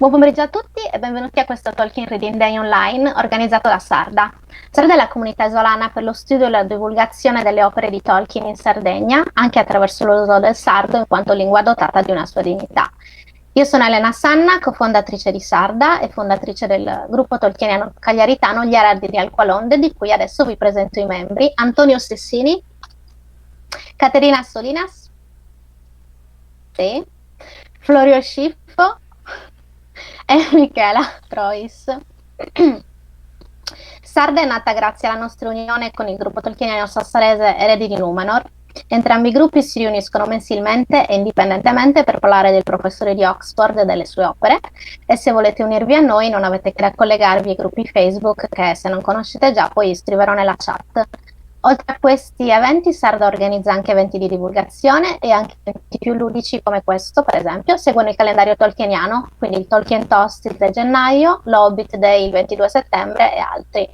Buon pomeriggio a tutti e benvenuti a questo Tolkien Reading Day online organizzato da Sarda. Sarda è la comunità isolana per lo studio e la divulgazione delle opere di Tolkien in Sardegna, anche attraverso l'uso del sardo in quanto lingua dotata di una sua dignità. Io sono Elena Sanna, cofondatrice di Sarda e fondatrice del gruppo tolkieniano cagliaritano Gli Erardi di Alqualonde, di cui adesso vi presento i membri: Antonio Stessini, Caterina Solinas, sì, Florio Schiffo e Michela Trois. Sarda è nata grazie alla nostra unione con il gruppo tolkieniano sassarese Eredi di Numenor. Entrambi i gruppi si riuniscono mensilmente e indipendentemente per parlare del professore di Oxford e delle sue opere, e se volete unirvi a noi non avete che collegarvi ai gruppi Facebook che, se non conoscete già, poi scriverò nella chat. Oltre a questi eventi, Sarda organizza anche eventi di divulgazione e anche eventi più ludici come questo, per esempio, seguono il calendario tolkieniano, quindi il Tolkien Toast il 3 gennaio, l'Hobbit Day il 22 settembre e altri.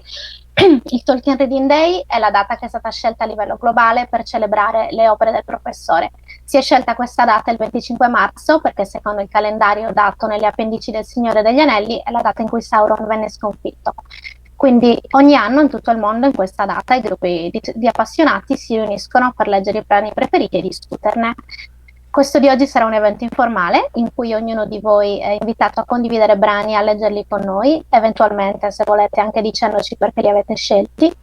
Il Tolkien Reading Day è la data che è stata scelta a livello globale per celebrare le opere del professore. Si è scelta questa data il 25 marzo perché, secondo il calendario dato nelle appendici del Signore degli Anelli, è la data in cui Sauron venne sconfitto. Quindi ogni anno in tutto il mondo, in questa data, i gruppi di appassionati si riuniscono per leggere i brani preferiti e discuterne. Questo di oggi sarà un evento informale in cui ognuno di voi è invitato a condividere brani e a leggerli con noi, eventualmente, se volete, anche dicendoci perché li avete scelti.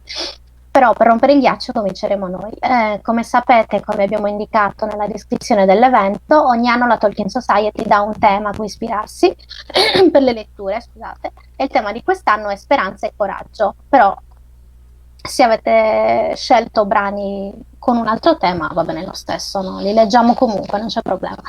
Però per rompere il ghiaccio cominceremo noi. Come sapete, come abbiamo indicato nella descrizione dell'evento, ogni anno la Tolkien Society dà un tema a cui ispirarsi per le letture, scusate, e il tema di quest'anno è speranza e coraggio. Però se avete scelto brani con un altro tema, va bene lo stesso, no? Li leggiamo comunque, non c'è problema.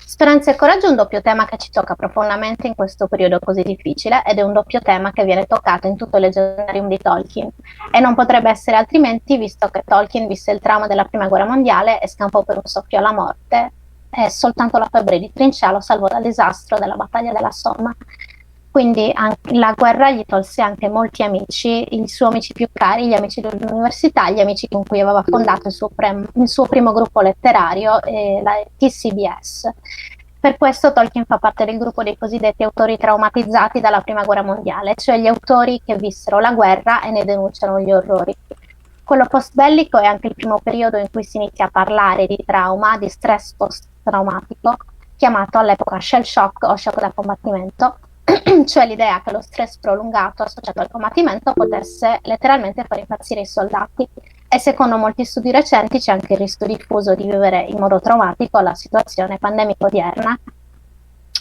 Speranza e coraggio è un doppio tema che ci tocca profondamente in questo periodo così difficile, ed è un doppio tema che viene toccato in tutto il leggendarium di Tolkien. E non potrebbe essere altrimenti, visto che Tolkien visse il trauma della Prima Guerra Mondiale e scampò per un soffio alla morte, e soltanto la febbre di trincea lo salvò dal disastro della battaglia della Somma. Quindi la guerra gli tolse anche molti amici, i suoi amici più cari, gli amici dell'università, gli amici con cui aveva fondato il suo primo gruppo letterario, la TCBS. Per questo Tolkien fa parte del gruppo dei cosiddetti autori traumatizzati dalla Prima Guerra Mondiale, cioè gli autori che vissero la guerra e ne denunciano gli orrori. Quello post-bellico è anche il primo periodo in cui si inizia a parlare di trauma, di stress post-traumatico, chiamato all'epoca shell shock o shock da combattimento, cioè l'idea che lo stress prolungato associato al combattimento potesse letteralmente far impazzire i soldati. E secondo molti studi recenti c'è anche il rischio diffuso di vivere in modo traumatico la situazione pandemica odierna,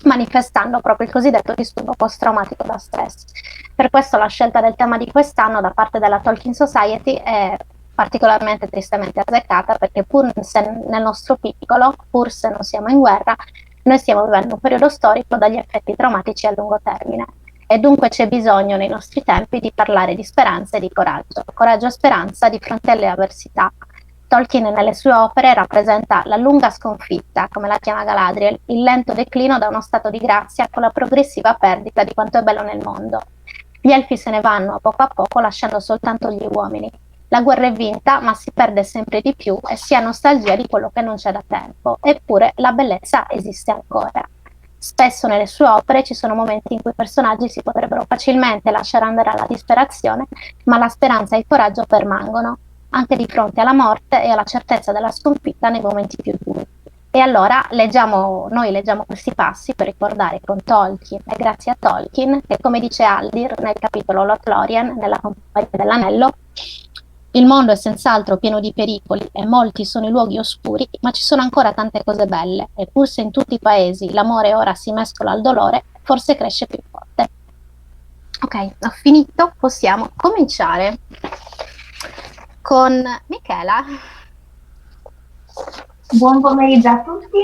manifestando proprio il cosiddetto disturbo post-traumatico da stress. Per questo la scelta del tema di quest'anno da parte della Tolkien Society è particolarmente tristemente azzeccata, perché pur se nel nostro piccolo, pur se non siamo in guerra, noi stiamo vivendo un periodo storico dagli effetti traumatici a lungo termine, e dunque c'è bisogno nei nostri tempi di parlare di speranza e di coraggio, coraggio e speranza di fronte alle avversità. Tolkien nelle sue opere rappresenta la lunga sconfitta, come la chiama Galadriel, il lento declino da uno stato di grazia con la progressiva perdita di quanto è bello nel mondo. Gli elfi se ne vanno a poco lasciando soltanto gli uomini. La guerra è vinta, ma si perde sempre di più e si ha nostalgia di quello che non c'è da tempo, eppure la bellezza esiste ancora. Spesso nelle sue opere ci sono momenti in cui i personaggi si potrebbero facilmente lasciare andare alla disperazione, ma la speranza e il coraggio permangono, anche di fronte alla morte e alla certezza della sconfitta nei momenti più bui. E allora noi leggiamo questi passi per ricordare con Tolkien e grazie a Tolkien che, come dice Aldir nel capitolo Lothlórien, nella Compagnia dell'Anello, il mondo è senz'altro pieno di pericoli e molti sono i luoghi oscuri, ma ci sono ancora tante cose belle, e pur se in tutti i paesi l'amore ora si mescola al dolore, forse cresce più forte. Ok, ho finito, possiamo cominciare con Michela. Buon pomeriggio a tutti.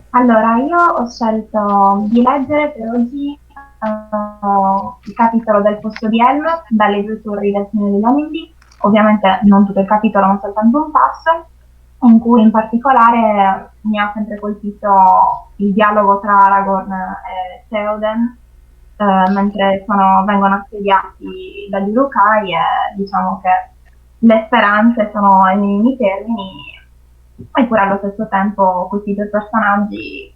Allora, io ho scelto di leggere per oggi il capitolo del Fosso di Helm dalle due torri del Signore degli Anelli, ovviamente non tutto il capitolo, ma soltanto un passo, in cui in particolare mi ha sempre colpito il dialogo tra Aragorn e Theoden, mentre vengono assediati dagli Uruk-hai, e diciamo che le speranze sono ai minimi termini, eppure allo stesso tempo questi due personaggi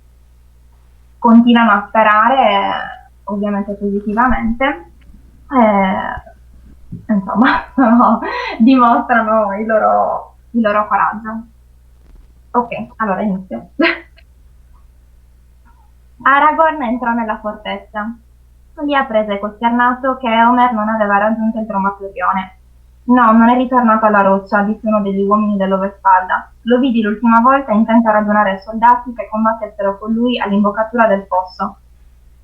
continuano a sperare, ovviamente positivamente, insomma, dimostrano il loro coraggio. Ok, allora inizio. Aragorn entrò nella fortezza. Lì apprese costernato che Eomer non aveva raggiunto il Tromatorione. No, non è ritornato alla roccia, disse uno degli uomini dell'Ovespalda. Lo vidi l'ultima volta intento a radunare soldati che combattessero con lui all'imboccatura del fosso.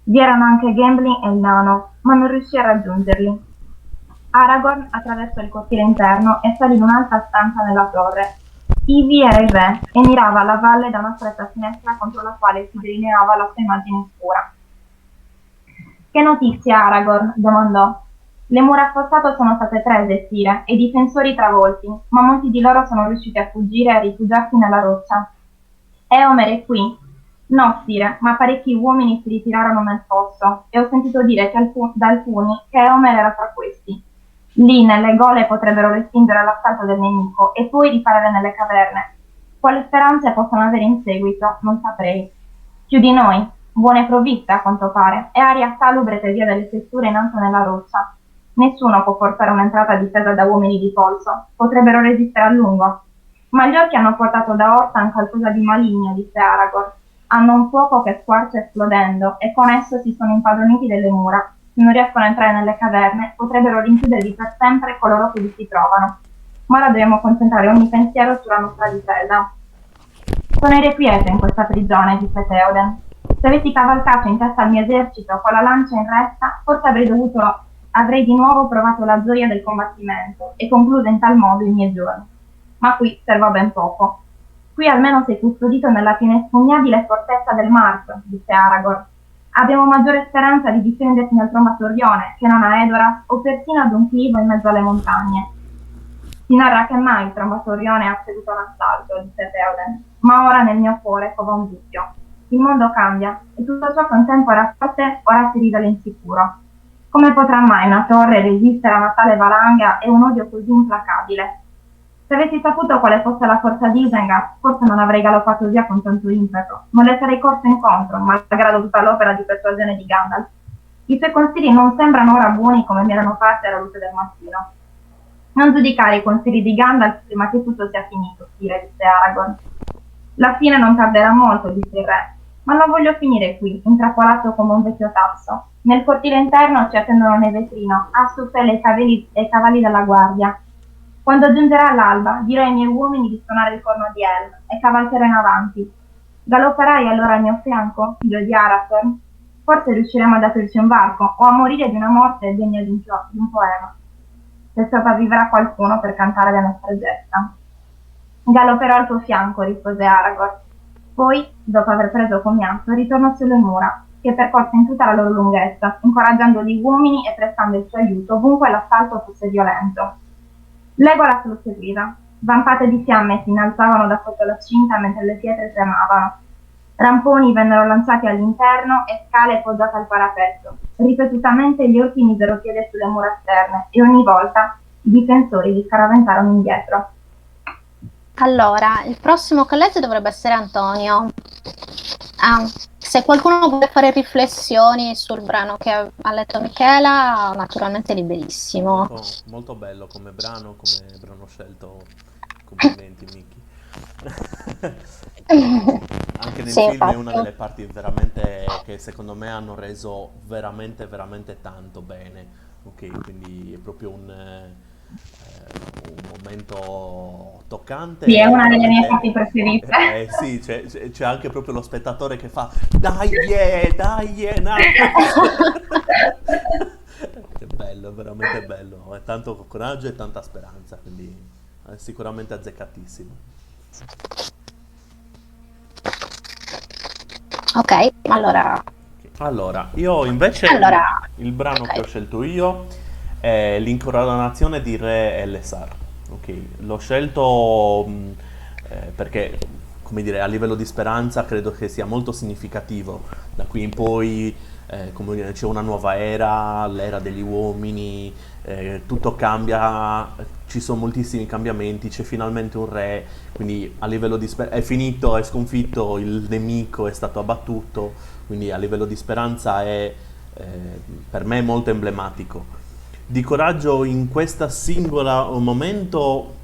Vi erano anche Gambling e il nano, ma non riuscì a raggiungerli. Aragorn attraversò il cortile interno e salì in un'alta stanza nella torre. Ivi era il re e mirava alla valle da una stretta finestra contro la quale si delineava la sua immagine scura. Che notizie, Aragorn? Domandò. Le mura a fossato sono state prese, sire, e i difensori travolti, ma molti di loro sono riusciti a fuggire e a rifugiarsi nella roccia. Eomer è qui? No, sire, ma parecchi uomini si ritirarono nel fosso, e ho sentito dire da alcuni che Eomer era tra questi. Lì, nelle gole, potrebbero respingere l'assalto del nemico e poi riparare nelle caverne. Quale speranze possono avere in seguito, non saprei. Più di noi, buone provviste a quanto pare, e aria salubre per via delle fessure in alto nella roccia. Nessuno può forzare un'entrata difesa da uomini di polso, potrebbero resistere a lungo. Ma gli orchi hanno portato da Orthan qualcosa di maligno, disse Aragorn. Hanno un fuoco che squarcia esplodendo, e con esso si sono impadroniti delle mura. Se non riescono a entrare nelle caverne, potrebbero rinchiudervi per sempre coloro che vi si trovano. Ma ora dobbiamo concentrare ogni pensiero sulla nostra difesa. Sono irrequieto in questa prigione, disse Theoden. Se avessi cavalcato in testa al mio esercito con la lancia in resta, forse avrei di nuovo provato la gioia del combattimento e concluso in tal modo i miei giorni. Ma qui serve ben poco. Qui almeno sei custodito nella più inespugnabile fortezza del Marco, disse Aragorn. Abbiamo maggiore speranza di difendersi nel Tromatorione che non a Edoras o persino ad un clivo in mezzo alle montagne. Si narra che mai il Tromatorione ha seguito un assalto, disse Theoden, ma ora nel mio cuore cova un dubbio. Il mondo cambia e tutto ciò che un tempo era forte ora si rivela insicuro. Come potrà mai una torre resistere a una tale valanga e un odio così implacabile? Se avessi saputo quale fosse la forza di Isengard, forse non avrei galoppato via con tanto impeto, non le sarei corso incontro, malgrado tutta l'opera di persuasione di Gandalf. I suoi consigli non sembrano ora buoni come mi erano parsi alla luce del mattino. Non giudicare i consigli di Gandalf prima che tutto sia finito, sire, disse Aragorn. La fine non tarderà molto, disse il re, ma non voglio finire qui, intrappolato come un vecchio tasso. Nel cortile interno ci attendono nei vetrino, Assufel e i cavalli della guardia. Quando giungerà l'alba, dirò ai miei uomini di suonare il corno di Helm e cavalcherò in avanti. Galopperai allora al mio fianco, figlio di Arathorn? Forse riusciremo ad aprirci un varco o a morire di una morte degna di un poema. Se sopravviverà qualcuno per cantare le nostre gesta. Galopperò al tuo fianco, rispose Aragorn. Poi, dopo aver preso commiato, ritornò sulle mura, che percorse in tutta la loro lunghezza, incoraggiando gli uomini e prestando il suo aiuto ovunque l'assalto fosse violento. Legolas lo seguiva. Vampate di fiamme si innalzavano da sotto la cinta mentre le pietre tremavano. Ramponi vennero lanciati all'interno e scale poggiate al parapetto. Ripetutamente gli orchi misero piede sulle mura esterne e ogni volta i difensori li scaraventarono indietro. Allora, il prossimo che legge dovrebbe essere Antonio. Se qualcuno vuole fare riflessioni sul brano che ha letto Michela, naturalmente liberissimo. Molto bello come brano scelto. Complimenti, Miki. Anche nel Sì, film è infatti. una delle parti veramente che secondo me hanno reso veramente, veramente tanto bene. Ok, quindi è proprio un momento toccante. Sì, è una delle mie veramente. parti preferite. Sì, c'è anche proprio lo spettatore che fa dai, dai. Che bello, veramente bello. È tanto coraggio e tanta speranza, quindi è sicuramente azzeccatissimo. Ok, allora. Allora, io invece il brano ok. che ho scelto io è l'incoronazione di Re Elessar. Ok, l'ho scelto perché come dire, a livello di speranza credo che sia molto significativo. Da qui in poi, come dire, c'è una nuova era, l'era degli uomini, tutto cambia, ci sono moltissimi cambiamenti, c'è finalmente un re, quindi a livello di è finito, è sconfitto, il nemico è stato abbattuto, quindi a livello di speranza è per me molto emblematico. Di coraggio in questo singolo momento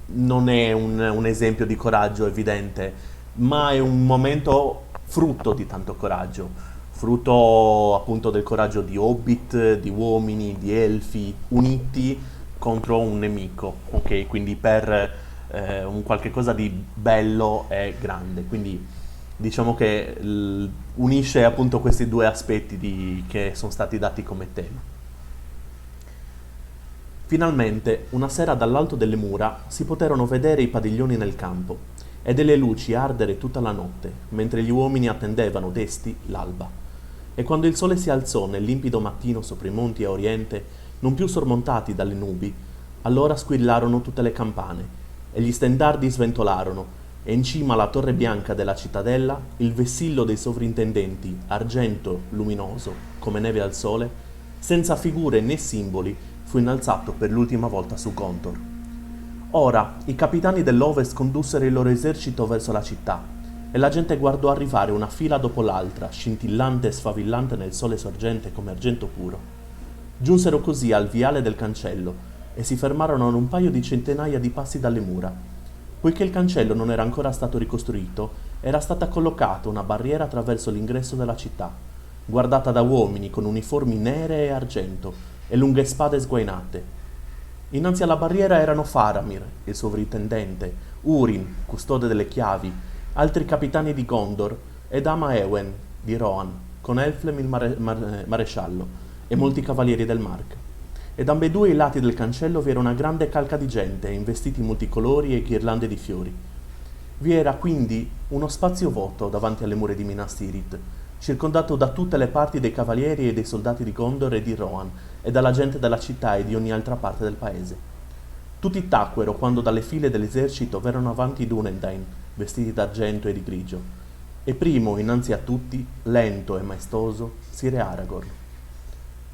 non è un esempio di coraggio evidente, ma è un momento frutto di tanto coraggio, frutto appunto del coraggio di hobbit, di uomini, di elfi uniti contro un nemico, ok? Quindi per un qualche cosa di bello e grande. Quindi diciamo che unisce appunto questi due aspetti che sono stati dati come tema. Finalmente, una sera dall'alto delle mura si poterono vedere i padiglioni nel campo e delle luci ardere tutta la notte, mentre gli uomini attendevano desti l'alba. E quando il sole si alzò nel limpido mattino sopra i monti a oriente, non più sormontati dalle nubi, allora squillarono tutte le campane, e gli stendardi sventolarono, e in cima alla torre bianca della cittadella il vessillo dei sovrintendenti, argento luminoso come neve al sole, senza figure né simboli, fu innalzato per l'ultima volta su Gondor. Ora i capitani dell'Ovest condussero il loro esercito verso la città, e la gente guardò arrivare una fila dopo l'altra, scintillante e sfavillante nel sole sorgente come argento puro. Giunsero così al viale del cancello e si fermarono a un paio di centinaia di passi dalle mura. Poiché il cancello non era ancora stato ricostruito, era stata collocata una barriera attraverso l'ingresso della città, guardata da uomini con uniformi nere e argento e lunghe spade sguainate. Innanzi alla barriera erano Faramir, il sovrintendente, Urin, custode delle chiavi, altri capitani di Gondor ed Ama Ewen di Rohan, con Elflem il maresciallo e molti cavalieri del Mark. Ed ambedue i lati del cancello vi era una grande calca di gente in vestiti multicolori e ghirlande di fiori. Vi era quindi uno spazio vuoto davanti alle mura di Minas Tirith, circondato da tutte le parti dei cavalieri e dei soldati di Gondor e di Rohan, e dalla gente della città e di ogni altra parte del paese. Tutti tacquero quando dalle file dell'esercito v'erano avanti i Dúnedain, vestiti d'argento e di grigio, e primo, innanzi a tutti, lento e maestoso, Sire Aragorn.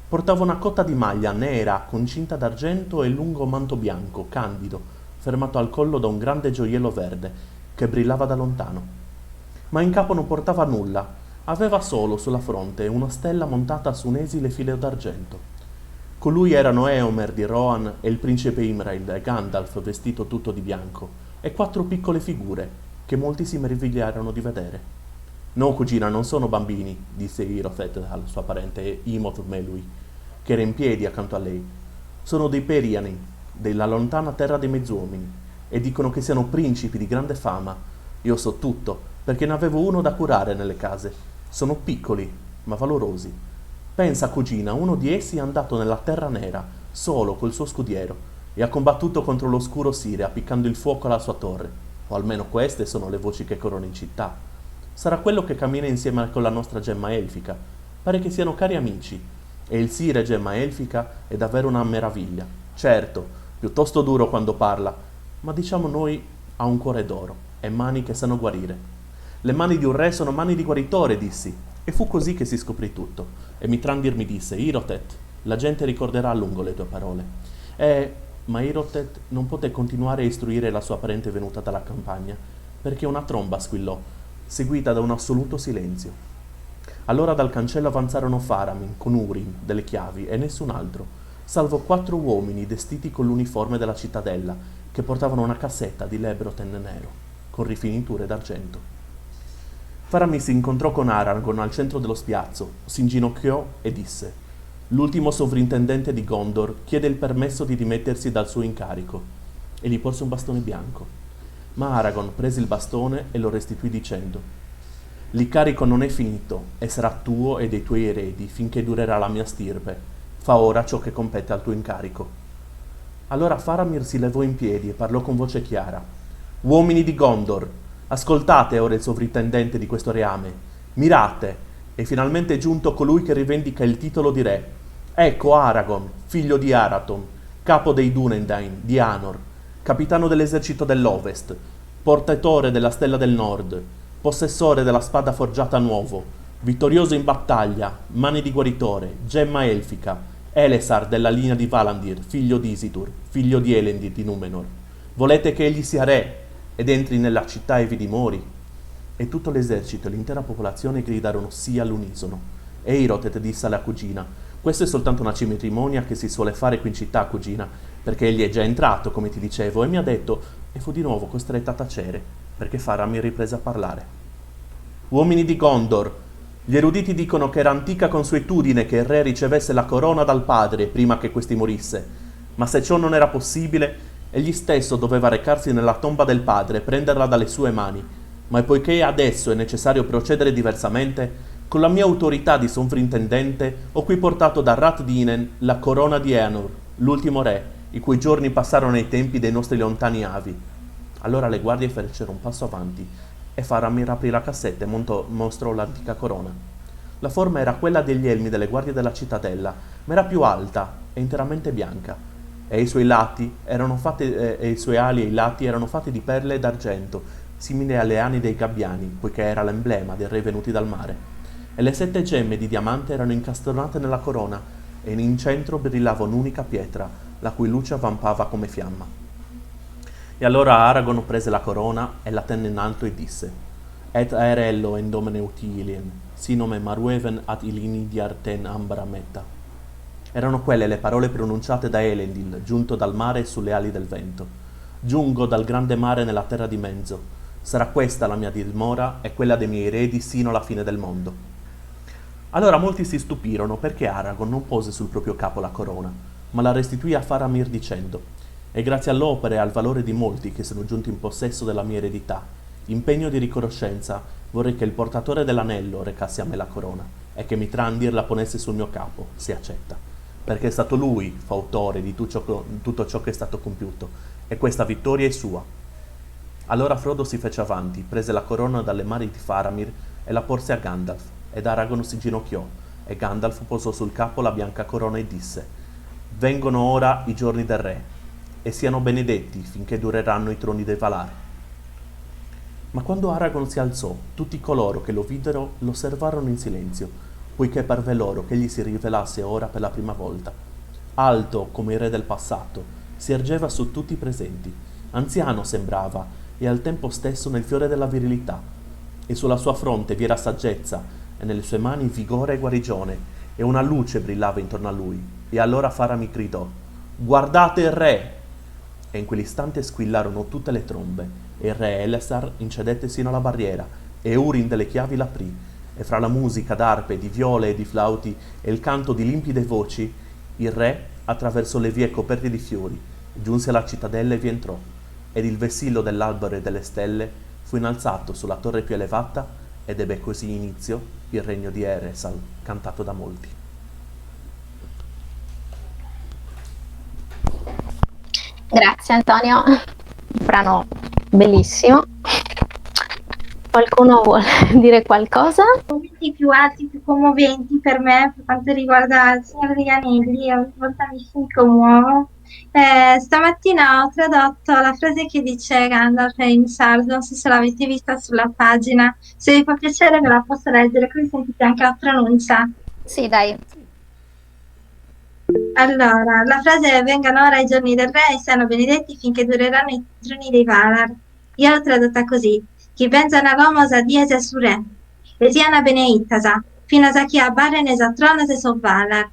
Portava una cotta di maglia nera con cinta d'argento e lungo manto bianco, candido, fermato al collo da un grande gioiello verde, che brillava da lontano. Ma in capo non portava nulla. Aveva solo sulla fronte una stella montata su un esile filo d'argento. Con lui erano Eomer di Rohan e il principe Imrail e Gandalf vestito tutto di bianco, e 4 piccole figure, che molti si meravigliarono di vedere. «No, cugina, non sono bambini», disse Irotheth al suo parente Imoth Melui, che era in piedi accanto a lei. «Sono dei Periani, della lontana terra dei mezzuomini, e dicono che siano principi di grande fama. Io so tutto, perché ne avevo uno da curare nelle case. Sono piccoli, ma valorosi. Pensa, cugina, uno di essi è andato nella Terra Nera, solo col suo scudiero, e ha combattuto contro l'oscuro Sire, appiccando il fuoco alla sua torre. O almeno queste sono le voci che corrono in città. Sarà quello che cammina insieme con la nostra gemma elfica. Pare che siano cari amici. E il Sire gemma elfica è davvero una meraviglia. Certo, piuttosto duro quando parla, ma diciamo noi ha un cuore d'oro e mani che sanno guarire. Le mani di un re sono mani di guaritore, dissi, e fu così che si scoprì tutto. E Mithrandir mi disse: Irotheth, la gente ricorderà a lungo le tue parole. Ma Irotheth non poté continuare a istruire la sua parente venuta dalla campagna, perché una tromba squillò, seguita da un assoluto silenzio. Allora dal cancello avanzarono Faramir con Urim delle chiavi e nessun altro, salvo 4 uomini vestiti con l'uniforme della cittadella, che portavano una cassetta di lebroten nero, con rifiniture d'argento. Faramir si incontrò con Aragorn al centro dello spiazzo, si inginocchiò e disse: «L'ultimo sovrintendente di Gondor chiede il permesso di dimettersi dal suo incarico», e gli porse un bastone bianco. Ma Aragorn prese il bastone e lo restituì dicendo: «L'incarico non è finito e sarà tuo e dei tuoi eredi finché durerà la mia stirpe. Fa ora ciò che compete al tuo incarico». Allora Faramir si levò in piedi e parlò con voce chiara: «Uomini di Gondor, ascoltate ora il sovrintendente di questo reame. Mirate, è finalmente giunto colui che rivendica il titolo di re. Ecco Aragorn, figlio di Arathon, capo dei Dúnedain, di Anor, capitano dell'esercito dell'Ovest. portatore della stella del nord, possessore della spada forgiata a nuovo, vittorioso in battaglia, mani di guaritore, gemma elfica, Elessar della linea di Valandir, figlio di Isitur, figlio di Elendil di Numenor. Volete che egli sia re ed entri nella città e vi dimori? E tutto l'esercito e l'intera popolazione gridarono sì all'unisono. E Irotet disse alla cugina: questa è soltanto una cerimonia che si suole fare qui in città, cugina, perché egli è già entrato, come ti dicevo, e mi ha detto, e fu di nuovo costretta a tacere, perché Faramir riprese a parlare. Uomini di Gondor, gli eruditi dicono che era antica consuetudine che il re ricevesse la corona dal padre prima che questi morisse, ma se ciò non era possibile, egli stesso doveva recarsi nella tomba del padre e prenderla dalle sue mani, ma poiché adesso è necessario procedere diversamente, con la mia autorità di sovrintendente ho qui portato da Rath-Dinen la corona di Eanor, l'ultimo re, i cui giorni passarono ai tempi dei nostri lontani avi. Allora le guardie fecero un passo avanti e Faramir aprì la cassetta e mostrò l'antica corona. La forma era quella degli elmi delle guardie della cittadella, ma era più alta e interamente bianca, e i suoi ali e i lati erano fatti di perle d'argento, simili alle ani dei gabbiani, poiché era l'emblema dei re venuti dal mare. E le 7 gemme di diamante erano incastonate nella corona, e in centro brillava un'unica pietra, la cui luce avvampava come fiamma. E allora Aragorn prese la corona e la tenne in alto e disse: Et aerello in domine utilien, sinome marueven ad ilini di arten ambra meta. Erano quelle le parole pronunciate da Elendil, giunto dal mare sulle ali del vento. Giungo dal grande mare nella terra di mezzo. Sarà questa la mia dimora e quella dei miei eredi sino alla fine del mondo. Allora molti si stupirono perché Aragorn non pose sul proprio capo la corona, ma la restituì a Faramir dicendo: e grazie all'opera e al valore di molti che sono giunti in possesso della mia eredità, in pegno di riconoscenza vorrei che il portatore dell'anello recasse a me la corona e che Mithrandir la ponesse sul mio capo, se accetta, perché è stato lui fautore di tutto ciò che è stato compiuto, e questa vittoria è sua. Allora Frodo si fece avanti, prese la corona dalle mani di Faramir e la porse a Gandalf, ed Aragorn si ginocchiò, e Gandalf posò sul capo la bianca corona e disse: vengono ora i giorni del re, e siano benedetti finché dureranno i troni dei Valar. Ma quando Aragorn si alzò, tutti coloro che lo videro lo osservarono in silenzio, poiché parve loro che egli si rivelasse ora per la prima volta. Alto come il re del passato, si ergeva su tutti i presenti. Anziano sembrava, e al tempo stesso nel fiore della virilità, e sulla sua fronte vi era saggezza, e nelle sue mani vigore e guarigione, e una luce brillava intorno a lui. E allora Faramir gridò: guardate il re! E in quell'istante squillarono tutte le trombe, e il re Elessar incedette sino alla barriera, e Urin delle chiavi l'aprì, e fra la musica d'arpe, di viole e di flauti, e il canto di limpide voci, il re attraversò le vie coperte di fiori, giunse alla cittadella e vi entrò, ed il vessillo dell'albero e delle stelle fu innalzato sulla torre più elevata, ed ebbe così inizio il regno di Eresal, cantato da molti. Grazie Antonio, un brano bellissimo. Qualcuno vuole dire qualcosa? I momenti più alti, più commoventi per me, per quanto riguarda il Signore degli Anelli, ogni volta mi si commuovo. Stamattina ho tradotto la frase che dice Gandalf in sardo, non so se l'avete vista sulla pagina, se vi fa piacere ve la posso leggere, così sentite anche la pronuncia. Sì, dai. Allora, la frase è: vengano ora i giorni del re e siano benedetti finché dureranno i giorni dei Valar. Io l'ho tradotta così: chi benzana l'omosa diese su re, e siana beneittasa, fino a chi a barren esatronas e so Valar.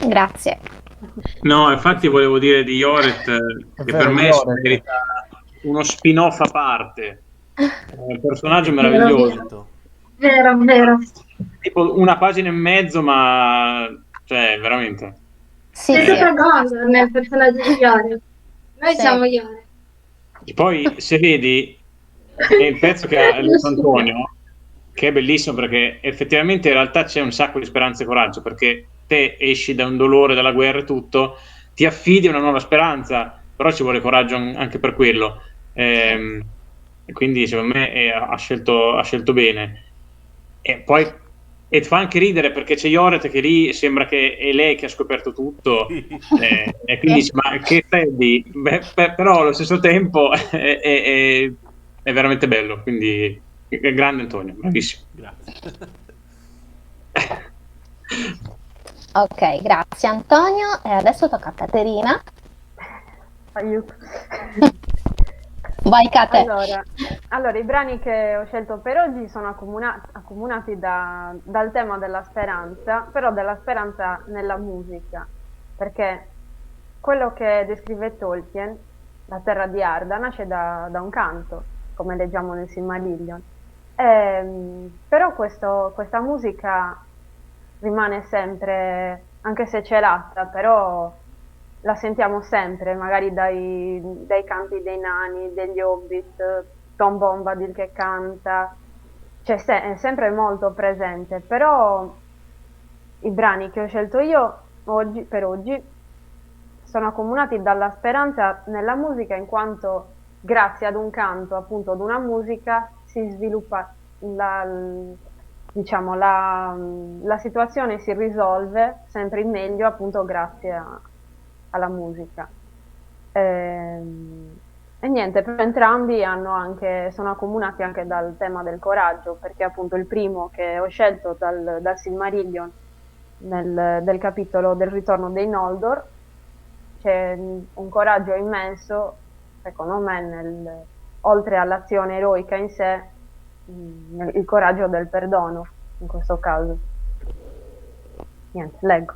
Grazie. No, infatti volevo dire di Ioret, che vero, per me Ioret. merita uno spin-off a parte. È un personaggio Vero, meraviglioso. Vero, vero. Tipo una pagina e mezzo, ma cioè veramente. Sì, È sì. sempre Gondor nel personaggio di Iore. Noi Sì. siamo Iore. E poi se vedi è il pezzo che ha letto Antonio, che è bellissimo perché effettivamente in realtà c'è un sacco di speranza e coraggio, perché te esci da un dolore, dalla guerra e tutto, ti affidi a una nuova speranza, però ci vuole coraggio anche per quello. E quindi secondo me ha scelto bene. E poi E fa anche ridere perché c'è Yoret che lì sembra che è lei che ha scoperto tutto, e quindi dice, ma che Freddy? Beh, però allo stesso tempo è veramente bello, quindi grande Antonio, bravissimo. Grazie. Ok, grazie Antonio. E adesso tocca a Caterina. Aiuto. Vai Cate. Allora, i brani che ho scelto per oggi sono accomunati dal tema della speranza, però della speranza nella musica, perché quello che descrive Tolkien, la terra di Arda, nasce da un canto, come leggiamo nel Silmarillion. Però questa musica rimane sempre, anche se celata, però la sentiamo sempre, magari dai canti dei nani, degli Hobbit, Tom Bombadil che canta, cioè è sempre molto presente, però i brani che ho scelto io per oggi sono accomunati dalla speranza nella musica, in quanto grazie ad un canto, appunto ad una musica, si sviluppa diciamo, la situazione si risolve sempre in meglio, appunto grazie alla musica. E niente, però entrambi sono accomunati anche dal tema del coraggio, perché appunto il primo che ho scelto dal Silmarillion, del capitolo del ritorno dei Noldor, c'è un coraggio immenso, secondo me, oltre all'azione eroica in sé, il coraggio del perdono, in questo caso. Niente, leggo.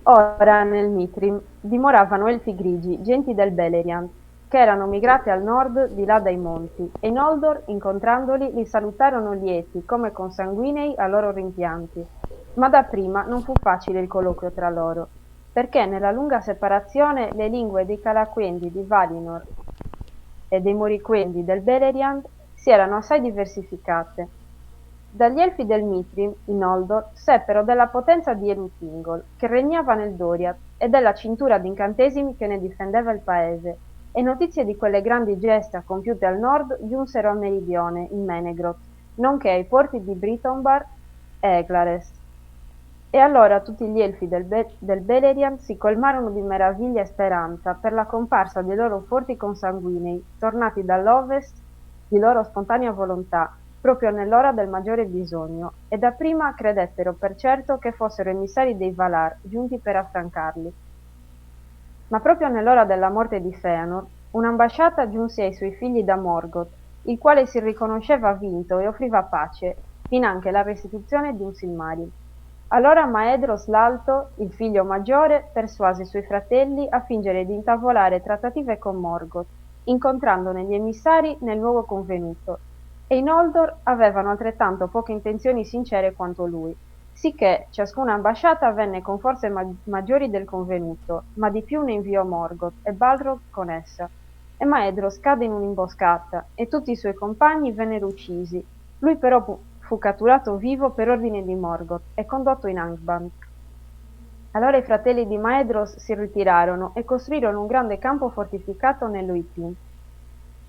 Ora nel Mithrim dimoravano elfi grigi, genti del Beleriand, che erano migrati al nord di là dai monti, e i Noldor, incontrandoli, li salutarono lieti, come consanguinei a loro rimpianti. Ma dapprima non fu facile il colloquio tra loro, perché nella lunga separazione le lingue dei Calaquendi di Valinor e dei Moriquendi del Beleriand si erano assai diversificate. Dagli elfi del Mithrim, i Noldor, seppero della potenza di Eluthingol, che regnava nel Doriath, e della cintura d'incantesimi che ne difendeva il paese, e notizie di quelle grandi gesta compiute al nord giunsero a meridione, in Menegroth, nonché ai porti di Britombar e Eglarest. E allora tutti gli elfi del Beleriand si colmarono di meraviglia e speranza per la comparsa dei loro forti consanguinei, tornati dall'ovest di loro spontanea volontà, proprio nell'ora del maggiore bisogno, e dapprima credettero per certo che fossero emissari dei Valar, giunti per affrancarli. Ma proprio nell'ora della morte di Feanor, un'ambasciata giunse ai suoi figli da Morgoth, il quale si riconosceva vinto e offriva pace, finanche la restituzione di un Silmaril. Allora Maedhros l'Alto, il figlio maggiore, persuase i suoi fratelli a fingere di intavolare trattative con Morgoth, incontrandone gli emissari nel luogo convenuto, e i Noldor avevano altrettanto poche intenzioni sincere quanto lui, sicché ciascuna ambasciata venne con forze maggiori del convenuto, ma di più ne inviò Morgoth e Balrog con essa. E Maedhros cadde in un'imboscata, e tutti i suoi compagni vennero uccisi. Lui però fu catturato vivo per ordine di Morgoth e condotto in Angband. Allora i fratelli di Maedhros si ritirarono e costruirono un grande campo fortificato nell'Uipin.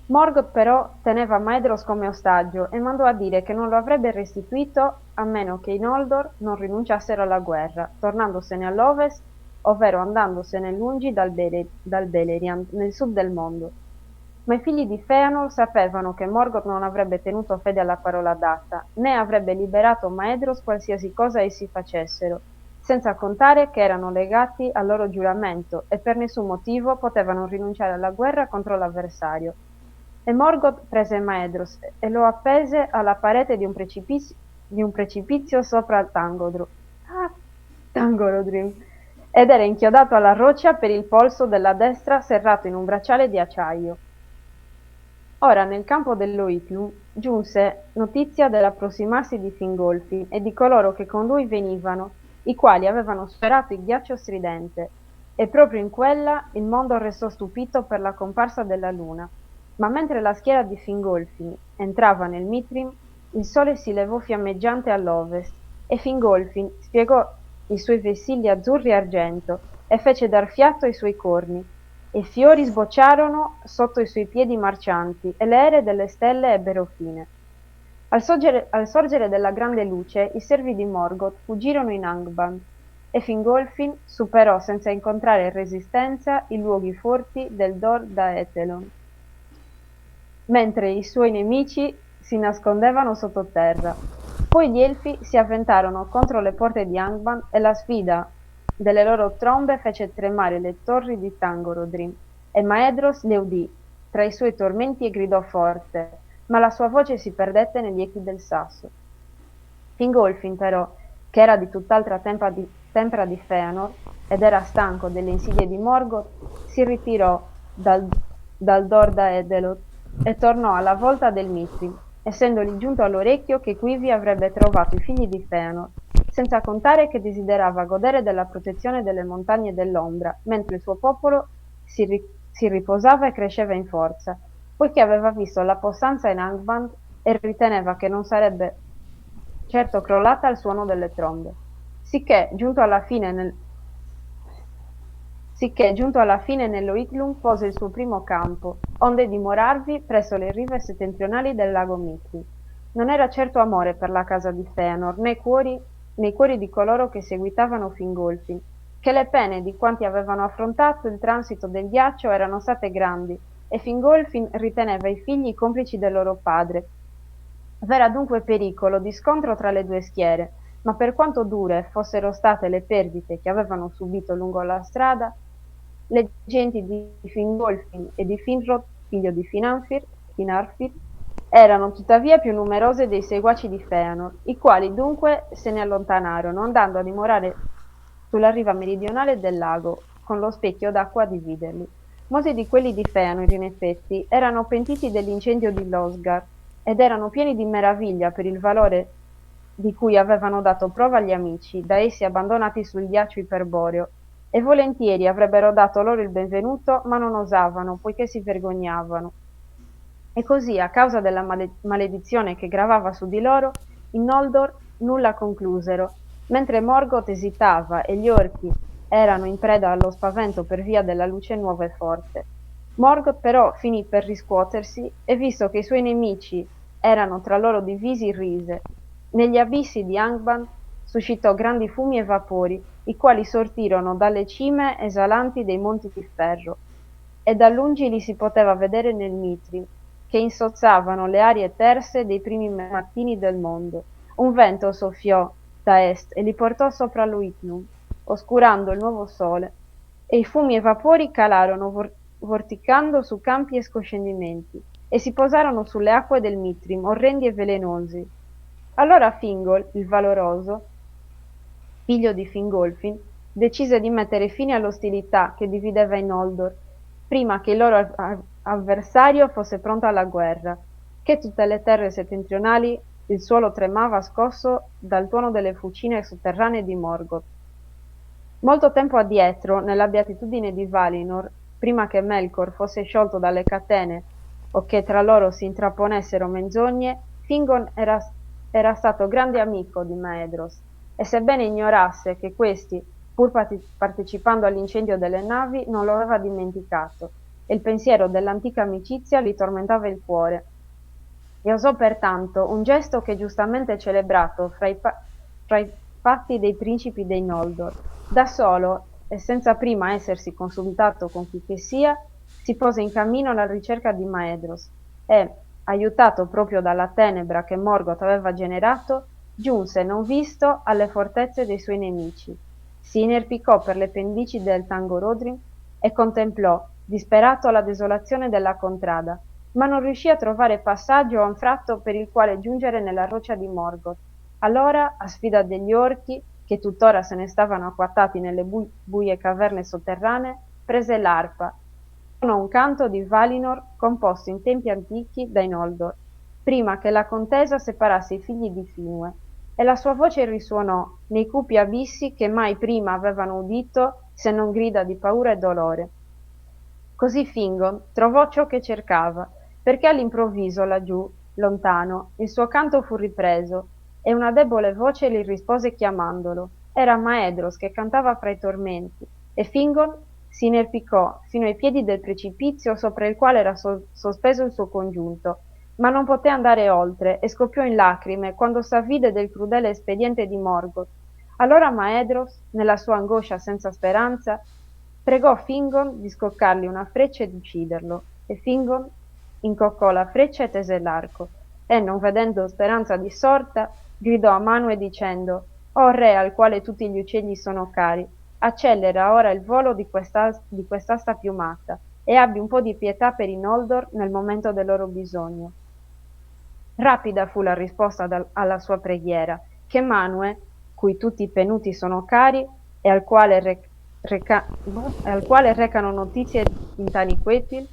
Morgoth però teneva Maedhros come ostaggio e mandò a dire che non lo avrebbe restituito a meno che i Noldor non rinunciassero alla guerra, tornandosene all'ovest, ovvero andandosene lungi dal Beleriand, nel sud del mondo. Ma i figli di Feanor sapevano che Morgoth non avrebbe tenuto fede alla parola data, né avrebbe liberato Maedhros qualsiasi cosa essi facessero, senza contare che erano legati al loro giuramento e per nessun motivo potevano rinunciare alla guerra contro l'avversario. E Morgoth prese Maedhros e lo appese alla parete di un precipizio sopra Tangorodrim, ed era inchiodato alla roccia per il polso della destra serrato in un bracciale di acciaio. Ora nel campo dell'Oitlum giunse notizia dell'approssimarsi di Fingolfin e di coloro che con lui venivano, i quali avevano sferato il ghiaccio stridente, e proprio in quella il mondo restò stupito per la comparsa della luna. Ma mentre la schiera di Fingolfin entrava nel Mithrim, il sole si levò fiammeggiante all'ovest, e Fingolfin spiegò i suoi vessilli azzurri e argento, e fece dar fiato ai suoi corni, e fiori sbocciarono sotto i suoi piedi marcianti, e le ere delle stelle ebbero fine. Al sorgere della grande luce, i servi di Morgoth fuggirono in Angband e Fingolfin superò senza incontrare resistenza i luoghi forti del Dor Daetelon, mentre i suoi nemici si nascondevano sottoterra. Poi gli Elfi si avventarono contro le porte di Angband e la sfida delle loro trombe fece tremare le torri di Tangorodrim, e Maedhros le udì tra i suoi tormenti e gridò forte, ma la sua voce si perdette negli echi del sasso. Fingolfin però, che era di tutt'altra tempra di Fëanor ed era stanco delle insidie di Morgoth, si ritirò dal Dor Daedelot e tornò alla volta del Mithrin, essendogli giunto all'orecchio che quivi avrebbe trovato i figli di Fëanor, senza contare che desiderava godere della protezione delle montagne dell'ombra, mentre il suo popolo si riposava e cresceva in forza, poiché aveva visto la possanza in Angband e riteneva che non sarebbe certo crollata al suono delle trombe. Sicché, giunto alla fine nello Itlung pose il suo primo campo, onde dimorarvi presso le rive settentrionali del lago Mithrin. Non era certo amore per la casa di Fëanor, nei cuori di coloro che seguitavano Fingolfin, che le pene di quanti avevano affrontato il transito del ghiaccio erano state grandi, e Fingolfin riteneva i figli complici del loro padre. V'era dunque pericolo di scontro tra le due schiere, ma per quanto dure fossero state le perdite che avevano subito lungo la strada, le genti di Fingolfin e di Finrod, figlio di Finarfir, erano tuttavia più numerose dei seguaci di Fëanor, i quali dunque se ne allontanarono, andando a dimorare sulla riva meridionale del lago, con lo specchio d'acqua a dividerli. Molti di quelli di Fëanor, in effetti, erano pentiti dell'incendio di Losgard ed erano pieni di meraviglia per il valore di cui avevano dato prova agli amici, da essi abbandonati sul ghiaccio iperboreo, e volentieri avrebbero dato loro il benvenuto, ma non osavano, poiché si vergognavano. E così, a causa della maledizione che gravava su di loro, in Noldor nulla conclusero, mentre Morgoth esitava e gli orchi erano in preda allo spavento per via della luce nuova e forte. Morgoth però finì per riscuotersi e, visto che i suoi nemici erano tra loro divisi, rise. Negli abissi di Angband suscitò grandi fumi e vapori, i quali sortirono dalle cime esalanti dei monti di ferro, e da lungi li si poteva vedere nel Mithrin, che insozzavano le arie terse dei primi mattini del mondo. Un vento soffiò da est e li portò sopra lo Itlung, oscurando il nuovo sole, e i fumi e vapori calarono vorticando su campi e scoscendimenti, e si posarono sulle acque del Mithrin, orrendi e velenosi. Allora Fingol, il valoroso, figlio di Fingolfin, decise di mettere fine all'ostilità che divideva i Noldor, prima che il loro avversario fosse pronto alla guerra, che tutte le terre settentrionali il suolo tremava scosso dal tuono delle fucine sotterranee di Morgoth. Molto tempo addietro, nella beatitudine di Valinor, prima che Melkor fosse sciolto dalle catene o che tra loro si intrapponessero menzogne, Fingon era stato grande amico di Maedhros, e sebbene ignorasse che questi, pur partecipando all'incendio delle navi, non lo aveva dimenticato, e il pensiero dell'antica amicizia gli tormentava il cuore. E osò pertanto un gesto che giustamente è celebrato fra i fatti dei principi dei Noldor. Da solo, e senza prima essersi consultato con chi che sia, si pose in cammino alla ricerca di Maedhros e, aiutato proprio dalla tenebra che Morgoth aveva generato, giunse non visto alle fortezze dei suoi nemici. Si inerpicò per le pendici del Tangorodrim e contemplò, disperato, la desolazione della contrada, ma non riuscì a trovare passaggio o anfratto per il quale giungere nella roccia di Morgoth. Allora, a sfida degli orchi, che tuttora se ne stavano acquattati nelle buie caverne sotterranee, prese l'arpa, un canto di Valinor composto in tempi antichi dai Noldor, prima che la contesa separasse i figli di Finwë, e la sua voce risuonò nei cupi abissi che mai prima avevano udito se non grida di paura e dolore. Così Fingon trovò ciò che cercava, perché all'improvviso laggiù, lontano, il suo canto fu ripreso, e una debole voce gli rispose chiamandolo. Era Maedhros che cantava fra i tormenti, e Fingon si inerpicò fino ai piedi del precipizio sopra il quale era sospeso il suo congiunto, ma non poté andare oltre e scoppiò in lacrime quando s'avvide del crudele espediente di Morgoth. Allora Maedhros, nella sua angoscia senza speranza, pregò Fingon di scoccargli una freccia e di ucciderlo, e Fingon incoccò la freccia e tese l'arco, e, non vedendo speranza di sorta, gridò a Manwë dicendo: «O re al quale tutti gli uccelli sono cari, accelera ora il volo di quest'asta piumata, e abbi un po' di pietà per i Noldor nel momento del loro bisogno». Rapida fu la risposta alla sua preghiera, che Manwë, cui tutti i penuti sono cari e al quale recano notizie intaniquetil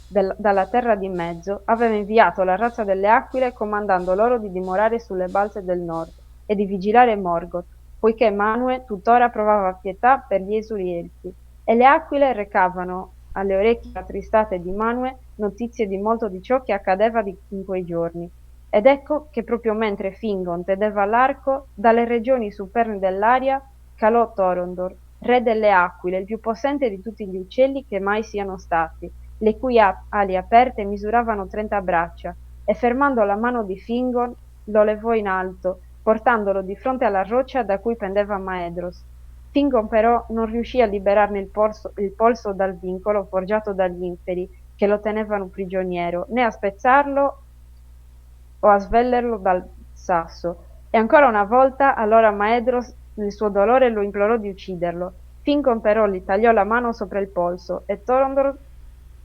dalla terra di mezzo, aveva inviato la razza delle aquile comandando loro di dimorare sulle balze del nord e di vigilare Morgoth, poiché Manwë tuttora provava pietà per gli esuli elfi, e le aquile recavano alle orecchie attristate di Manwë notizie di molto di ciò che accadeva in quei giorni. Ed ecco che proprio mentre Fingon tedeva l'arco, dalle regioni superne dell'aria calò Torondor, re delle aquile, il più possente di tutti gli uccelli che mai siano stati, le cui ali aperte misuravano 30 braccia, e fermando la mano di Fingon lo levò in alto, portandolo di fronte alla roccia da cui pendeva Maedhros. Fingon però non riuscì a liberarne il polso dal vincolo forgiato dagli inferi che lo tenevano prigioniero, né a spezzarlo o a svellerlo dal sasso. E ancora una volta allora Maedhros nel suo dolore lo implorò di ucciderlo. Fingon però gli tagliò la mano sopra il polso e Torondor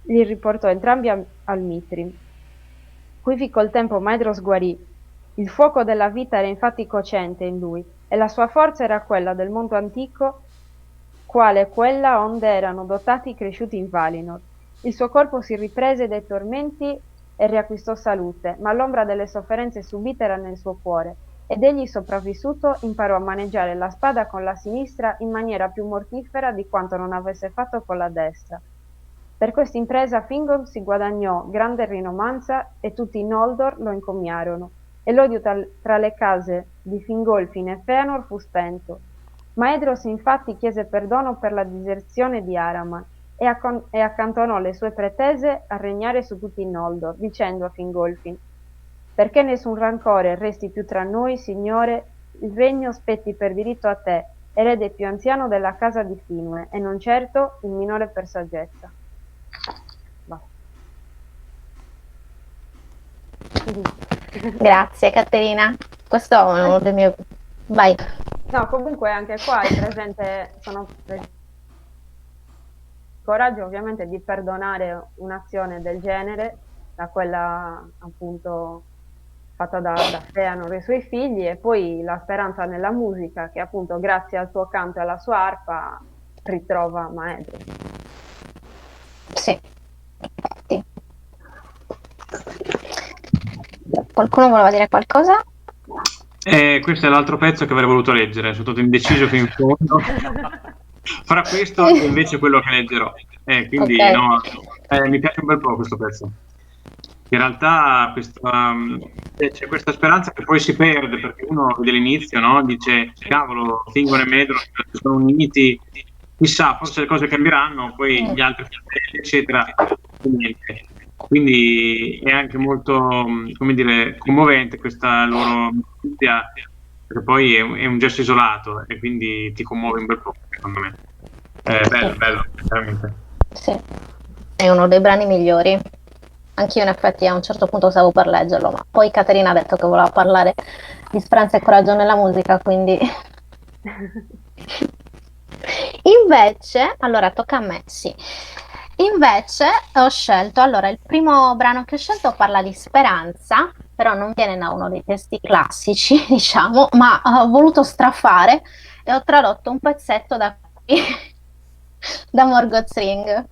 li riportò entrambi al Mithrin. Quivi col tempo Maedhros guarì. Il fuoco della vita era infatti cocente in lui, e la sua forza era quella del mondo antico, quale quella onde erano dotati i cresciuti in Valinor. Il suo corpo si riprese dai tormenti e riacquistò salute, ma l'ombra delle sofferenze subite era nel suo cuore, ed egli sopravvissuto imparò a maneggiare la spada con la sinistra in maniera più mortifera di quanto non avesse fatto con la destra. Per questa impresa Fingon si guadagnò grande rinomanza e tutti i Noldor lo encomiarono, e l'odio tra le case di Fingolfin e Fëanor fu spento. Maedhros infatti chiese perdono per la diserzione di Araman e accantonò le sue pretese a regnare su tutti i Noldor, dicendo a Fingolfin: «Perché nessun rancore resti più tra noi, signore, il regno spetti per diritto a te, erede più anziano della casa di Finwë, e non certo il minore per saggezza». Grazie Caterina, questo è uno dei miei... Vai. No, comunque anche qua è presente, coraggio ovviamente di perdonare un'azione del genere, da quella appunto fatta da Fëanor e i suoi figli, e poi la speranza nella musica che appunto grazie al suo canto e alla sua arpa ritrova Maedhros. Sì, infatti. Qualcuno voleva dire qualcosa? Questo è l'altro pezzo che avrei voluto leggere, sono stato indeciso fino in fondo fra questo e invece quello che leggerò. Quindi Okay. no, mi piace un bel po' questo pezzo. In realtà c'è questa speranza che poi si perde, perché uno vede l'inizio, no? Dice, cavolo, Fingon e Maedhros sono uniti, chissà, forse le cose cambieranno, poi gli altri fratelli, eccetera, e niente. Quindi è anche molto, come dire, commovente questa loro amicizia, perché poi è un gesto isolato e quindi ti commuove un bel po', secondo me. Bello, bello, veramente. Sì, è uno dei brani migliori. Anch'io in effetti a un certo punto stavo per leggerlo, ma poi Caterina ha detto che voleva parlare di speranza e coraggio nella musica, quindi... Invece, allora tocca a me, sì. Invece ho scelto, allora il primo brano che ho scelto parla di speranza, però non viene da uno dei testi classici, diciamo, ma ho voluto strafare e ho tradotto un pezzetto da qui, da Morgoth's Ring,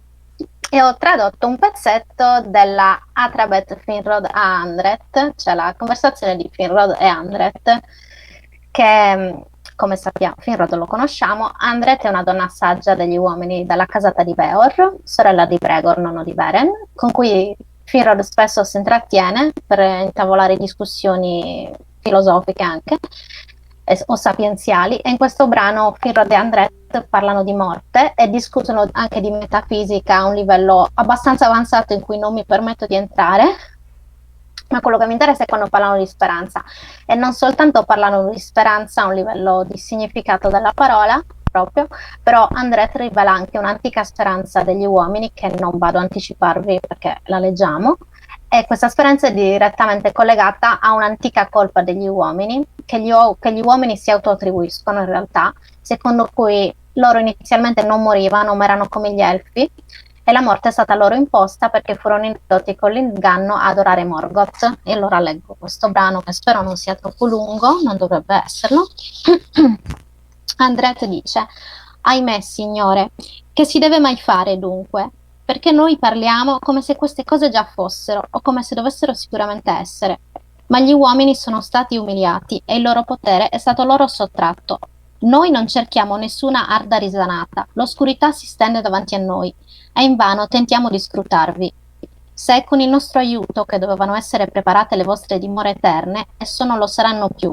e ho tradotto un pezzetto della Atrabeth, Finrod e Andret, cioè la conversazione di Finrod e Andret, che come sappiamo, Finrod lo conosciamo, Andret è una donna saggia degli uomini della casata di Beor, sorella di Bregor, nonno di Beren, con cui Finrod spesso si intrattiene per intavolare discussioni filosofiche anche, o sapienziali, e in questo brano Finrod e Andret parlano di morte e discutono anche di metafisica a un livello abbastanza avanzato in cui non mi permetto di entrare, Ma quello che mi interessa è quando parlano di speranza, e non soltanto parlano di speranza a un livello di significato della parola proprio, però Andret rivela anche un'antica speranza degli uomini, che non vado a anticiparvi perché la leggiamo, e questa speranza è direttamente collegata a un'antica colpa degli uomini, che gli uomini si autoattribuiscono in realtà, secondo cui loro inizialmente non morivano, ma erano come gli elfi, e la morte è stata loro imposta perché furono indotti con l'inganno ad adorare Morgoth. E allora leggo questo brano, che spero non sia troppo lungo, non dovrebbe esserlo. Andret dice: ahimè, signore, che si deve mai fare dunque? Perché noi parliamo come se queste cose già fossero, o come se dovessero sicuramente essere. Ma gli uomini sono stati umiliati e il loro potere è stato loro sottratto. Noi non cerchiamo nessuna arda risanata, l'oscurità si stende davanti a noi e invano tentiamo di scrutarvi. Se è con il nostro aiuto che dovevano essere preparate le vostre dimore eterne, esso non lo saranno più.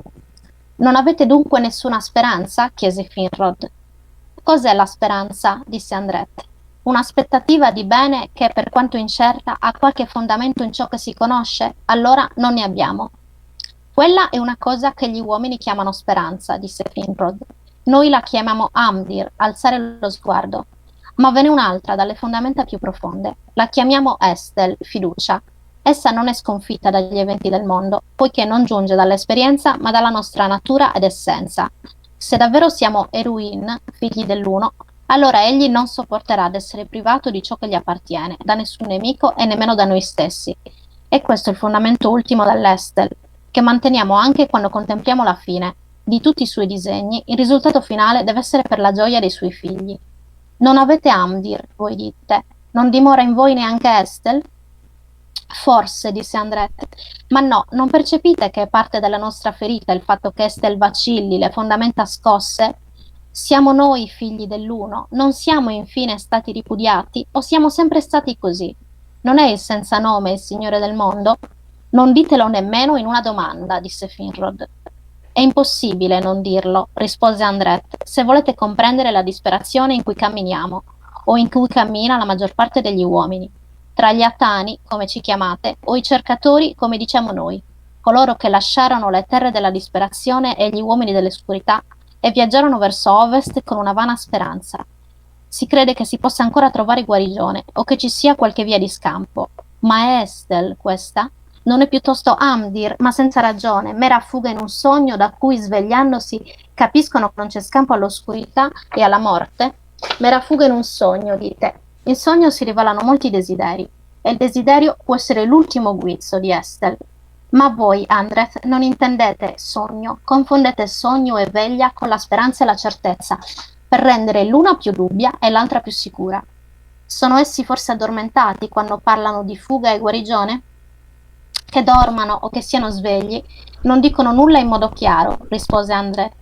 Non avete dunque nessuna speranza? Chiese Finrod. Cos'è la speranza? Disse Andret. Un'aspettativa di bene che, per quanto incerta, ha qualche fondamento in ciò che si conosce? Allora non ne abbiamo. Quella è una cosa che gli uomini chiamano speranza, disse Finrod. Noi la chiamiamo Amdir, alzare lo sguardo. Ma ve n'è un'altra, dalle fondamenta più profonde. La chiamiamo Estel, fiducia. Essa non è sconfitta dagli eventi del mondo, poiché non giunge dall'esperienza, ma dalla nostra natura ed essenza. Se davvero siamo Eruin, figli dell'Uno, allora egli non sopporterà d'essere privato di ciò che gli appartiene, da nessun nemico e nemmeno da noi stessi. E questo è il fondamento ultimo dell'Estel, che manteniamo anche quando contempliamo la fine. Di tutti i suoi disegni, il risultato finale deve essere per la gioia dei suoi figli. Non avete Amdir, voi dite. Non dimora in voi neanche Estel? Forse, disse Andret, ma no, non percepite che è parte della nostra ferita il fatto che Estel vacilli, le fondamenta scosse? Siamo noi figli dell'Uno, non siamo infine stati ripudiati, o siamo sempre stati così? Non è il senza nome il Signore del mondo? Non ditelo nemmeno in una domanda, disse Finrod. È impossibile non dirlo, rispose Andret, se volete comprendere la disperazione in cui camminiamo, o in cui cammina la maggior parte degli uomini. Tra gli Atani, come ci chiamate, o i cercatori, come diciamo noi, coloro che lasciarono le terre della disperazione e gli uomini dell'oscurità e viaggiarono verso ovest con una vana speranza. Si crede che si possa ancora trovare guarigione o che ci sia qualche via di scampo. Ma è Estel questa? Non è piuttosto Amdir, ma senza ragione, mera fuga in un sogno da cui svegliandosi capiscono che non c'è scampo all'oscurità e alla morte? Mera fuga in un sogno, dite. In sogno si rivelano molti desideri, e il desiderio può essere l'ultimo guizzo di Estel. Ma voi, Andret, non intendete sogno, confondete sogno e veglia con la speranza e la certezza, per rendere l'una più dubbia e l'altra più sicura. Sono essi forse addormentati quando parlano di fuga e guarigione? Che dormano o che siano svegli, non dicono nulla in modo chiaro, rispose Andret.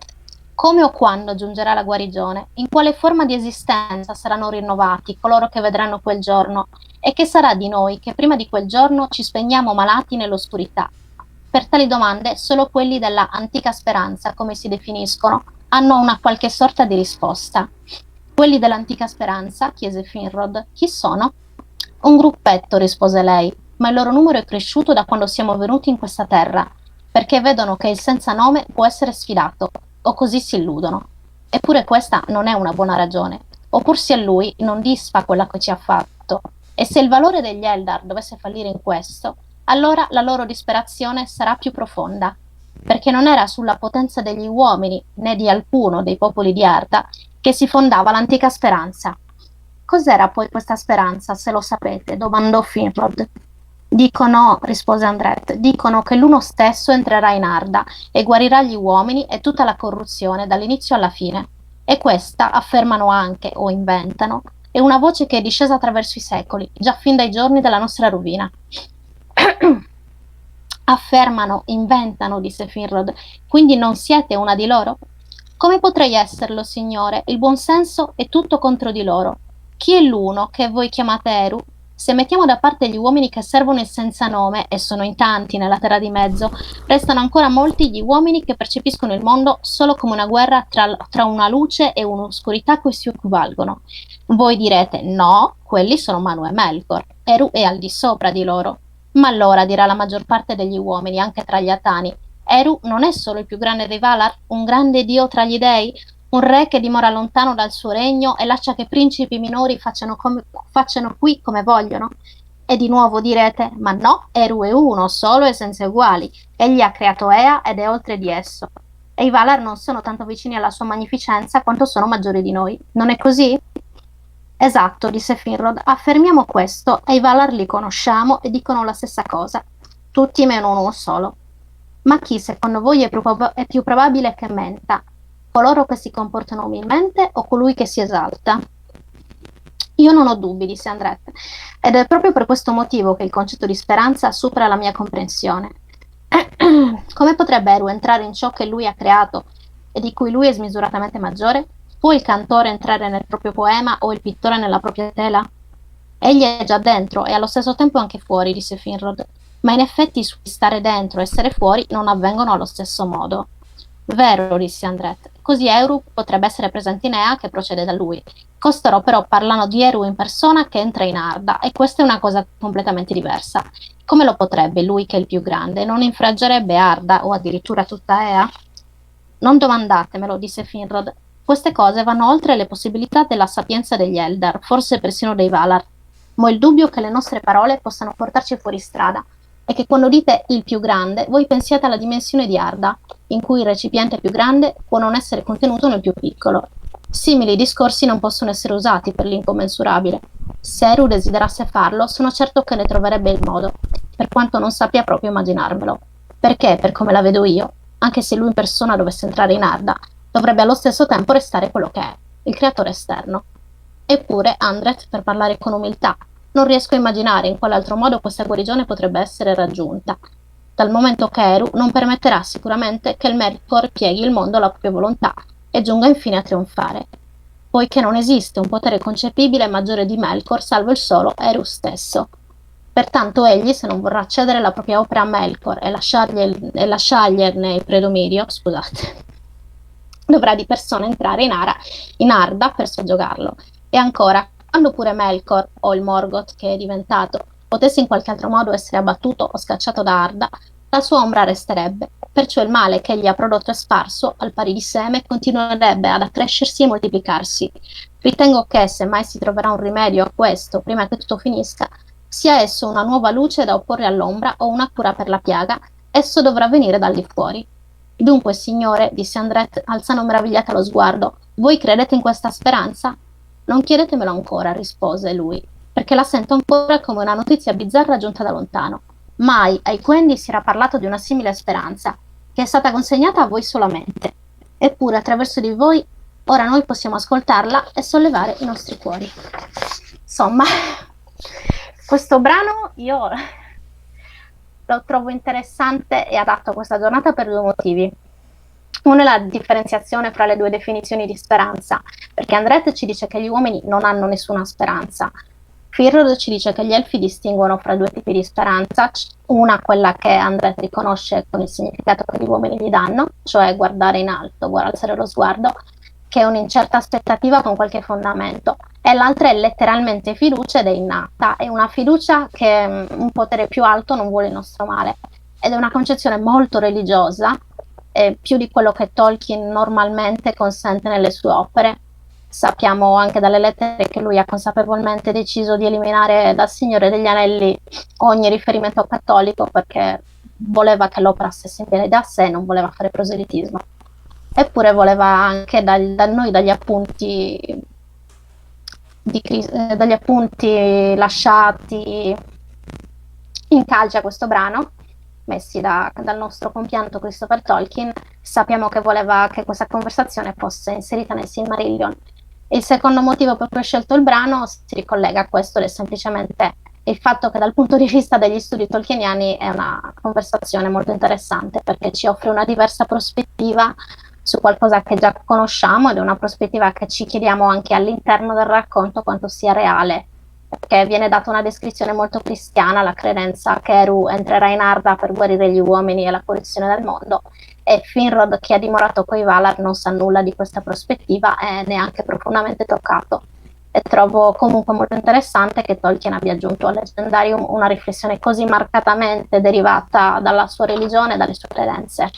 Come o quando giungerà la guarigione? In quale forma di esistenza saranno rinnovati coloro che vedranno quel giorno? E che sarà di noi che prima di quel giorno ci spegniamo malati nell'oscurità? Per tali domande solo quelli della antica speranza, come si definiscono, hanno una qualche sorta di risposta. Quelli dell'antica speranza? Chiese Finrod. Chi sono? Un gruppetto, rispose lei, ma il loro numero è cresciuto da quando siamo venuti in questa terra, perché vedono che il senza nome può essere sfidato, o così si illudono. Eppure questa non è una buona ragione. Opporsi a lui non disfa quella che ci ha fatto, e se il valore degli Eldar dovesse fallire in questo, allora la loro disperazione sarà più profonda, perché non era sulla potenza degli uomini, né di alcuno dei popoli di Arda, che si fondava l'antica speranza. Cos'era poi questa speranza, se lo sapete? Domandò Finrod. Dicono, rispose Andret, dicono che l'uno stesso entrerà in Arda e guarirà gli uomini e tutta la corruzione dall'inizio alla fine. E questa, affermano anche, o inventano, è una voce che è discesa attraverso i secoli, già fin dai giorni della nostra rovina. Affermano, inventano, disse Finrod, quindi non siete una di loro? Come potrei esserlo, signore? Il buon senso è tutto contro di loro. Chi è l'uno che voi chiamate Eru? Se mettiamo da parte gli uomini che servono il senza nome, e sono in tanti nella terra di mezzo, restano ancora molti gli uomini che percepiscono il mondo solo come una guerra tra una luce e un'oscurità a cui si equivalgono. Voi direte, no, quelli sono Manu e Melkor, Eru è al di sopra di loro. Ma allora, dirà la maggior parte degli uomini, anche tra gli Atani, Eru non è solo il più grande dei Valar, un grande dio tra gli dei, un re che dimora lontano dal suo regno e lascia che principi minori facciano qui come vogliono? E di nuovo direte, ma no, Eru è uno, solo e senza uguali. Egli ha creato Ea ed è oltre di esso. E i Valar non sono tanto vicini alla sua magnificenza quanto sono maggiori di noi. Non è così? Esatto, disse Finrod, affermiamo questo e i Valar li conosciamo e dicono la stessa cosa. Tutti meno uno solo. Ma chi secondo voi è più probabile che menta? Coloro che si comportano umilmente o colui che si esalta? Io non ho dubbi, disse Andret, ed è proprio per questo motivo che il concetto di speranza supera la mia comprensione. Come potrebbe Eru entrare in ciò che lui ha creato e di cui lui è smisuratamente maggiore? Può il cantore entrare nel proprio poema o il pittore nella propria tela? Egli è già dentro e allo stesso tempo anche fuori, disse Finrod, ma in effetti i suoi stare dentro e essere fuori non avvengono allo stesso modo. Vero, disse Andret. Così Eru potrebbe essere presente in Ea che procede da lui. Costoro però parlano di Eru in persona che entra in Arda e questa è una cosa completamente diversa. Come lo potrebbe lui che è il più grande? Non infrangerebbe Arda o addirittura tutta Ea? Non domandatemelo, disse Finrod. Queste cose vanno oltre le possibilità della sapienza degli Eldar, forse persino dei Valar. Ma ho il dubbio che le nostre parole possano portarci fuori strada e che quando dite il più grande, voi pensiate alla dimensione di Arda, in cui il recipiente più grande può non essere contenuto nel più piccolo. Simili discorsi non possono essere usati per l'incommensurabile. Se Eru desiderasse farlo, sono certo che ne troverebbe il modo, per quanto non sappia proprio immaginarmelo. Perché, per come la vedo io, anche se lui in persona dovesse entrare in Arda, dovrebbe allo stesso tempo restare quello che è, il creatore esterno. Eppure, Andret, per parlare con umiltà, non riesco a immaginare in quale altro modo questa guarigione potrebbe essere raggiunta, dal momento che Eru non permetterà sicuramente che il Melkor pieghi il mondo alla propria volontà e giunga infine a trionfare, poiché non esiste un potere concepibile maggiore di Melkor salvo il solo Eru stesso. Pertanto egli, se non vorrà cedere la propria opera a Melkor e lasciargliene il predominio, dovrà di persona entrare in Arda per soggiogarlo. E ancora, quando pure Melkor, o il Morgoth che è diventato, potesse in qualche altro modo essere abbattuto o scacciato da Arda, la sua ombra resterebbe, perciò il male che egli ha prodotto e sparso, al pari di seme, continuerebbe ad accrescersi e moltiplicarsi. Ritengo che, se mai si troverà un rimedio a questo, prima che tutto finisca, sia esso una nuova luce da opporre all'ombra o una cura per la piaga, esso dovrà venire da lì fuori. Dunque, signore, disse Andret, alzando meravigliata lo sguardo, voi credete in questa speranza? Non chiedetemelo ancora, rispose lui, perché la sento ancora come una notizia bizzarra giunta da lontano. Mai ai Quendi si era parlato di una simile speranza, che è stata consegnata a voi solamente. Eppure, attraverso di voi, ora noi possiamo ascoltarla e sollevare i nostri cuori. Insomma, questo brano io lo trovo interessante e adatto a questa giornata per due motivi. Uno è la differenziazione fra le due definizioni di speranza, perché Andret ci dice che gli uomini non hanno nessuna speranza. Firrod ci dice che gli elfi distinguono fra due tipi di speranza, una quella che Andret riconosce con il significato che gli uomini gli danno, cioè guardare in alto, alzare lo sguardo, che è un'incerta aspettativa con qualche fondamento, e l'altra è letteralmente fiducia ed è innata, è una fiducia che un potere più alto non vuole il nostro male, ed è una concezione molto religiosa, più di quello che Tolkien normalmente consente nelle sue opere. Sappiamo anche dalle lettere che lui ha consapevolmente deciso di eliminare dal Signore degli Anelli ogni riferimento cattolico perché voleva che l'opera stesse in piedi da sé, non voleva fare proselitismo. Eppure voleva anche dagli appunti dagli appunti lasciati in calce a questo brano, messi dal nostro compianto Christopher Tolkien, sappiamo che voleva che questa conversazione fosse inserita nel Silmarillion. Il secondo motivo per cui ho scelto il brano si ricollega a questo ed è semplicemente il fatto che dal punto di vista degli studi tolkieniani è una conversazione molto interessante perché ci offre una diversa prospettiva su qualcosa che già conosciamo ed è una prospettiva che ci chiediamo anche all'interno del racconto quanto sia reale, perché viene data una descrizione molto cristiana, la credenza che Eru entrerà in Arda per guarire gli uomini e la corruzione del mondo, e Finrod, che ha dimorato coi Valar, non sa nulla di questa prospettiva e neanche profondamente toccato. e trovo comunque molto interessante che Tolkien abbia aggiunto al Leggendarium una riflessione così marcatamente derivata dalla sua religione e dalle sue credenze.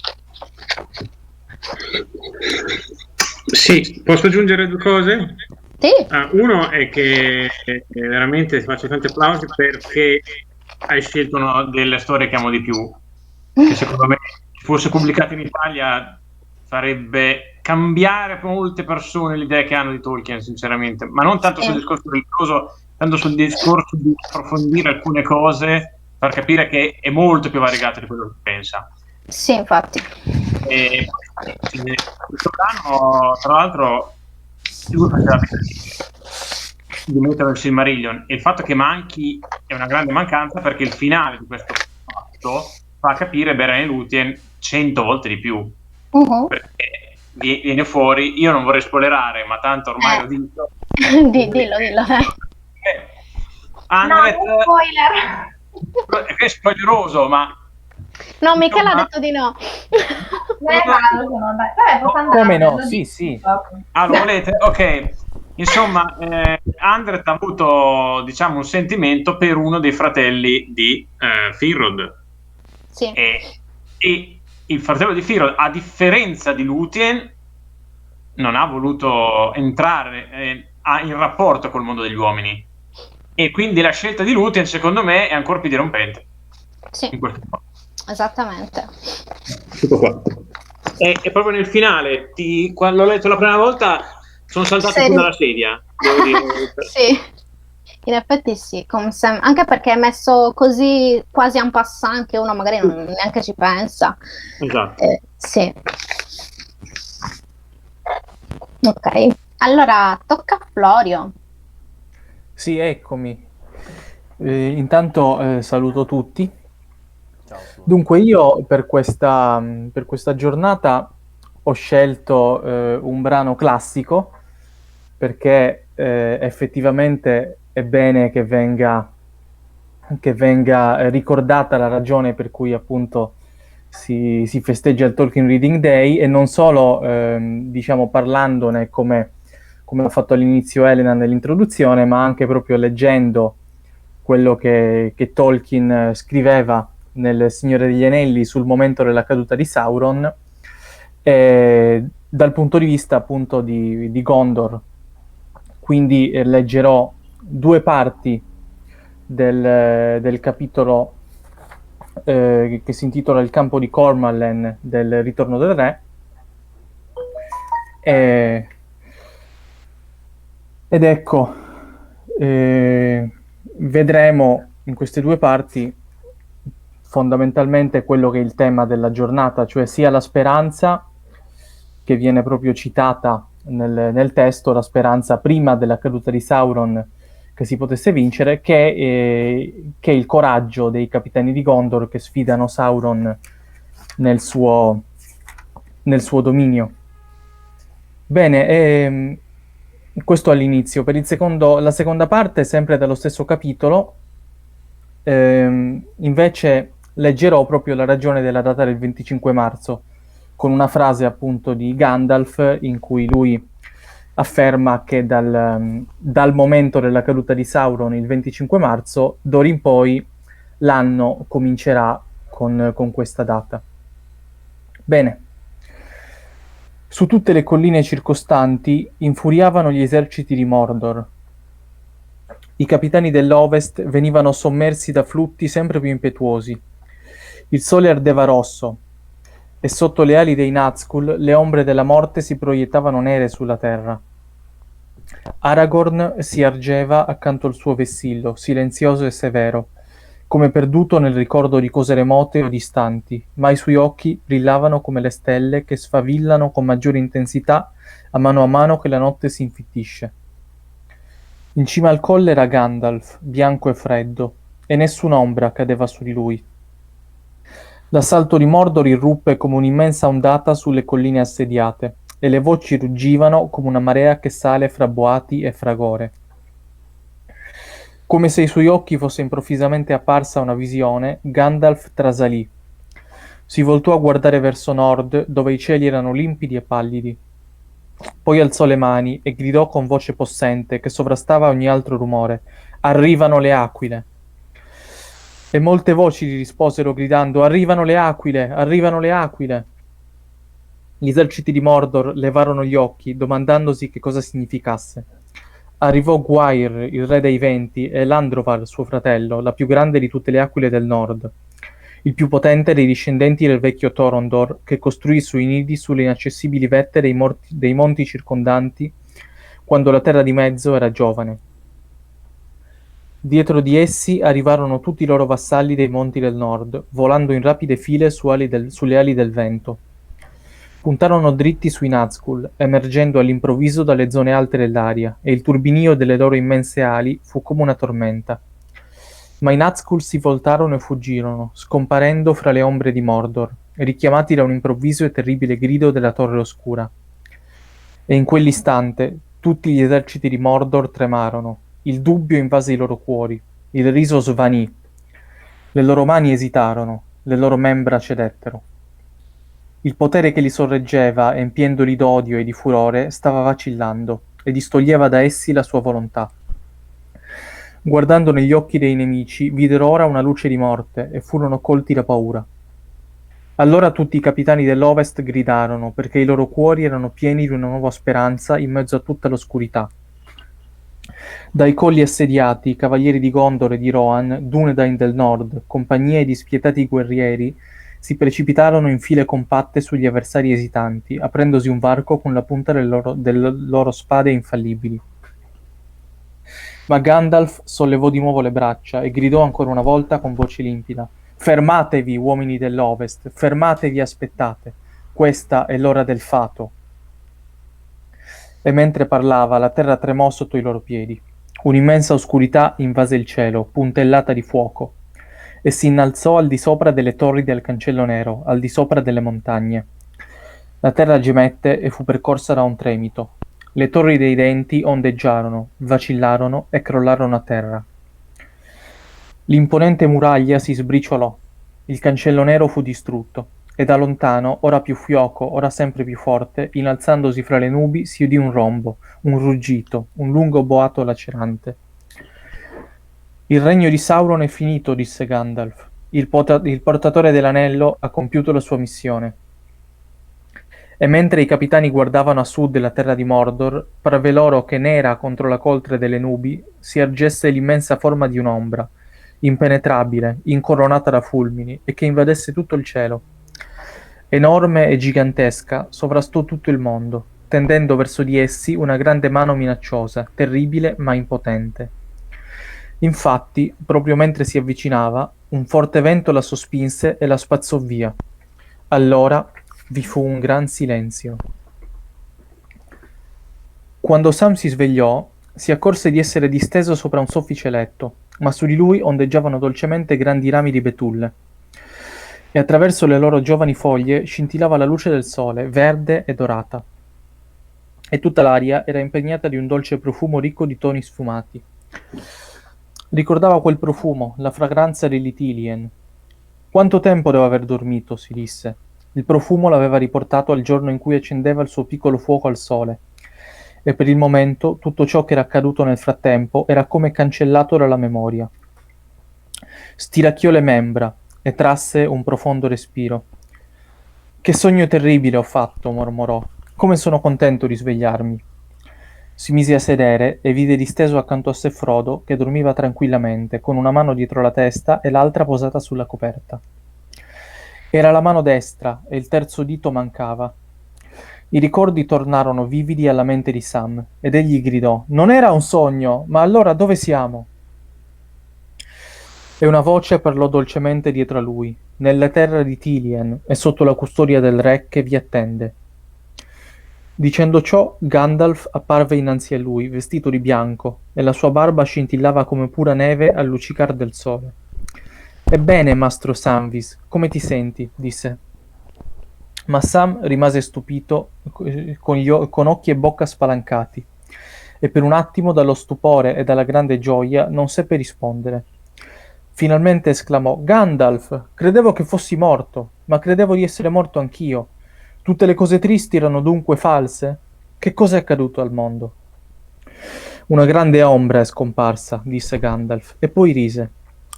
Sì, posso aggiungere due cose? Sì, Uno è che veramente ti faccio tanti applausi perché hai scelto una delle storie che amo di più, che secondo me, se fosse pubblicata in Italia, farebbe cambiare per molte persone l'idea che hanno di Tolkien, sinceramente, ma non tanto Sì. sul discorso religioso, tanto sul discorso di approfondire alcune cose, per capire che è molto più variegato di quello che pensa. sì, infatti. E questo brano, tra l'altro, lui faceva di mettere il Silmarillion, e il fatto che manchi è una grande mancanza, perché il finale di questo fatto fa capire Beren e Lúthien 100 volte di più, perché viene fuori, io non vorrei spoilerare, ma tanto ormai l'ho detto. Dillo. Andret, No, spoiler. è spoileroso, ma No, Michela ha insomma, detto di no. Come no? Sì. lo volete? Ok. Insomma, Andret ha avuto, diciamo, un sentimento per uno dei fratelli di Finrod. Sì. E il fratello di Finrod, a differenza di Lúthien, non ha voluto entrare in rapporto col mondo degli uomini. E quindi la scelta di Lúthien, secondo me, è ancora più dirompente. Sì, In questo modo. esattamente. Tutto qua. E proprio nel finale, quando l'ho letto la prima volta, sono saltato su dalla sedia, devo dire. Sì, in effetti sì, anche perché è messo così quasi en passant che uno magari neanche ci pensa. Esatto. Sì. Ok, allora tocca a Florio. Sì, eccomi. Intanto saluto tutti. Ciao, Flo. Dunque io per questa giornata ho scelto un brano classico perché effettivamente è bene che venga ricordata la ragione per cui appunto si festeggia il Tolkien Reading Day, e non solo diciamo parlandone come ha fatto all'inizio Elena nell'introduzione, ma anche proprio leggendo quello che Tolkien scriveva nel Signore degli Anelli sul momento della caduta di Sauron, dal punto di vista appunto di Gondor. Quindi leggerò due parti del capitolo che si intitola Il campo di Cormallen del Ritorno del Re, ed ecco, vedremo in queste due parti fondamentalmente quello che è il tema della giornata, cioè sia la speranza che viene proprio citata nel testo, la speranza prima della caduta di Sauron che si potesse vincere, che il coraggio dei capitani di Gondor che sfidano Sauron nel suo dominio. Bene, questo all'inizio. Per la seconda parte, sempre dallo stesso capitolo, invece leggerò proprio la ragione della data del 25 marzo, con una frase appunto di Gandalf in cui lui afferma che dal momento della caduta di Sauron, il 25 marzo, d'ora in poi l'anno comincerà con questa data. Bene. Su tutte le colline circostanti infuriavano gli eserciti di Mordor. I capitani dell'Ovest venivano sommersi da flutti sempre più impetuosi. Il sole ardeva rosso, e sotto le ali dei Nazgûl le ombre della morte si proiettavano nere sulla terra. Aragorn si ergeva accanto al suo vessillo, silenzioso e severo, come perduto nel ricordo di cose remote o distanti, ma i suoi occhi brillavano come le stelle che sfavillano con maggiore intensità a mano che la notte si infittisce. In cima al colle era Gandalf, bianco e freddo, e nessun'ombra cadeva su di lui. L'assalto di Mordor irruppe come un'immensa ondata sulle colline assediate, e le voci ruggivano come una marea che sale fra boati e fragore. Come se ai suoi occhi fosse improvvisamente apparsa una visione, Gandalf trasalì. Si voltò a guardare verso nord, dove i cieli erano limpidi e pallidi. Poi alzò le mani e gridò con voce possente che sovrastava ogni altro rumore: «Arrivano le aquile!» E molte voci gli risposero gridando: «Arrivano le aquile! Arrivano le aquile!» Gli eserciti di Mordor levarono gli occhi, domandandosi che cosa significasse. Arrivò Gwair, il re dei venti, e Landrovar, suo fratello, la più grande di tutte le aquile del nord, il più potente dei discendenti del vecchio Torondor, che costruì i suoi nidi sulle inaccessibili vette dei monti circondanti quando la Terra di Mezzo era giovane. Dietro di essi arrivarono tutti i loro vassalli dei monti del nord, volando in rapide file sulle ali del vento. Puntarono dritti sui Nazgûl, emergendo all'improvviso dalle zone alte dell'aria, e il turbinio delle loro immense ali fu come una tormenta. Ma i Nazgûl si voltarono e fuggirono, scomparendo fra le ombre di Mordor, richiamati da un improvviso e terribile grido della Torre Oscura. E in quell'istante tutti gli eserciti di Mordor tremarono, il dubbio invase i loro cuori, il riso svanì, le loro mani esitarono, le loro membra cedettero. Il potere che li sorreggeva, empiendoli d'odio e di furore, stava vacillando e distoglieva da essi la sua volontà. Guardando negli occhi dei nemici, videro ora una luce di morte e furono colti da paura. Allora tutti i capitani dell'Ovest gridarono, perché i loro cuori erano pieni di una nuova speranza in mezzo a tutta l'oscurità. Dai colli assediati, i cavalieri di Gondor e di Rohan, Dúnedain del Nord, compagnie di spietati guerrieri, si precipitarono in file compatte sugli avversari esitanti, aprendosi un varco con la punta delle loro spade infallibili. Ma Gandalf sollevò di nuovo le braccia e gridò ancora una volta con voce limpida: «Fermatevi, uomini dell'Ovest, fermatevi e aspettate. Questa è l'ora del fato». E mentre parlava, la terra tremò sotto i loro piedi. Un'immensa oscurità invase il cielo, puntellata di fuoco, e si innalzò al di sopra delle torri del Cancello Nero, al di sopra delle montagne. La terra gemette e fu percorsa da un tremito. Le torri dei denti ondeggiarono, vacillarono e crollarono a terra. L'imponente muraglia si sbriciolò. Il Cancello Nero fu distrutto, e da lontano, ora più fioco, ora sempre più forte, innalzandosi fra le nubi, si udì un rombo, un ruggito, un lungo boato lacerante. «Il regno di Sauron è finito», disse Gandalf. Il portatore dell'anello ha compiuto la sua missione». E mentre i capitani guardavano a sud della terra di Mordor, parve loro che nera contro la coltre delle nubi si ergesse l'immensa forma di un'ombra, impenetrabile, incoronata da fulmini, e che invadesse tutto il cielo. Enorme e gigantesca, sovrastò tutto il mondo, tendendo verso di essi una grande mano minacciosa, terribile ma impotente. Infatti, proprio mentre si avvicinava, un forte vento la sospinse e la spazzò via. Allora vi fu un gran silenzio. Quando Sam si svegliò, si accorse di essere disteso sopra un soffice letto, ma su di lui ondeggiavano dolcemente grandi rami di betulle, e attraverso le loro giovani foglie scintillava la luce del sole, verde e dorata, e tutta l'aria era impregnata di un dolce profumo ricco di toni sfumati. Ricordava quel profumo, la fragranza dell'Ithilien. Quanto tempo deve aver dormito, si disse. Il profumo l'aveva riportato al giorno in cui accendeva il suo piccolo fuoco al sole, e per il momento tutto ciò che era accaduto nel frattempo era come cancellato dalla memoria. Stiracchiò le membra e trasse un profondo respiro. «Che sogno terribile ho fatto», mormorò. «Come sono contento di svegliarmi». Si mise a sedere e vide disteso accanto a sé Frodo, che dormiva tranquillamente, con una mano dietro la testa e l'altra posata sulla coperta. Era la mano destra e il terzo dito mancava. I ricordi tornarono vividi alla mente di Sam, ed egli gridò: «Non era un sogno, ma allora dove siamo?» E una voce parlò dolcemente dietro a lui: «Nelle terre di Tilien e sotto la custodia del re che vi attende». Dicendo ciò, Gandalf apparve innanzi a lui, vestito di bianco, e la sua barba scintillava come pura neve al luccicar del sole. «Ebbene, mastro Samvis, come ti senti?» disse. Ma Sam rimase stupito, con occhi e bocca spalancati, e per un attimo dallo stupore e dalla grande gioia non seppe rispondere. Finalmente esclamò: «Gandalf, credevo che fossi morto, ma credevo di essere morto anch'io. Tutte le cose tristi erano dunque false? Che cosa è accaduto al mondo? Una grande ombra è scomparsa, disse Gandalf, e poi rise.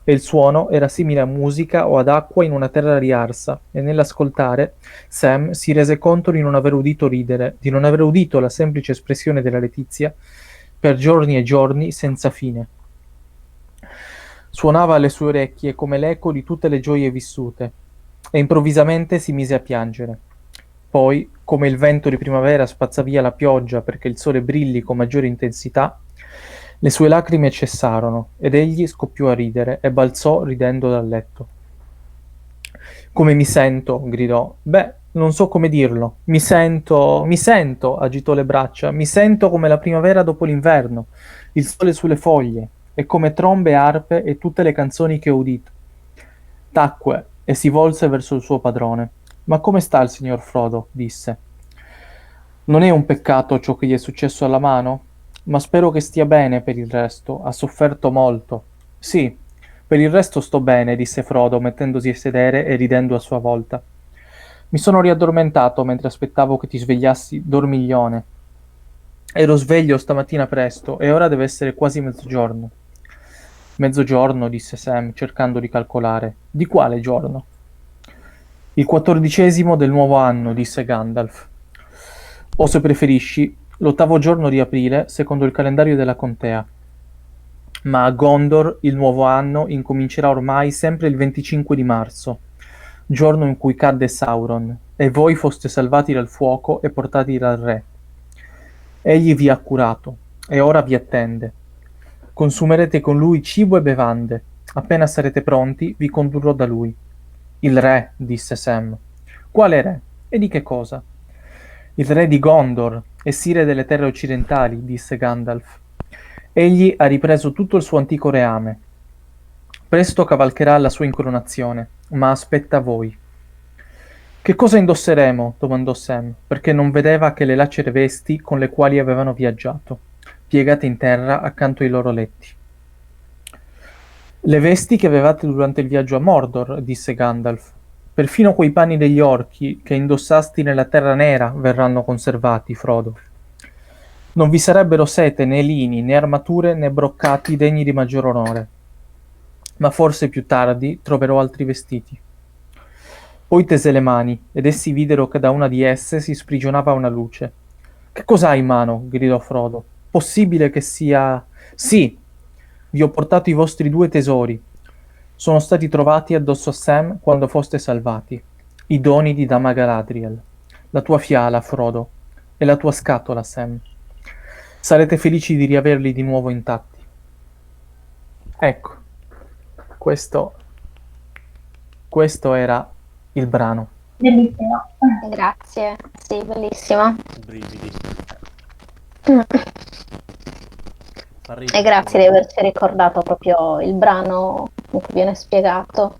E il suono era simile a musica o ad acqua in una terra riarsa, e nell'ascoltare Sam si rese conto di non aver udito ridere, di non aver udito la semplice espressione della letizia per giorni e giorni senza fine. Suonava alle sue orecchie come l'eco di tutte le gioie vissute, e improvvisamente si mise a piangere. Poi, come il vento di primavera spazza via la pioggia perché il sole brilli con maggiore intensità, le sue lacrime cessarono ed egli scoppiò a ridere e balzò ridendo dal letto. Come mi sento? Gridò. Beh, non so come dirlo. Mi sento, agitò le braccia, mi sento come la primavera dopo l'inverno, il sole sulle foglie, e come trombe, arpe e tutte le canzoni che ho udito. Tacque e si volse verso il suo padrone. Ma come sta il signor Frodo? Disse. Non è un peccato ciò che gli è successo alla mano? Ma spero che stia bene per il resto. Ha sofferto molto. Sì, per il resto sto bene, disse Frodo, mettendosi a sedere e ridendo a sua volta. Mi sono riaddormentato mentre aspettavo che ti svegliassi, dormiglione. Ero sveglio stamattina presto e ora deve essere quasi mezzogiorno. Mezzogiorno, disse Sam, cercando di calcolare. Di quale giorno? Il 14° del nuovo anno, disse Gandalf. O se preferisci, l'8° giorno di aprile, secondo il calendario della contea. Ma a Gondor il nuovo anno incomincerà ormai sempre il 25 di marzo, giorno in cui cadde Sauron, e voi foste salvati dal fuoco e portati dal re. Egli vi ha curato, e ora vi attende. Consumerete con lui cibo e bevande. Appena sarete pronti, vi condurrò da lui. Il re, disse Sam. Quale re? E di che cosa? Il re di Gondor e sire delle terre occidentali, disse Gandalf. Egli ha ripreso tutto il suo antico reame. Presto cavalcherà alla sua incoronazione, ma aspetta voi. Che cosa indosseremo? Domandò Sam, perché non vedeva che le lacere vesti con le quali avevano viaggiato, piegate in terra accanto ai loro letti. Le vesti che avevate durante il viaggio a Mordor, disse Gandalf. Perfino quei panni degli orchi che indossasti nella Terra Nera verranno conservati, Frodo. Non vi sarebbero sete, né lini, né armature, né broccati degni di maggior onore. Ma forse più tardi troverò altri vestiti. Poi tese le mani, ed essi videro che da una di esse si sprigionava una luce. Che cos'hai in mano? Gridò Frodo. Possibile che sia... Sì! Vi ho portato i vostri 2 tesori. Sono stati trovati addosso a Sam quando foste salvati. I doni di Dama Galadriel. La tua fiala, Frodo, e la tua scatola, Sam. Sarete felici di riaverli di nuovo intatti. Ecco, questo era il brano. Bellissimo. Grazie, sì, bellissimo. Brividi. Fa E ridere grazie di come- averci ricordato proprio il brano in cui viene spiegato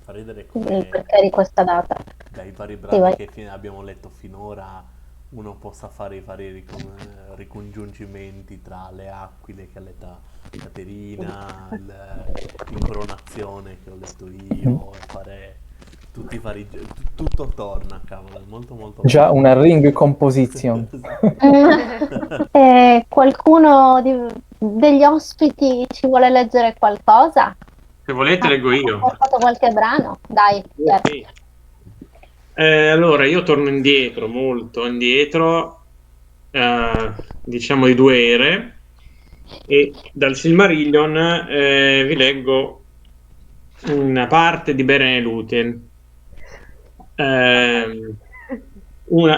fa ridere il come perché di questa data. dai vari Sì, brani vai. che abbiamo letto finora uno possa fare i vari ricongiungimenti tra le aquile che ha letta Caterina, l'incoronazione che ho letto io, e fare tutti i vari... tutto torna, cavolo, è molto molto Già bello. una ring composition. Qualcuno degli ospiti ci vuole leggere qualcosa? Se volete leggo Ha io. portato qualche brano? Dai, Pier. Sì. Allora, io torno indietro, molto indietro, diciamo di 2 ere, e dal Silmarillion vi leggo una parte di Beren e Lúthien.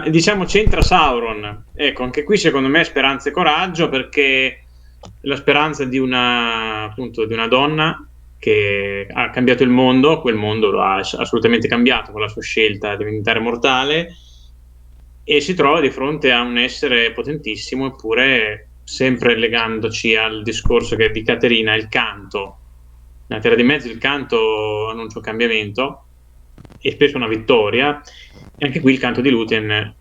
Diciamo c'entra Sauron. Ecco, anche qui secondo me speranza e coraggio, perché la speranza di una donna che ha cambiato il mondo, quel mondo lo ha assolutamente cambiato con la sua scelta di diventare mortale, e si trova di fronte a un essere potentissimo, eppure sempre legandoci al discorso che di Caterina, il canto. Nella Terra di Mezzo il canto annuncia un cambiamento e spesso una vittoria, e anche qui il canto di Lúthien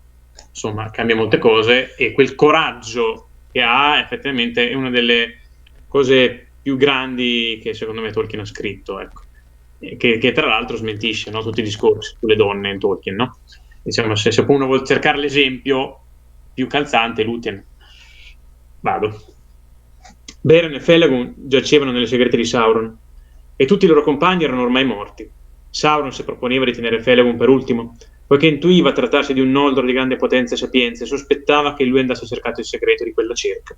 insomma cambia molte cose, e quel coraggio che ha effettivamente è una delle cose più grandi che secondo me Tolkien ha scritto, ecco. Che tra l'altro smentisce, no, tutti i discorsi sulle donne in Tolkien, no? Diciamo, se uno vuole cercare l'esempio più calzante, Lúthien. Vado. Beren e Felagund giacevano nelle segrete di Sauron, e tutti i loro compagni erano ormai morti. Sauron si proponeva di tenere Felagund per ultimo, poiché intuiva trattarsi di un Noldor di grande potenza e sapienza, e sospettava che lui andasse cercato il segreto di quella cerca.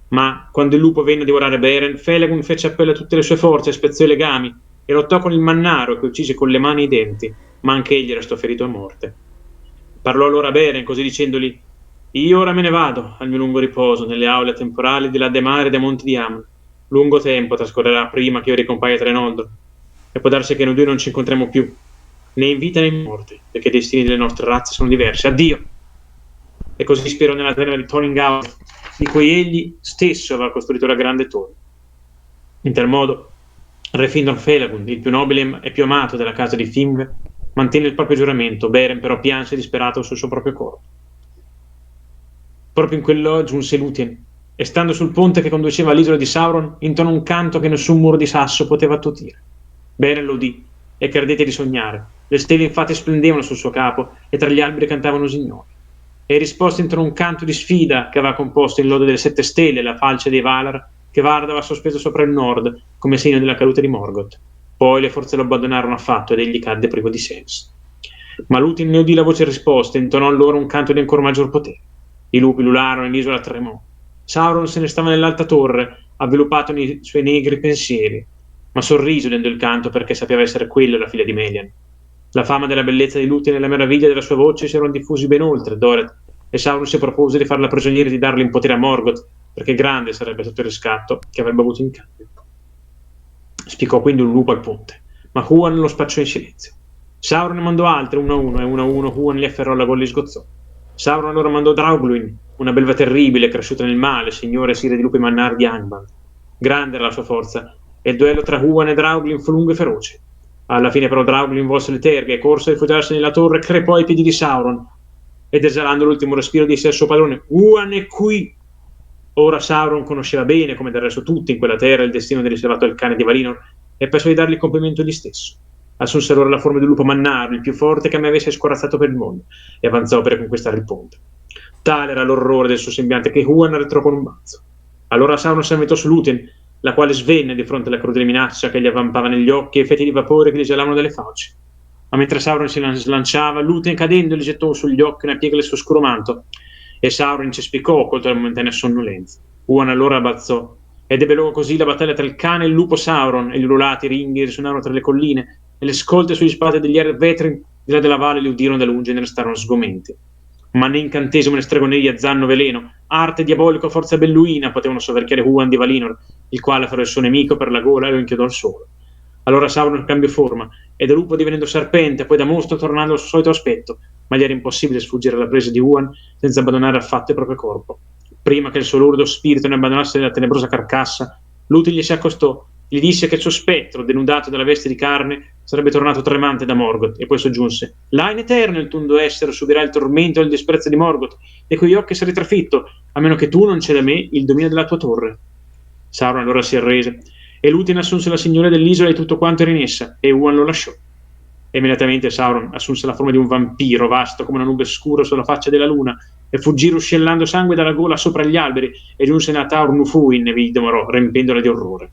Ma quando il lupo venne a divorare Beren, Felagund fece appello a tutte le sue forze, spezzò i legami e lottò con il Mannaro, che uccise con le mani i denti, ma anche egli restò ferito a morte. Parlò allora a Beren, così dicendogli: io ora me ne vado al mio lungo riposo nelle aule temporali di là dei mari e dei monti di Amn. Lungo tempo trascorrerà prima che io ricompaia tra i Noldor, e può darsi che noi due non ci incontriamo più, né in vita né in morte, perché i destini delle nostre razze sono diversi. Addio! E così spirò nella terra di Thoringhauer, di cui egli stesso aveva costruito la grande torre. In tal modo, Re Finrod Felagund, il più nobile e più amato della casa di Fingve, mantenne il proprio giuramento. Beren però pianse disperato sul suo proprio corpo. Proprio in quell'ora giunse Lúthien, e stando sul ponte che conduceva all'isola di Sauron, intonò un canto che nessun muro di sasso poteva attutire. Beren lo udì e credette di sognare. Le stelle infatti splendevano sul suo capo, e tra gli alberi cantavano usignoli. E in risposta intonò un canto di sfida che aveva composto in lode delle 7 stelle, la falce dei Valar, che Vard aveva sospeso sopra il nord, come segno della caduta di Morgoth. Poi le forze lo abbandonarono affatto, ed egli cadde privo di senso. Ma Lúthien ne udì la voce risposta, e intonò allora un canto di ancor maggior potere. I lupi ulularono e l'isola tremò. Sauron se ne stava nell'alta torre, avviluppato nei suoi negri pensieri, ma sorrise udendo il canto, perché sapeva essere quella la figlia di Melian. La fama della bellezza di Lúthien e la meraviglia della sua voce si erano diffusi ben oltre Doret, e Sauron si propose di farla prigioniera e di darle in potere a Morgoth, perché grande sarebbe stato il riscatto che avrebbe avuto in cambio. Spiccò quindi un lupo al ponte, ma Huan lo spacciò in silenzio. Sauron ne mandò altre uno a uno, e uno a uno Huan li afferrò alla gola e li sgozzò. Sauron allora mandò Draugluin, una belva terribile, cresciuta nel male, signore e sire di lupi Mannar di Angband. Grande era la sua forza, e il duello tra Huan e Draugluin fu lungo e feroce. Alla fine però Draugluin volse le terghe, corse a rifugiarsi nella torre e crepò ai piedi di Sauron, ed esalando l'ultimo respiro disse al suo padrone: Huan è qui! Ora Sauron conosceva bene, come del resto tutti in quella terra, il destino del riservato del cane di Valinor, e pensò di dargli il complimento egli stesso. Assunse allora la forma di un lupo mannaro, il più forte che mai avesse scorazzato per il mondo, e avanzò per conquistare il ponte. Tale era l'orrore del suo sembiante che Huan arretrò con un balzo. Allora Sauron si avventò su Lúthien, la quale svenne di fronte alla crudele minaccia che gli avvampava negli occhi e i fetti di vapore che gli gelavano dalle fauci. Ma mentre Sauron si slanciava, Lúthien cadendo gli gettò sugli occhi una piega del suo scuro manto, e Sauron incespicò colto da momentanea sonnolenza. Huan allora balzò, ed ebbe luogo così la battaglia tra il cane e il lupo Sauron, e gli ululati ringhi risuonarono tra le colline, e le scolte sugli spade degli Ervetrin di là della valle li udirono da lungi e ne restarono sgomenti. Ma né incantesimo né stregoneria, zanno, veleno, arte diabolico, forza belluina potevano soverchiare Huan di Valinor, il quale farò il suo nemico per la gola e lo inchiodò al suolo. Allora Sauron cambiò forma, e da lupo divenendo serpente, poi da mostro tornando al suo solito aspetto, ma gli era impossibile sfuggire alla presa di Huan senza abbandonare affatto il proprio corpo. Prima che il suo lurdo spirito ne abbandonasse la tenebrosa carcassa, Lúthien gli si accostò, gli disse che il suo spettro, denudato dalla veste di carne, sarebbe tornato tremante da Morgoth, e poi soggiunse: là in eterno il tundo essere subirà il tormento e il disprezzo di Morgoth, e coi occhi sarei trafitto, a meno che tu non ceda a me il dominio della tua torre. Sauron allora si arrese, e Lúthien assunse la signoria dell'isola e tutto quanto era in essa, e Huan lo lasciò. Immediatamente Sauron assunse la forma di un vampiro, vasto come una nube scura sulla faccia della luna, e fuggì ruscellando sangue dalla gola sopra gli alberi, e giunse a Taur Nufuin e vi dimorò, riempendola di orrore.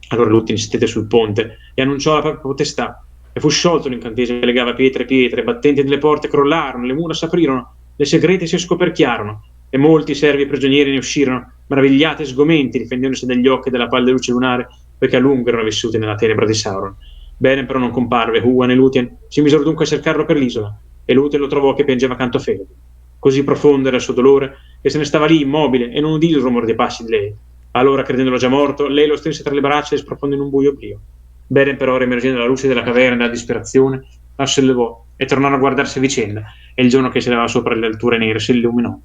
Allora Lúthien si stette sul ponte e annunciò la propria potestà, e fu sciolto l'incantesimo che legava pietre e pietre, i battenti delle porte crollarono, le mura s'aprirono, le segrete si scoperchiarono, e molti servi prigionieri ne uscirono, meravigliati e sgomenti, difendendosi dagli occhi della pallida luce lunare, perché a lungo erano vissuti nella tenebra di Sauron. Bene però non comparve. Huan e Lúthien si misero dunque a cercarlo per l'isola, e Lúthien lo trovò che piangeva accanto a Felagund. Così profondo era il suo dolore che se ne stava lì immobile e non udì il rumore dei passi di lei. Allora, credendolo già morto, lei lo strinse tra le braccia e sprofondò in un buio oblio. Beren però, riemergendo dalla luce della caverna dalla disperazione, la sollevò e tornarono a guardarsi a vicenda, e il giorno che si levava sopra le alture nere si illuminò.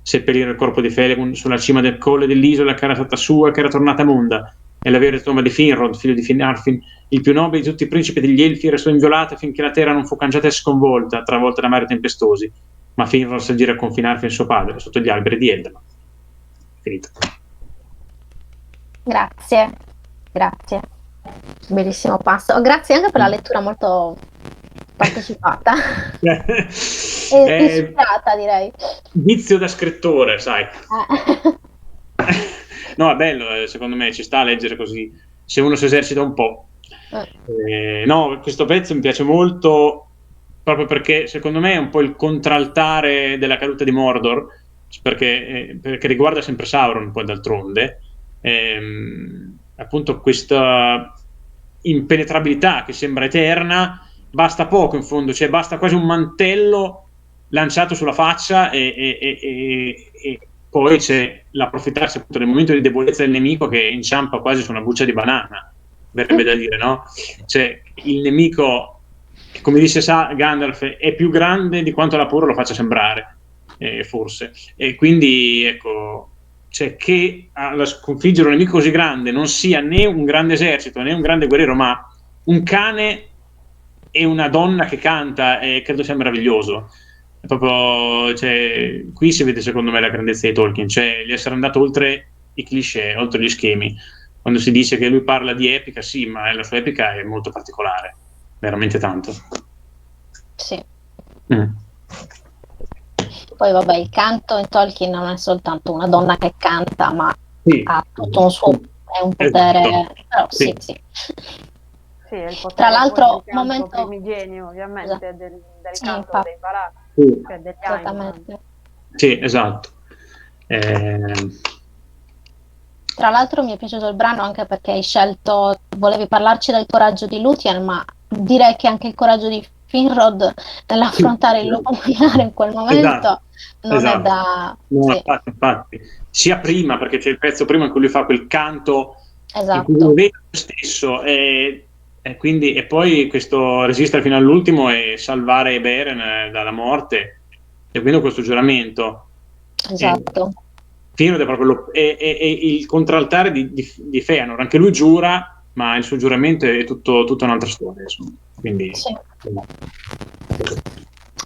Seppellirono il corpo di Felagund sulla cima del colle dell'isola che era stata sua e che era tornata monda, e la vera tomba di Finrod, figlio di Finarfin, il più nobile di tutti i principi degli Elfi, restò inviolata finché la terra non fu cangiata e sconvolta, travolta da mari tempestosi. Ma Finrod si gira con Finarfin suo padre, sotto gli alberi di Eldama. Finito. Grazie, grazie. Bellissimo passo. Grazie anche per la lettura molto partecipata. Ispirata, direi. Vizio da scrittore, sai. Eh. No, è bello, secondo me ci sta a leggere così, se uno si esercita un po'. No, questo pezzo mi piace molto proprio perché secondo me è un po' il contraltare della caduta di Mordor, perché riguarda sempre Sauron, poi d'altronde. Appunto questa impenetrabilità che sembra eterna, basta poco in fondo, cioè basta quasi un mantello lanciato sulla faccia e poi c'è l'approfittarsi appunto del momento di debolezza del nemico che inciampa quasi su una buccia di banana, verrebbe da dire, no? Cioè il nemico, che, come dice Gandalf, è più grande di quanto la paura lo faccia sembrare, forse. E quindi, ecco, cioè che a sconfiggere un nemico così grande non sia né un grande esercito né un grande guerriero, ma un cane e una donna che canta, credo sia meraviglioso. È proprio, cioè, qui si vede secondo me la grandezza di Tolkien, cioè gli essere andato oltre i cliché, oltre gli schemi. Quando si dice che lui parla di epica, sì, ma la sua epica è molto particolare, veramente tanto. Sì. Poi vabbè, il canto in Tolkien non è soltanto una donna che canta, ma ha tutto un suo, è un potere, però sì. Sì, è il potere, tra l'altro, momento primigenio, ovviamente, del canto dei Valar, cioè degli esattamente. Sì, esatto. Tra l'altro mi è piaciuto il brano anche perché hai scelto, volevi parlarci del coraggio di Lúthien, ma direi che anche il coraggio di Finrod nell'affrontare il lupo mare in quel momento non è da... No, infatti. Sia prima, perché c'è il pezzo prima in cui lui fa quel canto in cui esatto. vede se stesso e quindi, e poi questo resistere fino all'ultimo e salvare Beren dalla morte, e quindi questo giuramento. Esatto. Finrod è proprio il contraltare di Feanor, anche lui giura, ma il suo giuramento è tutta un'altra storia, insomma. Quindi sì.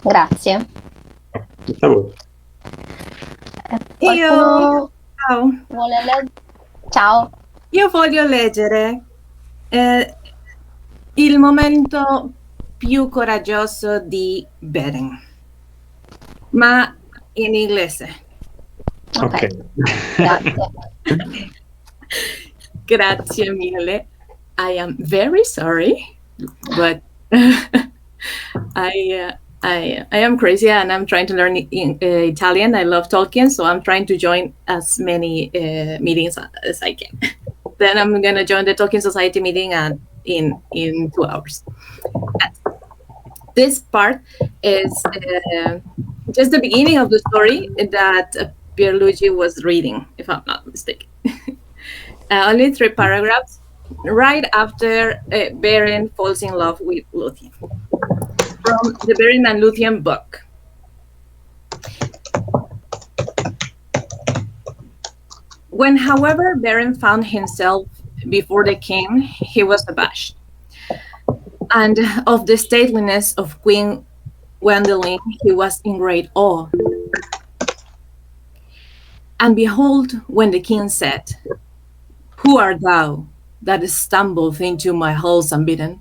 Grazie. Io Ciao. Io voglio leggere il momento più coraggioso di Beren, ma in inglese. Ok. Grazie. Grazie mille. I am very sorry, but I am crazy and I'm trying to learn Italian. I love Tolkien, so I'm trying to join as many meetings as I can. Then I'm going to join the Tolkien Society meeting in 2 hours. This part is just the beginning of the story that Pierluigi was reading, if I'm not mistaken. Only 3 paragraphs, right after Beren falls in love with Lúthien. From the Beren and Lúthien book. When, however, Beren found himself before the king, he was abashed. And of the stateliness of Queen Gwendoline, he was in great awe. And behold, when the king said, "Who art thou that stumbled into my halls unbidden?"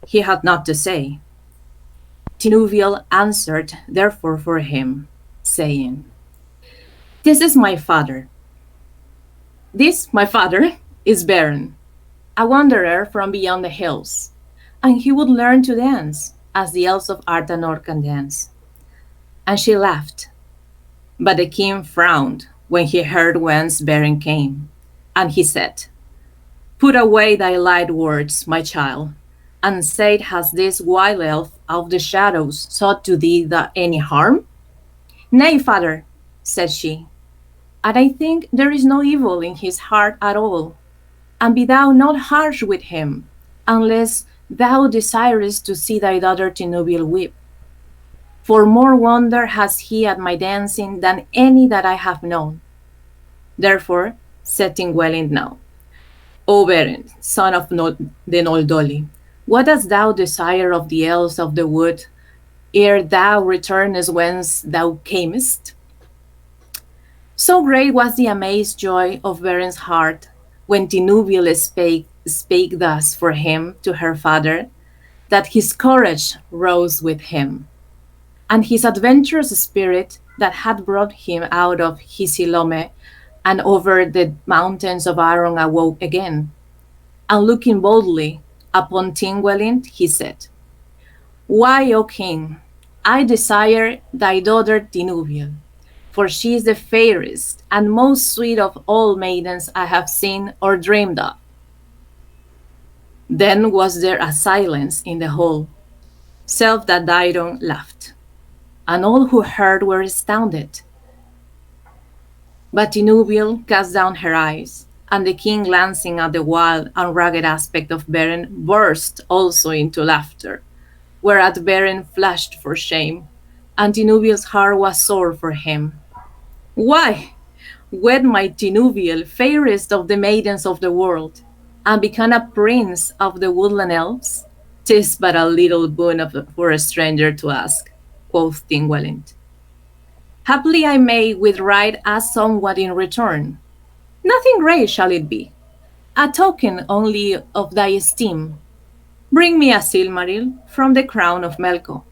he had not to say. Tinuviel answered therefore for him, saying, "This is my father. This, my father, is Beren, a wanderer from beyond the hills, and he would learn to dance, as the elves of Arthanor can dance." And she laughed. But the king frowned when he heard whence Beren came, and he said, "Put away thy light words, my child, and say, has this wild elf of the shadows sought to thee any harm?" "Nay, father," said she, "and I think there is no evil in his heart at all. And be thou not harsh with him, unless thou desirest to see thy daughter Tinuviel weep. For more wonder has he at my dancing than any that I have known." Therefore said Tywelin now, "O Beren, son of the Noldoli, what dost thou desire of the elves of the wood, ere thou returnest whence thou camest?" So great was the amazed joy of Beren's heart when Tinuviel spake thus for him to her father, that his courage rose with him. and his adventurous spirit that had brought him out of Hisilome and over the mountains of Aron awoke again. And looking boldly upon Tynwelint, he said, "Why, O king, I desire thy daughter Tinuviel, for she is the fairest and most sweet of all maidens I have seen or dreamed of." Then was there a silence in the hall, save that Dairon laughed, and all who heard were astounded. But Tinuviel cast down her eyes, and the king, glancing at the wild and rugged aspect of Beren, burst also into laughter, whereat Beren flushed for shame, and Tinuviel's heart was sore for him. "Why, wed my Tinuviel, fairest of the maidens of the world, and become a prince of the woodland elves? 'Tis but a little boon for a stranger to ask," quoth Tynwelint. "Haply I may with right ask somewhat in return. Nothing great shall it be, a token only of thy esteem. Bring me a Silmaril from the crown of Melko,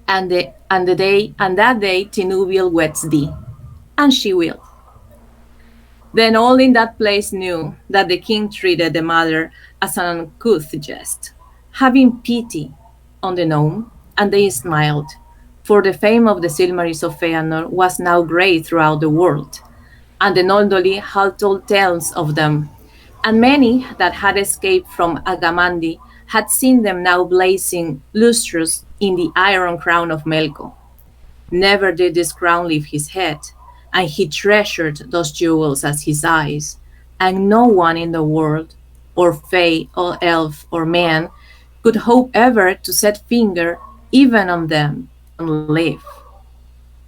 and that day Tinuviel weds thee, and she will." Then all in that place knew that the king treated the matter as an uncouth jest, having pity on the gnome, and they smiled, for the fame of the Silmarils of Feanor was now great throughout the world, and the Noldoli had told tales of them, and many that had escaped from Agamandi had seen them now blazing lustrous in the iron crown of Melko. Never did this crown leave his head, and he treasured those jewels as his eyes, and no one in the world, or Fae, or elf, or man, could hope ever to set finger even on them and live.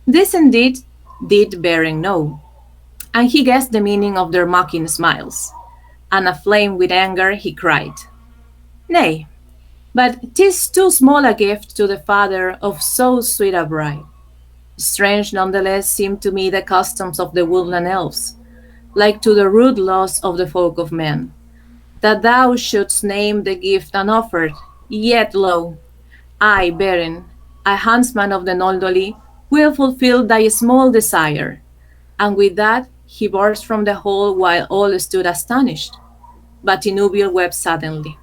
This indeed did Beren know, and he guessed the meaning of their mocking smiles, and aflame with anger he cried, "Nay, but 'tis too small a gift to the father of so sweet a bride. Strange nonetheless seem to me the customs of the woodland elves, like to the rude laws of the folk of men, that thou shouldst name the gift unoffered, yet lo, I, Beren, a huntsman of the Noldoli, will fulfill thy small desire." And with that he burst from the hall while all stood astonished. But Tinuviel wept suddenly.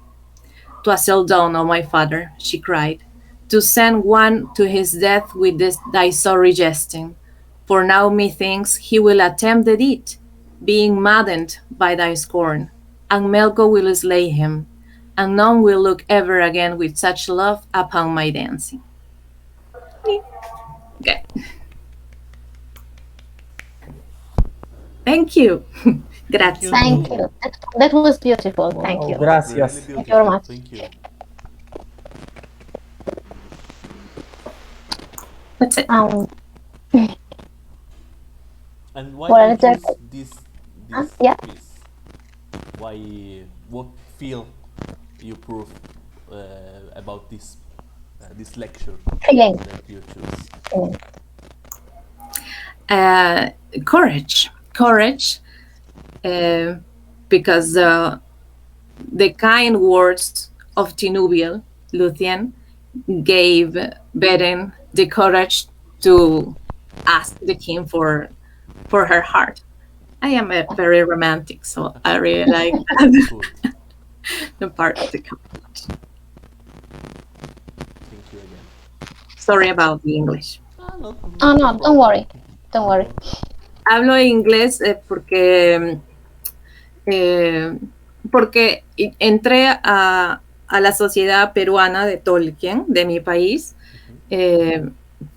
"'Twas well done, O my father," she cried, "to send one to his death with thy sorry jesting, for now methinks he will attempt the deed, being maddened by thy scorn, and Melko will slay him, and none will look ever again with such love upon my dancing." Okay. Thank you. Grazie. Thank you. That was beautiful. Thank you. Gracias. Really Thank you very beautiful. much. Thank you. That's it. And why Well, did you choose this yeah. piece? Why? What feel you prove about this lecture Feeling. that you choose? Courage, because the kind words of Tinuviel, Luthien, gave Beren the courage to ask the king for her heart. I am very romantic, so I really like Good. the part of the courage. Thank you again. Sorry about the English. Oh no, don't worry. Don't worry. Hablo inglés porque entré a la sociedad peruana de Tolkien, de mi país,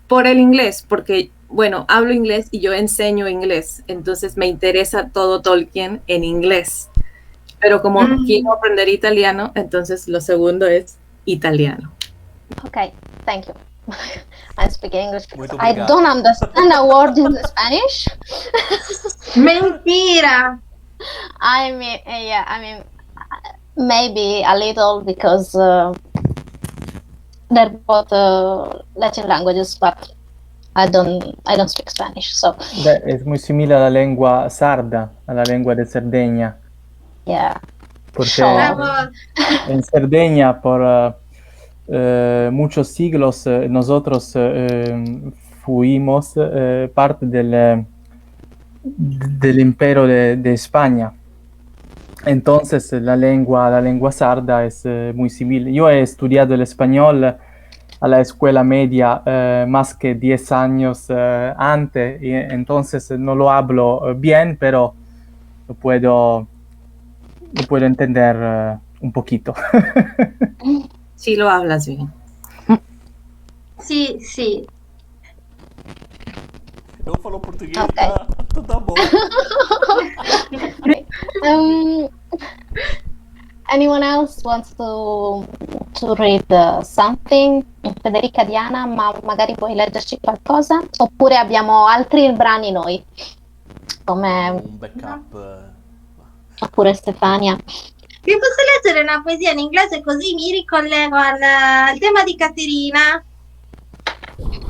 por el inglés, porque, bueno, hablo inglés y yo enseño inglés, entonces me interesa todo Tolkien en inglés. Pero como quiero aprender italiano, entonces lo segundo es italiano. Okay, thank you. I'm speaking English. Muito I obrigado. don't understand a word in Spanish. Mentira! I mean, maybe a little because they're both Latin languages, but I don't speak Spanish, so Beh, es muy similar a la lengua sarda, a la lengua de Cerdeña, yeah. porque Sure. Bravo. en Cerdeña muchos siglos nosotros fuimos parte del Imperio de España. Entonces la lengua sarda es muy similar. Yo he estudiado el español a la escuela media más que 10 años antes, y entonces no lo hablo bien, pero lo puedo entender un poquito. Sí, lo hablas bien. Sì, sì. Eu falo português, Ok. tá? Então tá bom. Anyone else wants to read something? Federica, Diana, ma magari puoi leggerci qualcosa? Oppure abbiamo altri brani noi, come Un backup. oppure Stefania. Vi posso leggere una poesia in inglese così mi ricollego al tema di Caterina?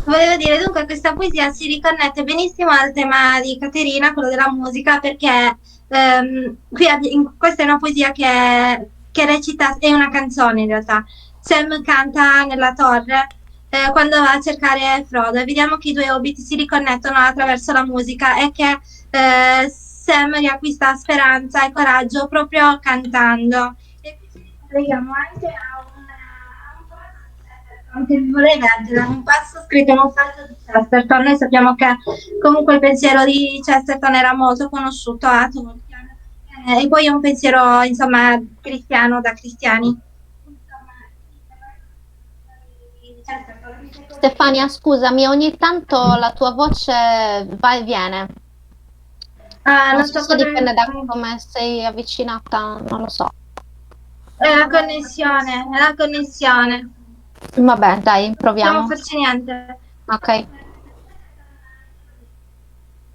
Volevo dire, dunque, questa poesia si riconnette benissimo al tema di Caterina, quello della musica, perché questa è una poesia che recita, è una canzone in realtà. Sam canta nella torre quando va a cercare Frodo e vediamo che i due hobbit si riconnettono attraverso la musica e che Sam riacquista speranza e coraggio proprio cantando. E qui ci ricolleghiamo anche a anche vi vorrei leggere un passo scritto in un saggio di Chesterton. Noi sappiamo che comunque il pensiero di Chesterton era molto conosciuto a Tolkien e poi è un pensiero insomma cristiano da cristiani. Stefania, scusami, ogni tanto la tua voce va e viene. Non so se dipende da come sei avvicinata, non lo so. È la connessione, è la connessione. Vabbè, dai, proviamo. Non farci niente. Ok.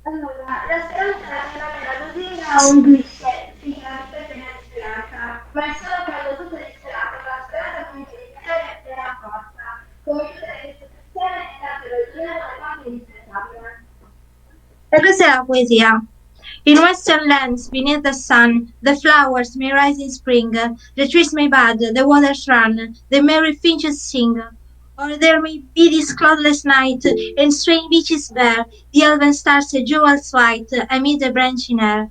Allora, la speranza era lusina un cliché, finalmente appena disperata, ma è solo quando tutto è disperato, la speranza comincia a diventare vera forza, come tutte le istituzioni e tanto ragione alle quante indispensabile. E questa è la poesia. In western lands, beneath the sun, the flowers may rise in spring, the trees may bud, the waters run, the merry finches sing. Or there may be this cloudless night, and strange beaches bare, the elven stars a jewels white, amid the branching air.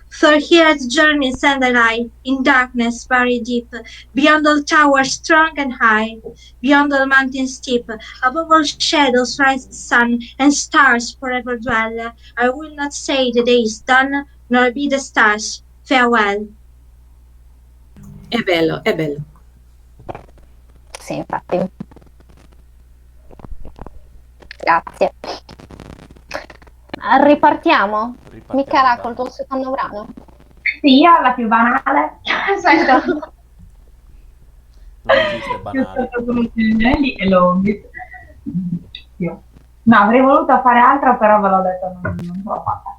For here at journey's end I lie, in darkness buried deep, beyond all towers strong and high, beyond all mountains steep, above all shadows rise the sun, and stars forever dwell. I will not say the day is done, nor be the stars farewell. È bello, è bello. Sì, infatti. Grazie. Ripartiamo? Michela, col tuo secondo brano? Sì, io la più banale. Aspetta. Non esiste banale. Lì e l'Hobbit. Io. No, avrei voluto fare altro, però ve l'ho detto, non ce l'ho fatta.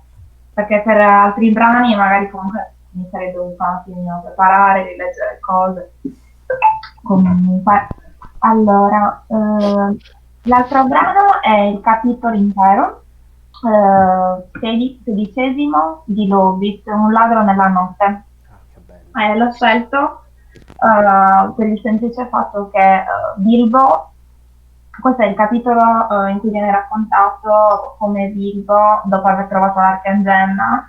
Perché per altri brani magari comunque mi sarei dovuta un attimino preparare, rileggere cose. Comunque, allora, l'altro brano è il capitolo intero, sedicesimo di L'Hobbit, un ladro nella notte. Ah, che bello. L'ho scelto per il semplice fatto che Bilbo, questo è il capitolo in cui viene raccontato come Bilbo, dopo aver trovato l'Arcangenna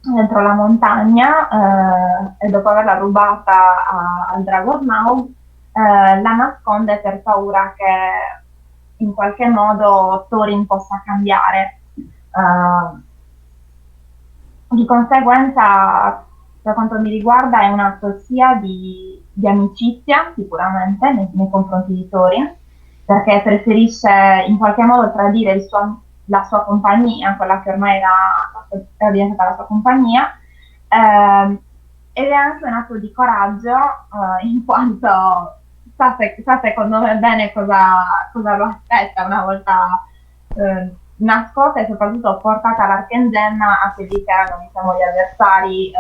dentro la montagna e dopo averla rubata al drago Smaug, la nasconde per paura che in qualche modo Thorin possa cambiare. Di conseguenza, per quanto mi riguarda, è un atto sia di amicizia, sicuramente, nei confronti di Thorin, perché preferisce in qualche modo tradire la sua compagnia, quella che ormai era diventata la sua compagnia, ed è anche un atto di coraggio, in quanto sa secondo me bene cosa lo aspetta una volta nascosta e soprattutto portata l'Arcangenna a quelli che erano, diciamo, gli avversari,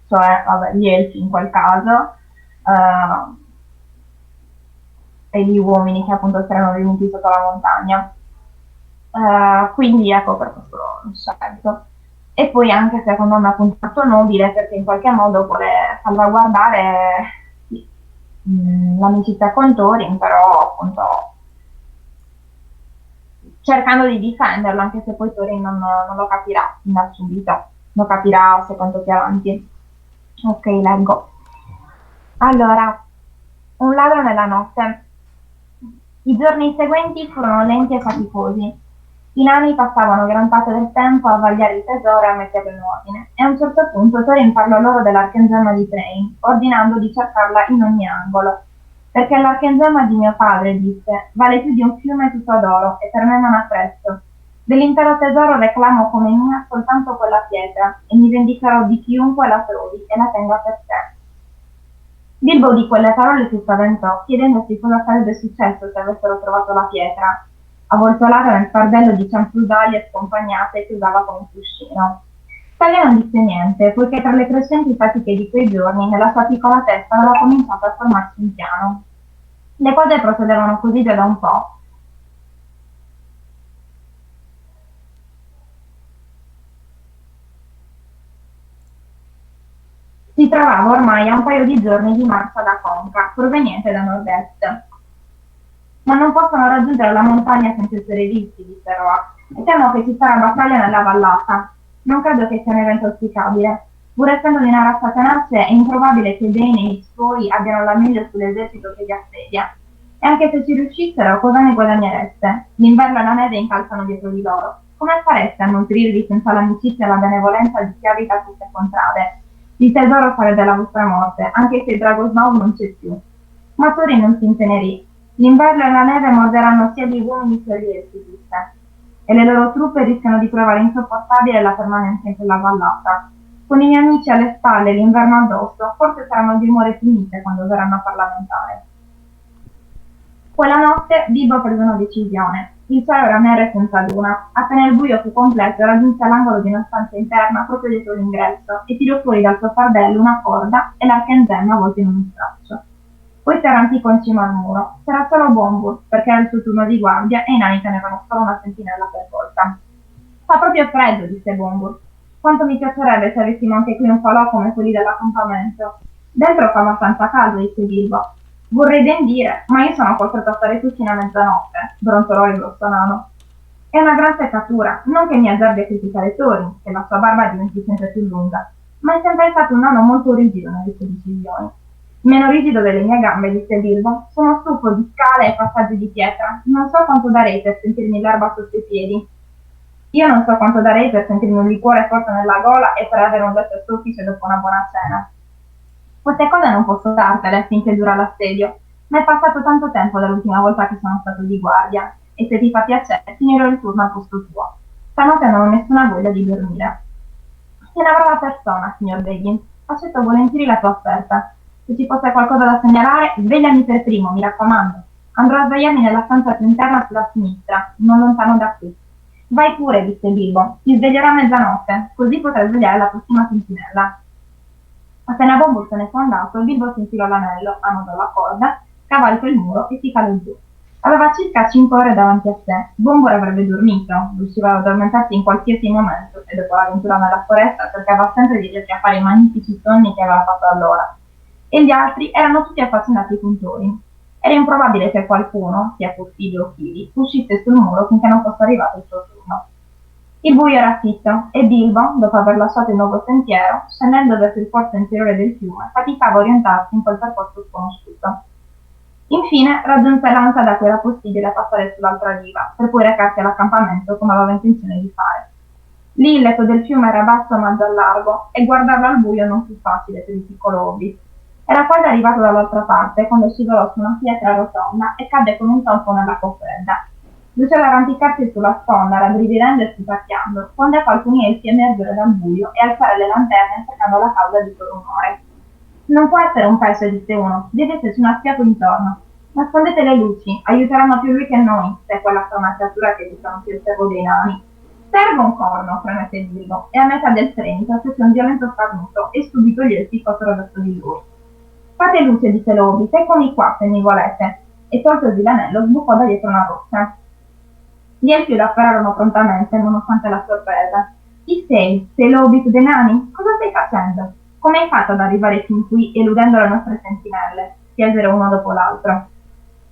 cioè gli elfi in quel caso, e gli uomini che appunto si erano riuniti sotto la montagna. Quindi ecco, per questo l'ho scelto. E poi anche secondo me appunto un atto nobile, perché in qualche modo vuole salvaguardare l'amicizia con Thorin, però appunto cercando di difenderlo, anche se poi Thorin non lo capirà da subito, lo capirà secondo più avanti. Ok, leggo. Allora, un ladro nella notte. I giorni seguenti furono lenti e faticosi. I nani passavano gran parte del tempo a vagliare il tesoro e a metterlo in ordine, e a un certo punto Thorin parlò loro dell'arcangemma di Thrain, ordinando di cercarla in ogni angolo. Perché l'arcangemma di mio padre, disse, vale più di un fiume tutto d'oro, e per me non ha prezzo. Dell'intero tesoro reclamo come mia soltanto quella pietra, e mi vendicherò di chiunque la trovi, e la tenga per sé. Bilbo di quelle parole si spaventò, chiedendosi cosa sarebbe successo se avessero trovato la pietra, avvoltolata nel fardello di cianfrusaglie scompagnate che usava come cuscino. Taglia non disse niente, poiché tra le crescenti fatiche di quei giorni nella sua piccola testa aveva cominciato a formarsi un piano. Le cose procedevano così già da un po'. Si trovava ormai a un paio di giorni di marcia da Conca, proveniente da nord-est. Ma non possono raggiungere la montagna senza essere visti, disse Roa, e temo che ci sarà battaglia nella vallata. Non credo che sia un evento auspicabile. Pur essendo di una razza tenace, è improbabile che Dane e i suoi abbiano la meglio sull'esercito che vi assedia. E anche se ci riuscissero, cosa ne guadagnereste? L'inverno e la neve incalzano dietro di loro. Come fareste a nutrirvi senza l'amicizia e la benevolenza di chi abita queste contrade? Il tesoro sarebbe la vostra morte, anche se il drago Smaug non c'è più. Ma Thorin non si intenerì. L'inverno e la neve morderanno sia gli uomini sia gli elfi, disse, e le loro truppe rischiano di trovare insopportabile la permanenza in quella vallata. Con i miei amici alle spalle e l'inverno addosso, forse saranno di umore finite quando verranno a parlamentare. Quella notte Bilbo prese una decisione. Il cielo era nero e senza luna. Appena il buio fu completo, raggiunse l'angolo di una stanza interna proprio dietro l'ingresso e tirò fuori dal suo fardello una corda e l'arcangemma avvolto in un straccio. Poi si arrampicò in cima al muro. C'era solo Bombur, perché era il suo turno di guardia e i nani tenevano solo una sentinella per volta. Fa proprio freddo, disse Bombur. Quanto mi piacerebbe se avessimo anche qui un falò come quelli dell'accampamento. Dentro fa abbastanza caldo, disse Bilbo. Vorrei ben dire, ma io sono costretto a stare qui fino a mezzanotte, brontolò il grosso nano. È una gran seccatura, non che mi azzardi a criticare Thorin, che la sua barba diventi sempre più lunga, ma è sempre stato un nano molto rigido nelle sue decisioni. Meno rigido delle mie gambe, disse Bilbo. Sono stufo di scale e passaggi di pietra. Non so quanto darei per sentirmi l'erba sotto i piedi. Io non so quanto darei per sentirmi un liquore forte nella gola e per avere un letto soffice dopo una buona cena. Queste cose non posso dartele finché dura l'assedio, ma è passato tanto tempo dall'ultima volta che sono stato di guardia, e se ti fa piacere finirò il turno al posto tuo. Stanotte non ho nessuna voglia di dormire. Sei una brava persona, signor Baggins. Accetto volentieri la tua offerta. Se ci fosse qualcosa da segnalare, svegliami per primo, mi raccomando. Andrò a svegliarmi nella stanza più interna sulla sinistra, non lontano da qui. Vai pure, disse Bilbo. Ti sveglierò a mezzanotte, così potrai svegliare la prossima sentinella. Appena Bombur se ne fu andato, Bilbo si infilò l'anello, annodò la corda, cavalcò il muro e si calò giù. Aveva circa 5 ore davanti a sé. Bombur avrebbe dormito, riusciva ad addormentarsi in qualsiasi momento, e dopo l'avventura nella foresta cercava sempre di riuscire a fare i magnifici sogni che aveva fatto allora. E gli altri erano tutti affascinati con Thorin. Era improbabile che qualcuno, sia pur figlio o figli, uscisse sul muro finché non fosse arrivato il suo turno. Il buio era fitto e Bilbo, dopo aver lasciato il nuovo sentiero, scendendo verso il corso interiore del fiume, faticava a orientarsi in quel percorso sconosciuto. Infine raggiunse l'anca da cui era possibile passare sull'altra riva, per poi recarsi all'accampamento come aveva intenzione di fare. Lì il letto del fiume era basso ma già largo, e guardarlo al buio non fu facile per il piccolo hobbit. Era quasi arrivato dall'altra parte quando scivolò su una pietra rotonda e cadde con un tonfo nell'acqua fredda. Riuscì ad arrampicarsi sulla sponda, rabbrividendo e sputacchiando, quando ecco alcuni elfi emergere dal buio e alzare le lanterne cercando la causa di quel rumore. Non può essere un pesce, disse uno, deve esserci una spiato intorno. Nascondete le luci, aiuteranno più lui che noi, se quella sarà una creatura che disconosce il servo dei nani. Serve un corno, premette Bilbo, e a metà del treno fece un violento starnuto e subito gli elfi fossero verso di lui. Fate luce, disse l'hobbit, eccomi qua se mi volete, e toltosi l'anello sbucò da dietro una roccia. Gli elfi lo afferrarono prontamente, nonostante la sorpresa. Chi sei? Sei l'hobbit dei nani? Cosa stai facendo? Come hai fatto ad arrivare fin qui, eludendo le nostre sentinelle? chiesero uno dopo l'altro.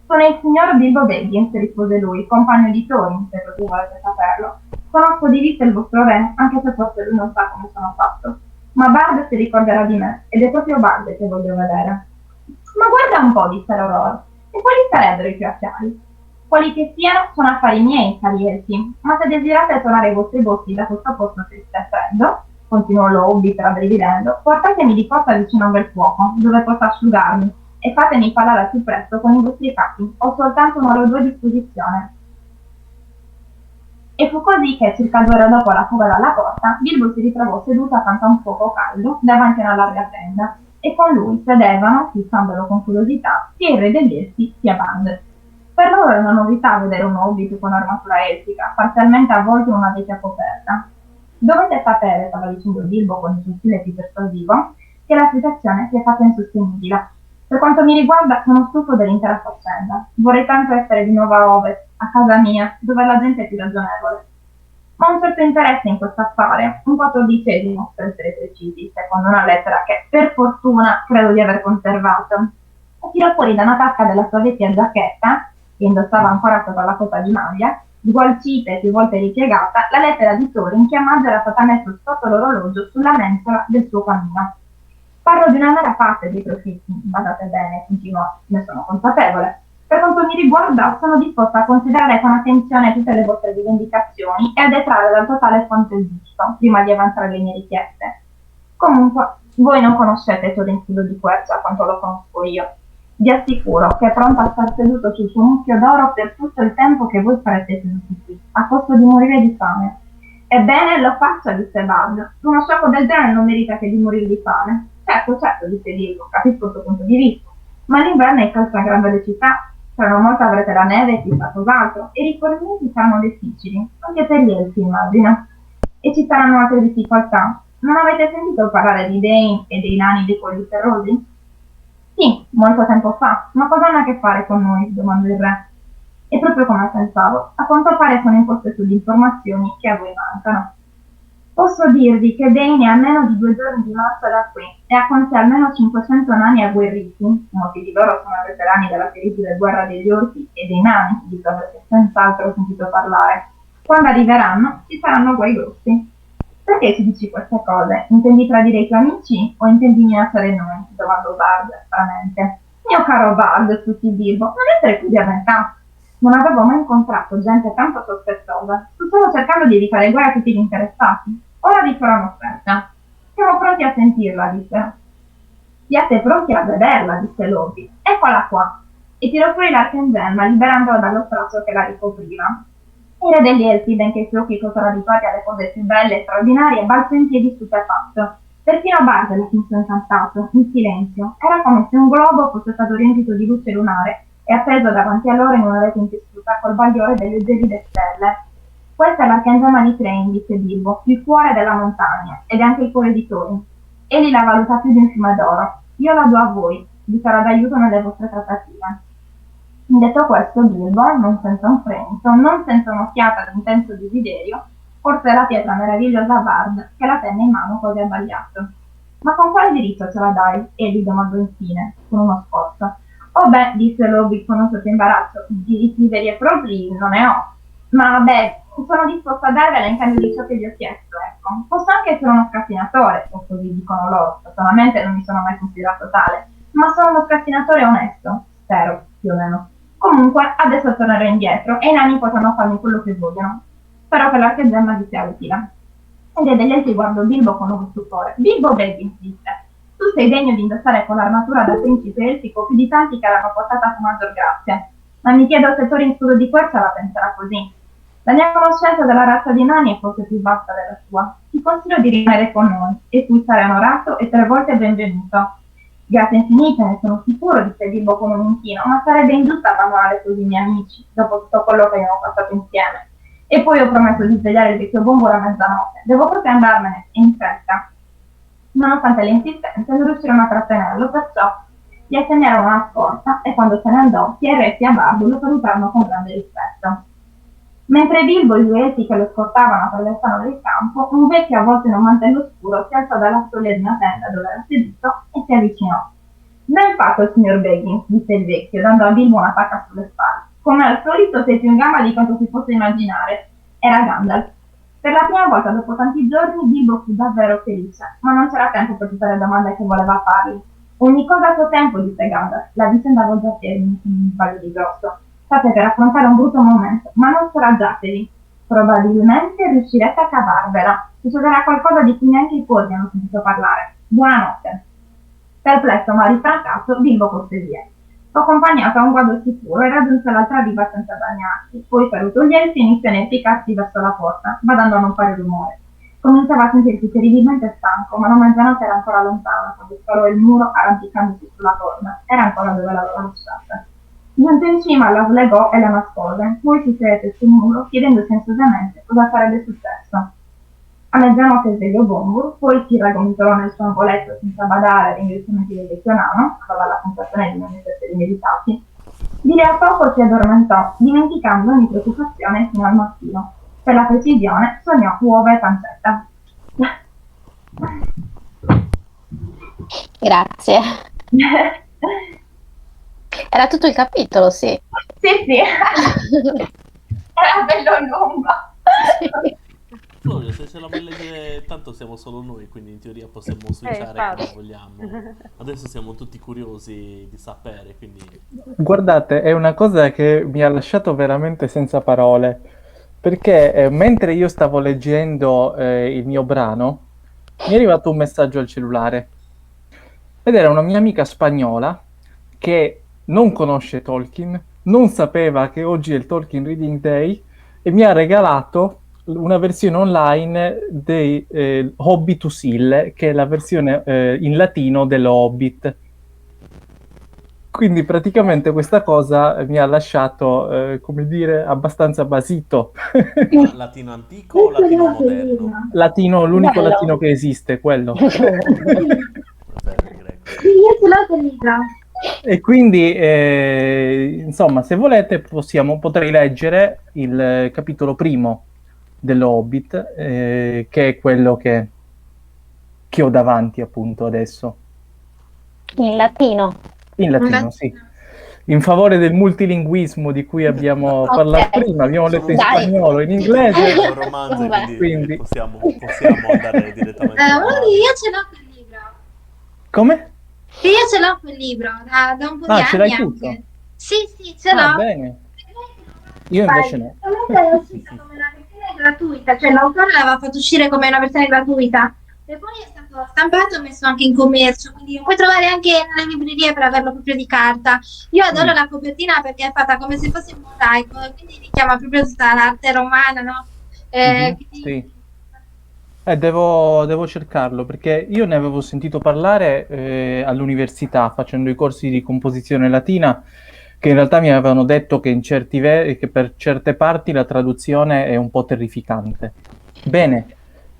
Sono il signor Bilbo Baggins, rispose lui, compagno di Thorin, se così volete saperlo. Conosco di vista il vostro re, anche se forse lui non sa come sono fatto. Ma Bard si ricorderà di me, ed è proprio Bard che voglio vedere. Ma guarda un po', disse l'Aurora, e quali sarebbero i più affari? Quali che siano, sono affari miei, cari elfi, ma se desiderate tornare ai vostri boschi da questo posto triste e freddo, continuò l'Hobbit rabbrividendo, portatemi di forza vicino a un bel fuoco, dove possa asciugarmi, e fatemi parlare al più presto con i vostri capi, ho soltanto un'ora o due a disposizione. E fu così che, circa 2 ore dopo la fuga dalla porta, Bilbo si ritrovò seduto accanto a un fuoco caldo davanti a una larga tenda, e con lui sedevano, fissandolo con curiosità, sia il re degli elfi sia Bard. Per loro era una novità vedere un hobbit con armatura elfica, parzialmente avvolto in una vecchia coperta. Dovete sapere, stava dicendo Bilbo con il suo stile più persuasivo, che la situazione si è fatta insostenibile. Per quanto mi riguarda, sono stufo dell'intera faccenda. Vorrei tanto essere di nuovo a Ovest, a casa mia, dove la gente è più ragionevole. Ma ho un certo interesse in questo affare, un 14°, per essere precisi, secondo una lettera che, per fortuna, credo di aver conservato. E tirò fuori da una tasca della sua vecchia giacchetta, che indossava ancora sopra la cotta di maglia, sgualcita e più volte ripiegata, la lettera di Thorin che a maggio era stata messa sotto l'orologio sulla mensola del suo cammino. Parlo di una mera parte dei profitti, badate bene, continuò, ne sono consapevole. Per quanto mi riguarda, sono disposta a considerare con attenzione tutte le vostre rivendicazioni e a detrarre dal totale quanto è giusto, prima di avanzare le mie richieste. Comunque, voi non conoscete Thorin Scudo di Quercia quanto lo conosco io. Vi assicuro che è pronto a star seduto sul suo mucchio d'oro per tutto il tempo che voi sarete seduti qui, a costo di morire di fame. Ebbene, lo faccia, disse Bard. Uno sciocco del genere non merita che di morire di fame. Certo, disse Bilbo, capisco il suo punto di vista, ma l'inverno è calza a gran velocità, tra non molto avrete la neve e chissà cos'altro, e i rifornimenti saranno difficili, anche per gli elfi, immagino. E ci saranno altre difficoltà. Non avete sentito parlare di Dain e dei nani dei colli ferrosi? Sì, molto tempo fa, ma cosa hanno a che fare con noi? Domandò il re. E proprio come pensavo, a quanto pare sono imposte sulle informazioni che a voi mancano. Posso dirvi che Dain è a meno di 2 giorni di marcia da qui e ha con sé almeno 500 nani agguerriti, molti di loro sono veterani della terribile guerra degli orchi e dei nani, di cui avrete senz'altro sentito parlare. Quando arriveranno ci saranno guai grossi. Perché ci dici queste cose? Intendi tradire i tuoi amici o intendi minacciare noi? Domandò Bard stranamente. Mio caro Bard, stucchi Bilbo, non essere così avventato. Non avevo mai incontrato gente tanto sospettosa. Sto solo cercando di evitare guai a tutti gli interessati. Ora vi farò un'offerta. Siamo pronti a sentirla, disse. Siate pronti a vederla, disse Loki. Eccola qua. E tirò fuori l'arcangemma, liberandola dallo straccio che la ricopriva. Il re degli elfi, benché i suoi occhi fossero abituati alle cose più belle e straordinarie, balzò in piedi stupefatto. Perfino Bard le finse incantato, in silenzio. Era come se un globo fosse stato riempito di luce lunare e appeso davanti a loro in una rete intessuta col bagliore delle gelide stelle. Questa è l'arcangemma di Thrain, disse Bilbo, il cuore della montagna, ed è anche il cuore di Thorin. Egli l'ha valuta più di un fiume d'oro. Io la do a voi, vi sarà d'aiuto nelle vostre trattative. Detto questo, Bilbo, non senza un fremito, non senza un'occhiata di intenso desiderio, porse la pietra meravigliosa a Bard, che la tenne in mano quasi abbagliato. Ma con quale diritto ce la dai? Egli domandò infine, con uno sforzo. Oh beh, disse l'Hobbit con un certo imbarazzo, diritti veri e propri non ne ho. Ma beh, sono disposto a darvela in cambio di ciò che vi ho chiesto, ecco. Posso anche essere uno scassinatore, o così dicono loro, personalmente non mi sono mai considerato tale, ma sono uno scassinatore onesto, spero, più o meno. Comunque, adesso tornerò indietro e i nani potranno farmi quello che vogliono. Spero che l'arcangemma vi sia utile. Il re degli elfi guardò Bilbo con nuovo stupore. Bilbo Baggins, disse, tu sei degno di indossare quell'armatura da principe elfico più di tanti che l'hanno portata su maggior grazia. Ma mi chiedo se Thorin Scudo di Quercia la penserà così. La mia conoscenza della razza di nani è forse più vasta della sua. Ti consiglio di rimanere con noi, e tu sarai onorato e 3 volte benvenuto. Grazie infinite, ne sono sicuro, disse Bilbo con un inchino, ma sarebbe ingiusto abbandonare così i miei amici, dopo tutto quello che abbiamo passato insieme. E poi ho promesso di svegliare il vecchio bombo a mezzanotte. Devo proprio andarmene, e in fretta. Nonostante le insistenze, non riuscirono a trattenerlo, perciò gli assegnarono una scorta, e quando se ne andò, sia il re sia Bard lo salutarono con grande rispetto. Mentre Bilbo e i 2 elfi che lo scortavano attraversavano il campo, un vecchio avvolto in un mantello scuro si alzò dalla soglia di una tenda dove era seduto e si avvicinò. Ben fatto, signor Baggins, disse il vecchio, dando a Bilbo una pacca sulle spalle. Come al solito sei più in gamba di quanto si possa immaginare. Era Gandalf. Per la prima volta dopo tanti giorni Bilbo fu davvero felice, ma non c'era tempo per tutte le domande che voleva fargli. Ogni cosa a suo tempo, disse Gandalf. La vicenda aveva già termine con un sbaglio di grosso. State per affrontare un brutto momento, ma non scoraggiatevi. Probabilmente riuscirete a cavarvela. Succederà qualcosa di cui neanche i porri hanno sentito parlare. Buonanotte. Perplesso ma rifrancato, Bilbo corse via. Fu accompagnato a un guado sicuro e raggiunse l'altra riva senza bagnarsi. Poi, saluto gli elfi, iniziò a inerpicarsi verso la porta, badando a non fare rumore. Cominciava a sentirsi terribilmente stanco, ma la mezzanotte era ancora lontana quando scalò il muro arrampicandosi sulla torre. Era ancora dove l'aveva lasciata. Giunto in cima, la slegò e la nascose. Poi si sedette sul muro, chiedendosi ansiosamente cosa sarebbe successo. A mezzanotte svegliò Bombur, poi si raggomitolò nel suo angoletto senza badare ai ringraziamenti del vecchio nano, aveva la sensazione di non essere meditati. Di lì a poco si addormentò, dimenticando ogni preoccupazione fino al mattino. Per la precisione, sognò uova e pancetta. Grazie. Era tutto il capitolo, sì. Sì. Era bello lungo. Florio, se ce la vuoi leggere, tanto siamo solo noi, quindi in teoria possiamo switchare come vogliamo. Adesso siamo tutti curiosi di sapere, quindi... Guardate, è una cosa che mi ha lasciato veramente senza parole, perché mentre io stavo leggendo il mio brano, mi è arrivato un messaggio al cellulare, ed era una mia amica spagnola che non conosce Tolkien, non sapeva che oggi è il Tolkien Reading Day, e mi ha regalato una versione online dei Hobbitus Ille, che è la versione in latino dello Hobbit. Quindi praticamente questa cosa mi ha lasciato, come dire, abbastanza basito. Latino antico o latino moderno? Latino, l'unico Bello. latino che esiste, quello. Preferisco il greco. Sì, io ce l'ho quel libro. E quindi, insomma, se volete potrei leggere il capitolo primo dello Hobbit, che è quello che ho davanti appunto adesso. In latino. In latino, sì. In favore del multilinguismo di cui abbiamo parlato prima, abbiamo letto in Dai. spagnolo, in inglese. Sono romanzi, quindi possiamo andare direttamente avanti. Io ce l'ho quel libro. Come? Sì, io ce l'ho quel libro da un po' di ce anni l'hai tutto? anche. Sì, ce l'ho. Bene. Io invece no. È uscita come una versione gratuita, cioè l'autore l'aveva fatto uscire come una versione gratuita e poi è stato stampato e messo anche in commercio, quindi lo puoi trovare anche nelle librerie per averlo proprio di carta. Io adoro la copertina perché è fatta come se fosse un mosaico, quindi richiama proprio tutta l'arte romana, no? Quindi- Sì. Devo cercarlo perché io ne avevo sentito parlare all'università facendo i corsi di composizione latina, che in realtà mi avevano detto che che per certe parti la traduzione è un po' terrificante. Bene,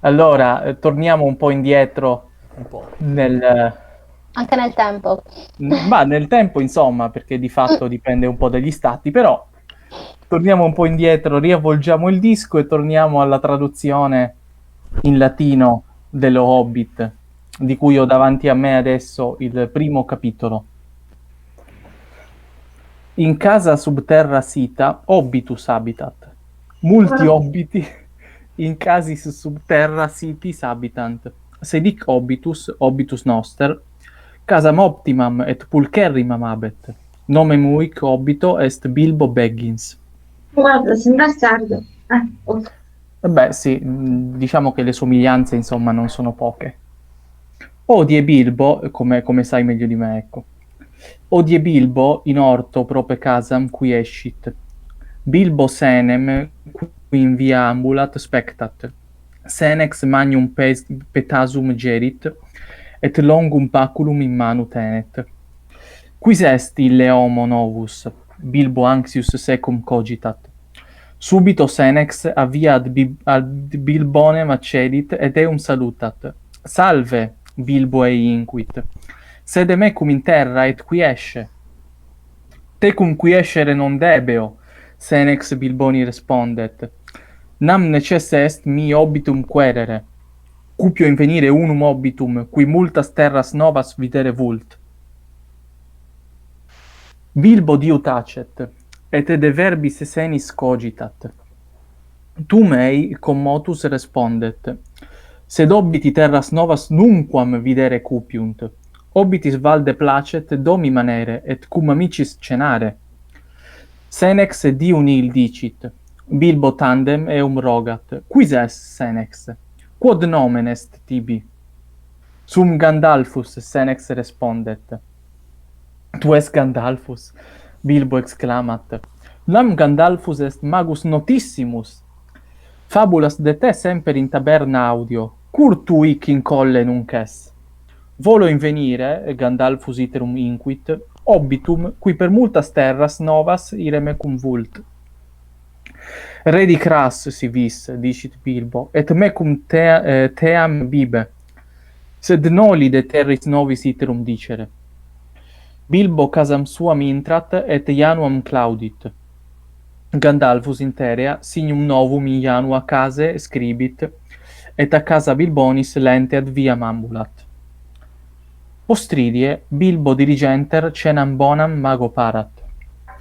allora torniamo un po' indietro Un po'. Anche nel tempo. nel tempo, insomma, perché di fatto dipende un po' dagli stati, però torniamo un po' indietro, riavvolgiamo il disco e torniamo alla traduzione in latino dello Hobbit, di cui ho davanti a me adesso il primo capitolo. In casa subterra sita, Hobbitus habitat. Multi hobbiti in casis subterra sitis habitant. Sedic Hobbitus, Hobbitus noster, casam optimam et pulcherrimam habet. Nomen huic Hobbito est Bilbo Baggins. Guarda, sembra sardo. Beh, sì, diciamo che le somiglianze, insomma, non sono poche. Odie Bilbo, come sai meglio di me, ecco. Odie Bilbo in orto prope casam qui escit. Bilbo senem qui in via ambulat spectat. Senex magnum petasum gerit, et longum paculum in manu tenet. Quis est ille homo novus? Bilbo anxius secum cogitat. Subito Senex avvia ad Bilbonem accedit et eum salutat. Salve, Bilbo ei inquit. Sede mecum in terra et quiesce. Tecum quiescere non debeo, Senex Bilboni respondet. Nam necesse est mi Hobbitum querere. Cupio invenire unum Hobbitum, qui multas terras novas videre vult. Bilbo diutacet, et de verbis senis cogitat. Tu mei commotus respondet, sed obiti terras novas nunquam videre cupiunt. Obitis valde placet domi manere, et cum amicis cenare. Senex diun il dicit. Bilbo tandem eum rogat. Quis est Senex? Quod nomen est tibi? Sum Gandalfus, Senex respondet. Tu es Gandalfus, Bilbo exclamat. Nam Gandalfus est magus notissimus. Fabulas de te semper in taberna audio. Cur tu hic in colle nunc es? Volo invenire, Gandalfus iterum inquit, obitum, qui per multas terras novas ire mecum vult. Redi cras si vis, dicit Bilbo, et mecum team bibe, sed noli de terris novis iterum dicere. Bilbo casam suam intrat, et Januam claudit. Gandalfus interea signum novum in Janua case scribit, et a casa Bilbonis lente ad viam ambulat. Postridie, Bilbo dirigenter cenam bonam mago parat.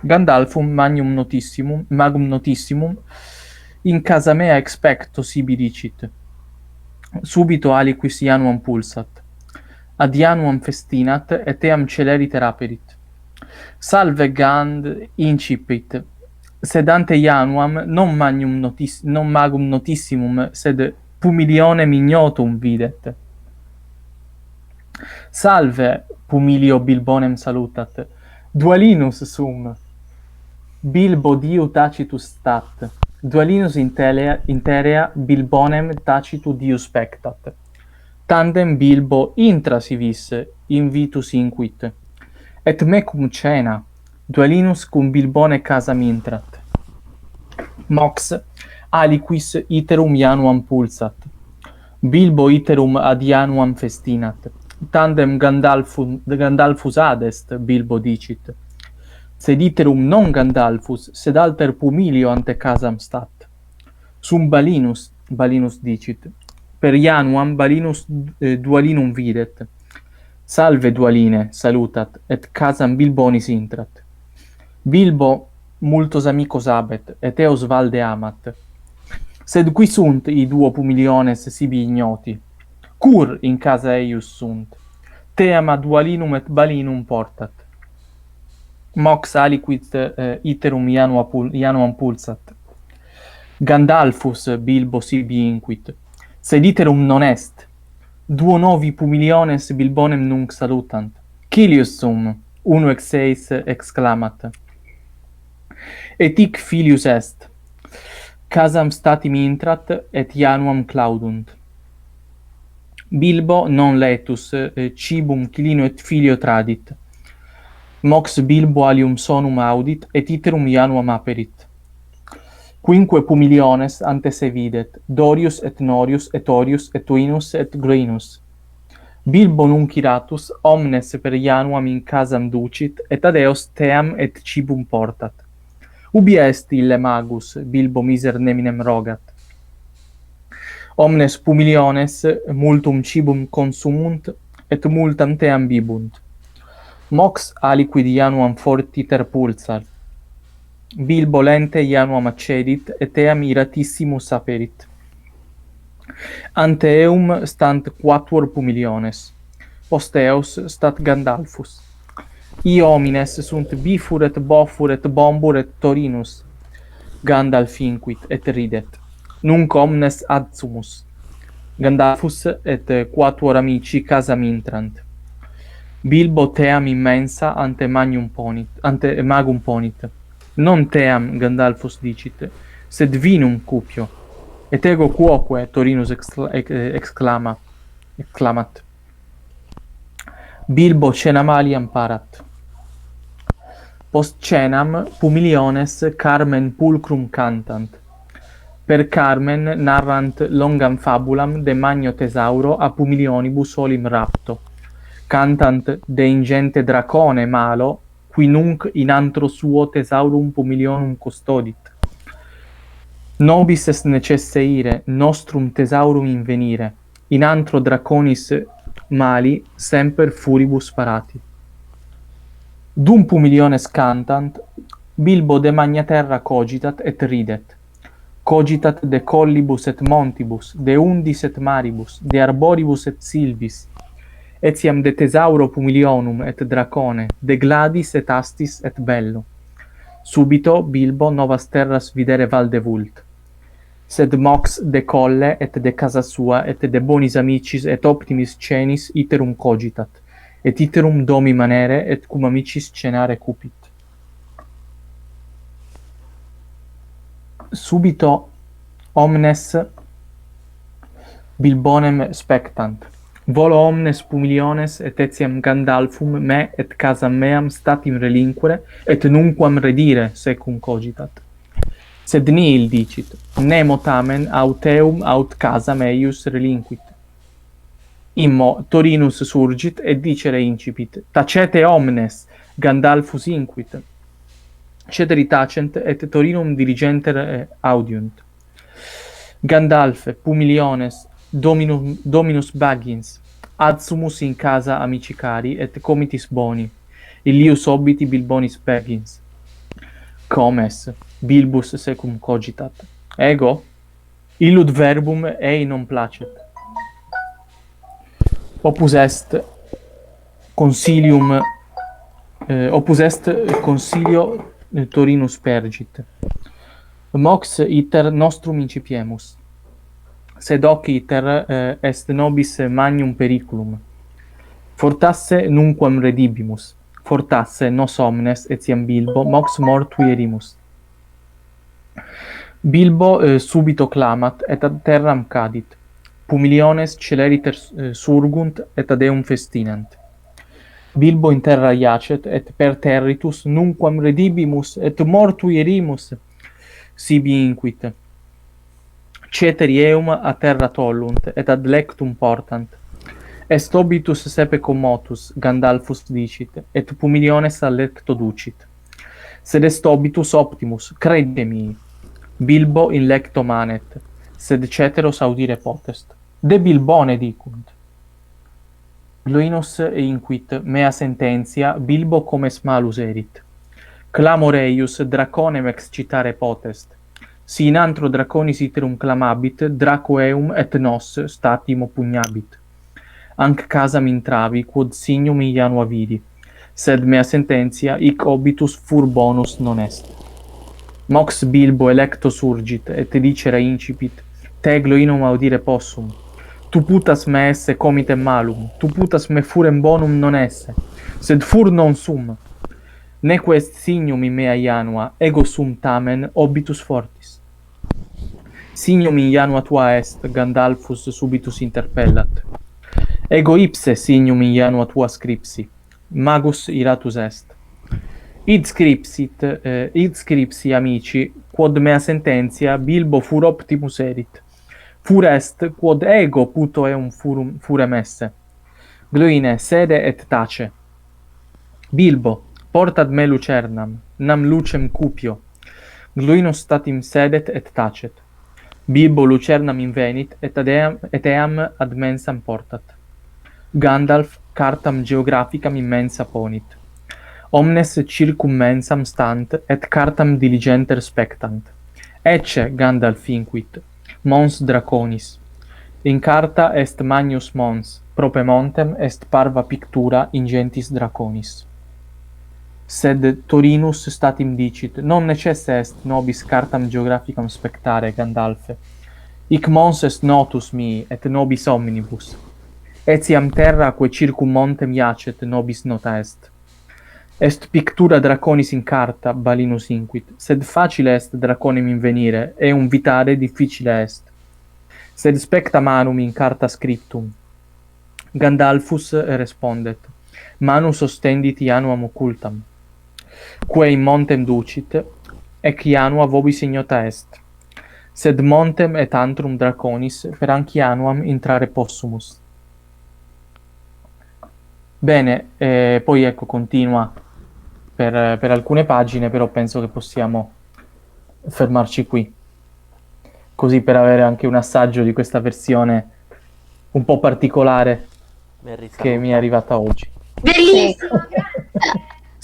Gandalfum magum notissimum, in casa mea expecto sibi dicit. Subito aliquis Januam pulsat. Ad Januam festinat, et eam celeriter aperit. Salve Gand incipit, sed ante Januam non magum notissimum, sed pumilionem ignotum videt. Salve, Pumilio Bilbonem salutat. Dualinus sum. Bilbo diu tacitus stat. Dualinus interea Bilbonem tacitu diu spectat. Tandem Bilbo intra si vis, invitus inquit. Et mecum cena. Dualinus cum Bilbone casam intrat. Mox aliquis iterum Januam pulsat. Bilbo iterum ad Januam festinat. Tandem Gandalfus adest, Bilbo dicit. Sed iterum non Gandalfus, sed alter Pumilio ante casam stat. Sum Balinus dicit. Per Januam Balinus Dualinum videt. Salve Dualine, salutat, et casam Bilbonis intrat. Bilbo multos amicos habet, et eos valde amat. Sed qui sunt i duo Pumiliones sibi ignoti? Cur in casa eius sunt? Team ad Dualinum et Balinum portat. Mox aliquid iterum Januam pulsat. Gandalfus Bilbo sibi inquit. Sed iterum non est. Duo novi Pumiliones Bilbonem nunc salutant. Cilius sum, uno ex seis exclamat. Et hic filius est. Casam statim intrat et Januam claudunt. Bilbo non letus cibum Cilino et filio tradit. Mox Bilbo alium sonum audit et iterum Januam aperit. Quinque Pumiliones ante se videt, Dorius et Norius et Orius et Tuinus et Gruinus. Bilbo nunc iratus omnes per Januam in casam ducit et ad eos team et cibum portat. Ubi est ille magus, Bilbo miser neminem rogat. Omnes Pumiliones multum cibum consumunt, et multam team bibunt. Mox aliquid Januam fortiter pulsar. Bilbo lente Januam accedit, et eam iratissimus aperit. Ante eum stant quatuor Pumiliones. Post eos stat Gandalfus. I homines sunt bifur et bofur et bombur et Torinus. Gandalf inquit et ridet. Nunc omnes adsumus. Gandalfus et quatuor amici casam intrant. Bilbo team immensa ante magum ponit. Non team, Gandalfus dicit, sed vinum cupio. Et ego quoque, Torinus exclamat. Bilbo cenam aliam parat. Post cenam Pumiliones Carmen pulcrum cantant. Per Carmen narrant longam fabulam de magno thesauro a Pumilionibus olim rapto. Cantant de ingente dracone malo, qui nunc in antro suo thesaurum Pumilionum custodit. Nobis est necesse ire, nostrum thesaurum invenire, in antro draconis mali semper furibus parati. Dum pumiliones cantant, Bilbo de magna terra cogitat et ridet. Cogitat de collibus et montibus, de undis et maribus, de arboribus et silvis, etiam de thesauro pumilionum et dracone, de gladis et astis et bello. Subito Bilbo novas terras videre valde vult. Sed mox de colle et de casa sua et de bonis amicis et optimis cenis iterum cogitat, et iterum domi manere et cum amicis cenare cupit. Subito omnes Bilbonem spectant. Volo omnes pumiliones et etiam Gandalfum me et casam meam statim relinquere et nunquam redire secum cogitat. Sed nihil dicit, nemo tamen aut eum aut casam eius relinquit. Immo Torinus surgit et dicere incipit, tacete omnes, Gandalfus inquit. Ceteri tacent et Torinum diligenter audiunt. Gandalf, pumiliones, Dominus Baggins, adsumus in casa amici cari et comitis boni, illius obiti Bilbonis Baggins. Comes, Bilbus secum cogitat. Ego, illud verbum ei non placet. Opus est consilio Torinus pergit. Mox iter nostrum incipiemus. Sed hoc iter est nobis magnum periculum. Fortasse nunquam redibimus. Fortasse nos omnes etiam Bilbo mox mortui erimus. Bilbo subito clamat et ad terram cadit. Pumiliones celeriter surgunt et ad eum festinant. Bilbo in terra iacet et per territus nunquam redibimus et mortui erimus. Sibi inquit. Ceteri eum a terra tollunt et ad lectum portant. Est obitus sepe commotus, Gandalfus dicit, et pumiliones a lecto ducit. Sed est obitus optimus, credemi. Bilbo in lecto manet, sed ceteros audire potest. De Bilbone dicunt. Gloinus inquit, mea sententia, Bilbo comes malus erit. Clamor eius draconem excitare potest. Si in antro draconis iterum clamabit, draco eum et nos statimo pugnabit. Anc casam intravi, quod signum Ianua vidi, sed mea sententia hic obitus fur bonus non est. Mox Bilbo electo surgit, et dicere incipit, te Gloinum audire possum. Tu putas me esse comitem malum, tu putas me furem bonum non esse, sed fur non sum. Neque est signum in mea Ianua, ego sum tamen obitus fortis. Signum in Ianua tua est, Gandalfus subitus interpellat. Ego ipse signum in Ianua tua scripsi, magus iratus est. Id scripsi amici, quod mea sententia Bilbo fur optimus erit. Fur est, quod ego puto eum furem esse. Gloine, sede et tace. Bilbo, portat me lucernam, nam lucem cupio. Gloinus statim sedet et tacet. Bilbo lucernam invenit, et eam ad mensam portat. Gandalf cartam geographicam immensa ponit. Omnes circum mensam stant, et cartam diligenter spectant. Ecce, Gandalf inquit, mons draconis. In carta est magnus mons, prope montem est parva pictura ingentis draconis. Sed Torinus statim dicit, non necesse est nobis cartam geographicam spectare, Gandalfe. Hic mons est notus mii, et nobis omnibus. Etiam terra quae circum montem iacet nobis nota est. Est pictura draconis in carta, Balinus inquit, sed facile est draconem invenire, eum vitare difficile est. Sed specta manum in carta scriptum. Gandalfus respondet, manus ostendit Ianuam occultam. Quae in montem ducit, ec Ianua vobis ignota est. Sed montem et antrum draconis per anc Ianuam intrare possumus. Bene, poi ecco, continua per alcune pagine, però penso che possiamo fermarci qui, così per avere anche un assaggio di questa versione un po' particolare che mi è arrivata oggi. Bellissimo, grazie.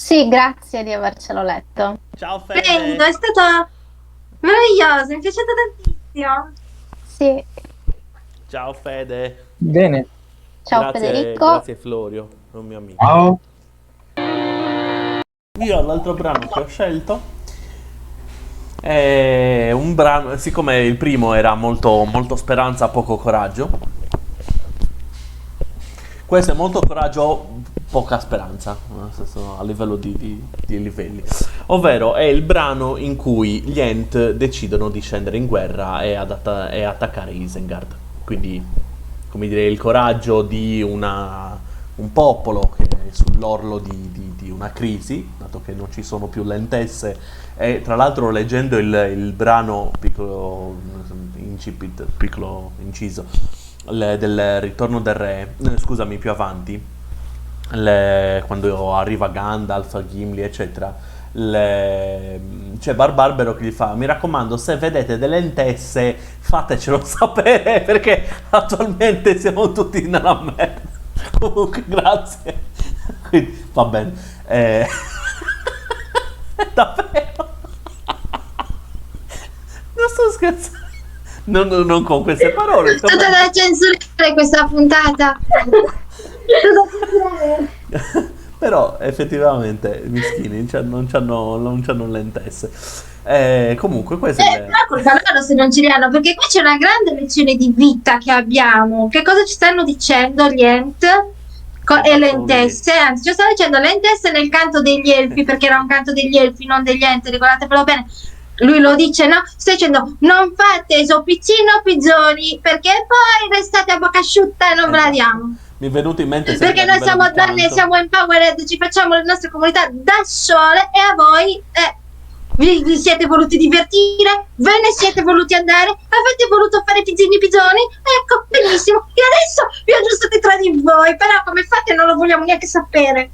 Sì, grazie di avercelo letto. Ciao Splendido, Fede. è stato meraviglioso, mi è piaciuto tantissimo. Sì, Ciao Fede. Bene. ciao Grazie, Federico. grazie Florio, un mio amico. Ciao. Io l'altro brano che ho scelto è un brano, siccome il primo era molto, molto speranza, poco coraggio, questo è molto coraggio, poca speranza, nel senso, a livello di livelli. Ovvero è il brano in cui gli Ent decidono di scendere in guerra e attaccare Isengard. Quindi, come dire, il coraggio di un popolo che è sull'orlo di una crisi, dato che non ci sono più lentesse. E tra l'altro, leggendo il brano, piccolo incipit, piccolo inciso, del Ritorno del Re, scusami, più avanti, quando arriva Gandalf, Gimli, eccetera, c'è Barbarbero che gli fa: mi raccomando, se vedete delle lentesse fatecelo sapere, perché attualmente siamo tutti nella merda. Comunque, grazie. Quindi, va bene. Davvero? Non sto scherzando. Non con queste parole. È stata da censurare questa puntata. Però effettivamente mischini, non c'hanno lentesse. Comunque questo è Però colpa loro se non ce li hanno, perché qua c'è una grande lezione di vita che abbiamo. Che cosa ci stanno dicendo gli Ent e le Entesse? Anzi, ci stanno dicendo le Entesse nel canto degli Elfi, perché era un canto degli Elfi, non degli Ent, ricordatevelo bene. Lui lo dice, no? Sta dicendo: non fate sopizzino pizzoni, perché poi restate a bocca asciutta e non ve la diamo. mi è venuto in mente sempre Perché a noi livello siamo di donne, canto. siamo empowered, ci facciamo le nostre comunità da sole e a voi vi siete voluti divertire, ve ne siete voluti andare, avete voluto fare pizzini pizzoni, ecco, benissimo. E adesso vi aggiustate tra di voi, però come fate non lo vogliamo neanche sapere.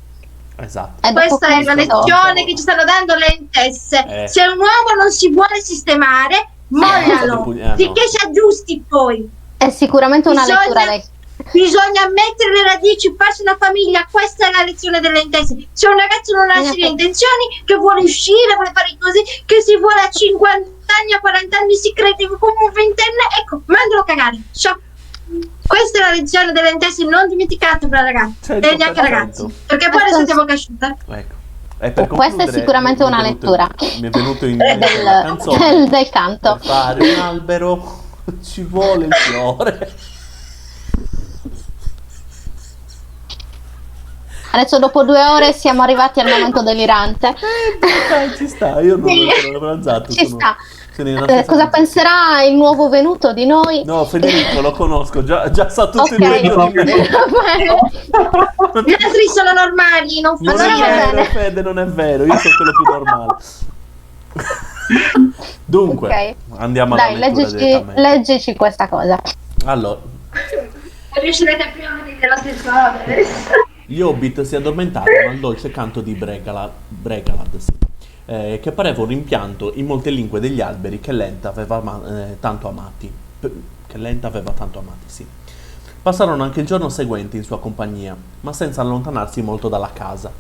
Esatto. E dopo Questa è la questo- lezione che ci stanno dando le Entesse. Se un uomo non si vuole sistemare, mollalo, no. finché si aggiusti poi. È sicuramente una Bisogna- lettura vecchia. Bisogna mettere le radici, farsi una famiglia, questa è la lezione delle Entesse. Se un ragazzo non ha serie intenzioni, che vuole uscire, vuole fare così, che si vuole a 50 anni, a 40 anni, si crede come un ventenne, ecco, mandalo a cagare. Ciao. Questa è la lezione delle Entesse, non dimenticatevela ragazzi, e 100%. neanche ragazzi, perché poi restate a bocca asciutta. Ecco. E per Questa è concludere, sicuramente mi è una venuto- lettura. Mi è venuto in mente la canzone. del canto. Per fare un albero ci vuole il fiore. Adesso dopo 2 ore siamo arrivati al momento delirante. Ci sta, io non l'ho pranzato. Ci sta. sono in attesa Cosa di- penserà il nuovo venuto di noi? No, Federico lo conosco, già sa tutto Ok. il meglio di me. Gli altri sono normali, non Non fanno Allora va è niente. vero, bene. Fede, non è vero, io sono quello più normale. Dunque, Ok. andiamo alla Dai, lettura direttamente. leggici questa cosa. Allora, Riuscirete prima a vedere la stessa adesso. gli Hobbit si addormentarono al dolce canto di Bregalad, sì, che pareva un rimpianto in molte lingue degli alberi che Lenta aveva tanto amati. Sì. Passarono anche il giorno seguente in sua compagnia, ma senza allontanarsi molto dalla casa.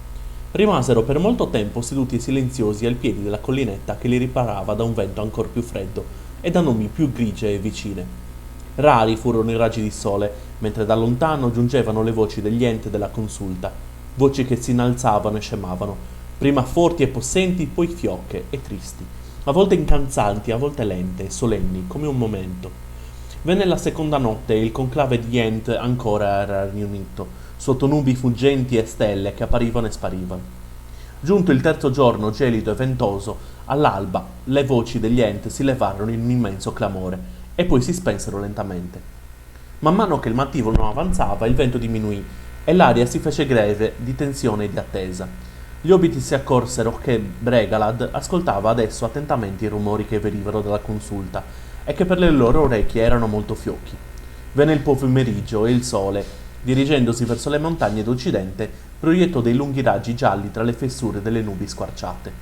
Rimasero per molto tempo seduti silenziosi al piedi della collinetta che li riparava da un vento ancor più freddo e da numi più grigie e vicine. Rari furono i raggi di sole, mentre da lontano giungevano le voci degli Ent della consulta, voci che si innalzavano e scemavano, prima forti e possenti, poi fiocche e tristi, a volte incansanti, a volte lente e solenni, come un momento. Venne la seconda notte e il conclave di Ent ancora era riunito, sotto nubi fuggenti e stelle che apparivano e sparivano. Giunto il terzo giorno, gelido e ventoso, all'alba le voci degli Ent si levarono in un immenso clamore e poi si spensero lentamente. Man mano che il mattino avanzava, il vento diminuì e l'aria si fece greve di tensione e di attesa. Gli Hobbit si accorsero che Bregalad ascoltava adesso attentamente i rumori che venivano dalla consulta e che per le loro orecchie erano molto fiocchi. Venne il pomeriggio e il sole, dirigendosi verso le montagne d'Occidente, proiettò dei lunghi raggi gialli tra le fessure delle nubi squarciate.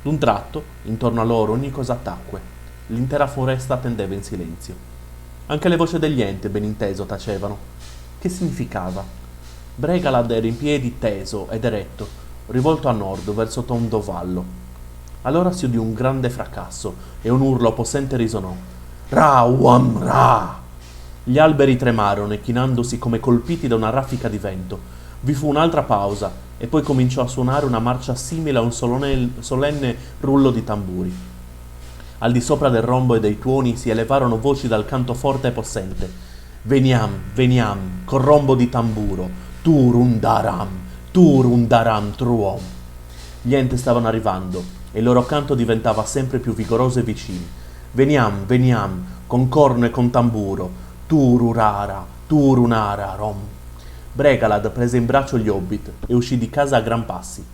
D'un tratto, intorno a loro ogni cosa tacque. L'intera foresta attendeva in silenzio. Anche le voci degli Ent, ben inteso, tacevano. Che significava? Bregalad era in piedi, teso ed eretto, rivolto a nord, verso Tondovallo. Allora si udì un grande fracasso e un urlo possente risonò. Ra, uam, ra! Gli alberi tremarono, chinandosi come colpiti da una raffica di vento. Vi fu un'altra pausa e poi cominciò a suonare una marcia simile a un solenne rullo di tamburi. Al di sopra del rombo e dei tuoni si elevarono voci dal canto forte e possente. Veniam, veniam, col rombo di tamburo, turundaram truom. Gli enti stavano arrivando e il loro canto diventava sempre più vigoroso e vicino. Veniam, veniam, con corno e con tamburo, turunara rom. Bregalad prese in braccio gli hobbit e uscì di casa a gran passi.